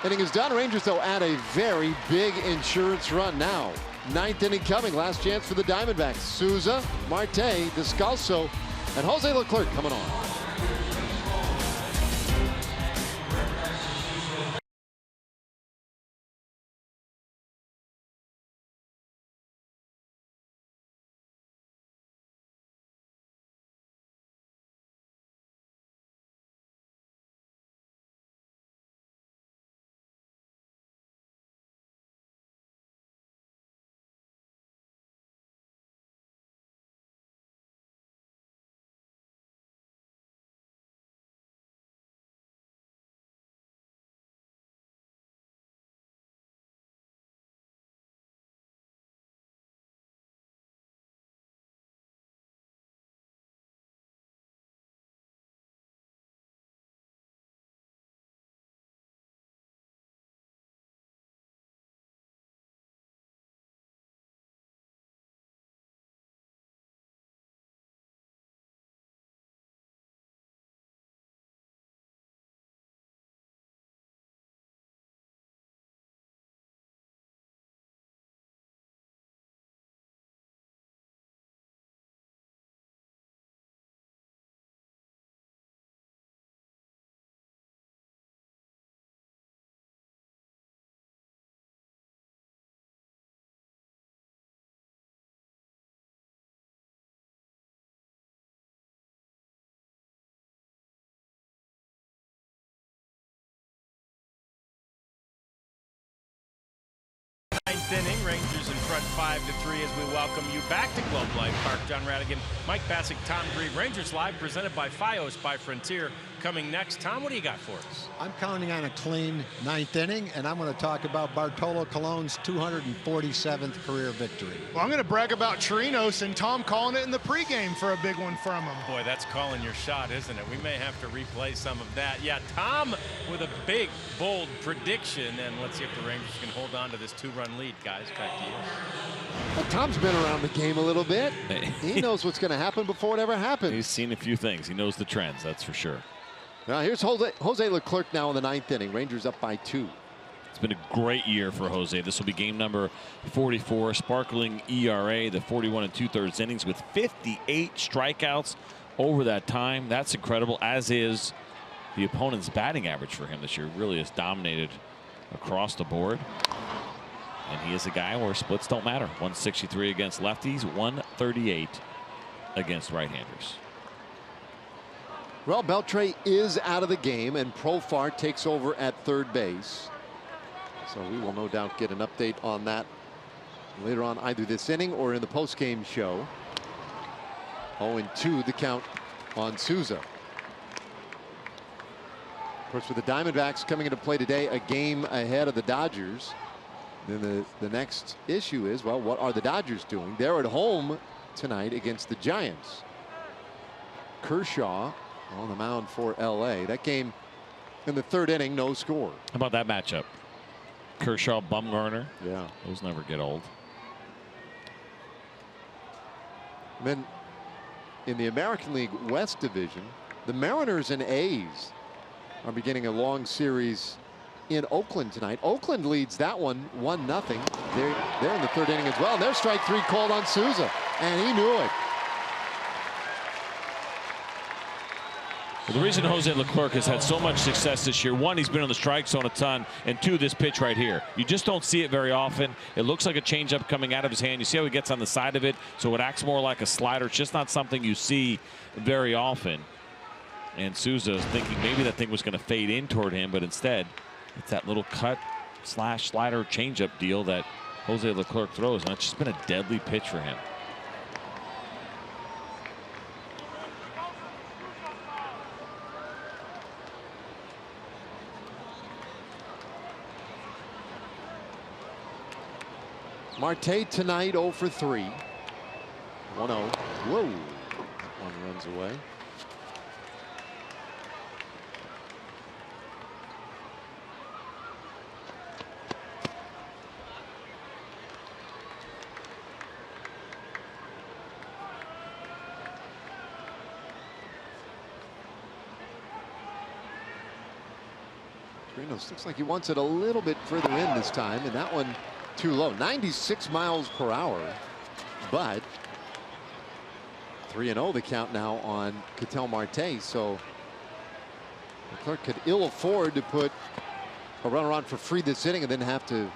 Inning is done. Rangers, though, add a very big insurance run now. 9th inning coming. Last chance for the Diamondbacks. Souza, Marte, Descalso, and Jose Leclerc coming on. Inning, Rangers in front 5-3 as we welcome you back to Globe Life Park. John Radigan, Mike Bassick, Tom Grieve. Rangers Live presented by Fios by Frontier. Coming next, Tom, what do you got for us? I'm counting on a clean 9th inning, and I'm going to talk about Bartolo Colon's 247th career victory. Well, I'm going to brag about Chirinos and Tom calling it in the pregame for a big one from him. Boy, that's calling your shot, isn't it? We may have to replay some of that. Yeah, Tom with a big, bold prediction, and let's see if the Rangers can hold on to this 2-run lead, guys. Back to you. Well, Tom's been around the game a little bit. He knows what's going to happen before it ever happens. He's seen a few things. He knows the trends, that's for sure. Now here's Jose Leclerc now in the 9th inning. Rangers up by 2. It's been a great year for Jose. This will be game number 44. Sparkling ERA, the 41 2/3 innings with 58 strikeouts over that time. That's incredible, as is the opponent's batting average for him this year. Really has dominated across the board. And he is a guy where splits don't matter. 163 against lefties, 138 against right-handers. Well, Beltre is out of the game, and Profar takes over at third base. So we will no doubt get an update on that later on, either this inning or in the post-game show. 0-2 the count on Souza. Of course, with the Diamondbacks coming into play today, a game ahead of the Dodgers, then the next issue is, well, what are the Dodgers doing? They're at home tonight against the Giants. Kershaw on the mound for LA. That game in the third inning, no score. How about that matchup? Kershaw, Bumgarner. Yeah. Those never get old. And then in the American League West Division, the Mariners and A's are beginning a long series in Oakland tonight. Oakland leads that one 1-0. They're in the third inning as well. And there's strike 3 called on Souza, and he knew it. Well, the reason Jose Leclerc has had so much success this year, one, he's been on the strike zone a ton, and two, this pitch right here. You just don't see it very often. It looks like a changeup coming out of his hand. You see how he gets on the side of it, so it acts more like a slider. It's just not something you see very often. And Souza is thinking maybe that thing was going to fade in toward him, but instead, it's that little cut slash slider changeup deal that Jose Leclerc throws, and it's just been a deadly pitch for him. Marte tonight 0 for 3. 1-0. Whoa. One runs away. Trinos looks like he wants it a little bit further in this time, and that one too low. 96 miles per hour, but 3-0 the count now on Ketel Marte. So Leclerc could ill afford to put a runner on for free this inning and then have to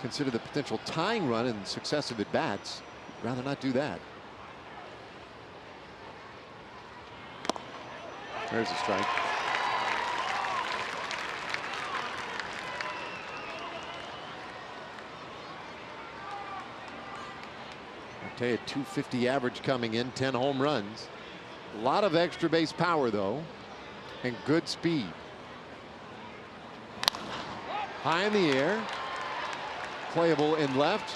consider the potential tying run in successive at bats. Rather not do that. There's a strike. A 250 average coming in, 10 home runs. A lot of extra base power, though, and good speed. High in the air. Playable in left.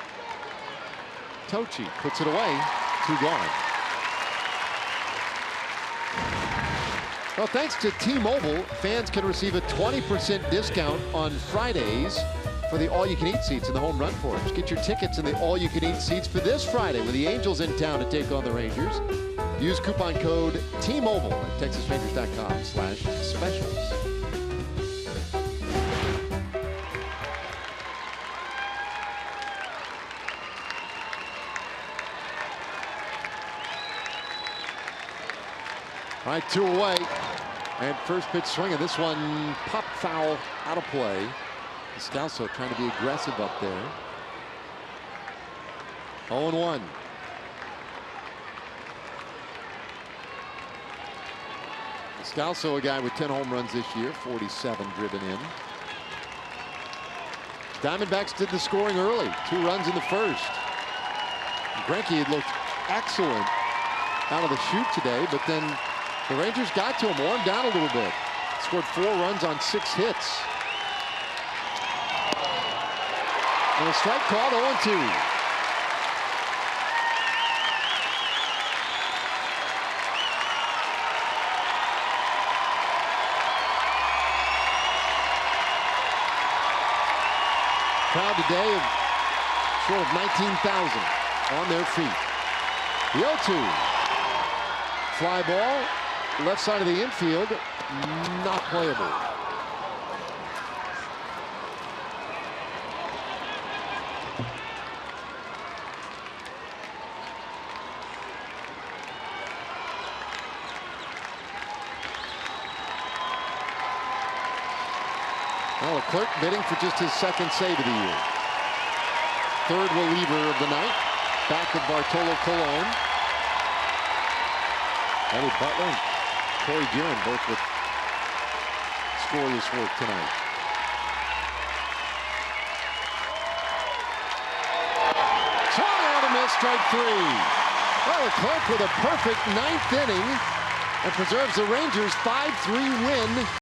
Tochi puts it away. 2 gone. Well, thanks to T-Mobile, fans can receive a 20% discount on Fridays for the all-you-can-eat seats in the home run forums. Get your tickets in the all-you-can-eat seats for this Friday with the Angels in town to take on the Rangers. Use coupon code T-Mobile at TexasRangers.com/specials. All right, 2 away, and first pitch swinging. This one pop foul out of play. Scalzo trying to be aggressive up there. 0-1. Scalzo, a guy with 10 home runs this year, 47 driven in. Diamondbacks did the scoring early. 2 runs in the first. Greinke had looked excellent out of the chute today, but then the Rangers got to him, wore him down a little bit. Scored 4 runs on 6 hits. And a strike called 0-2. Crowd today of short of 19,000 on their feet. The 0-2. Fly ball, left side of the infield, not playable. Well, Leclerc bidding for just his 2nd save of the year. 3rd reliever of the night, back of Bartolo Colon. Eddie Butler and Corey Gearin both with scoreless work tonight. Swung out and missed, strike 3. Well, Clark with a perfect ninth inning and preserves the Rangers' 5-3 win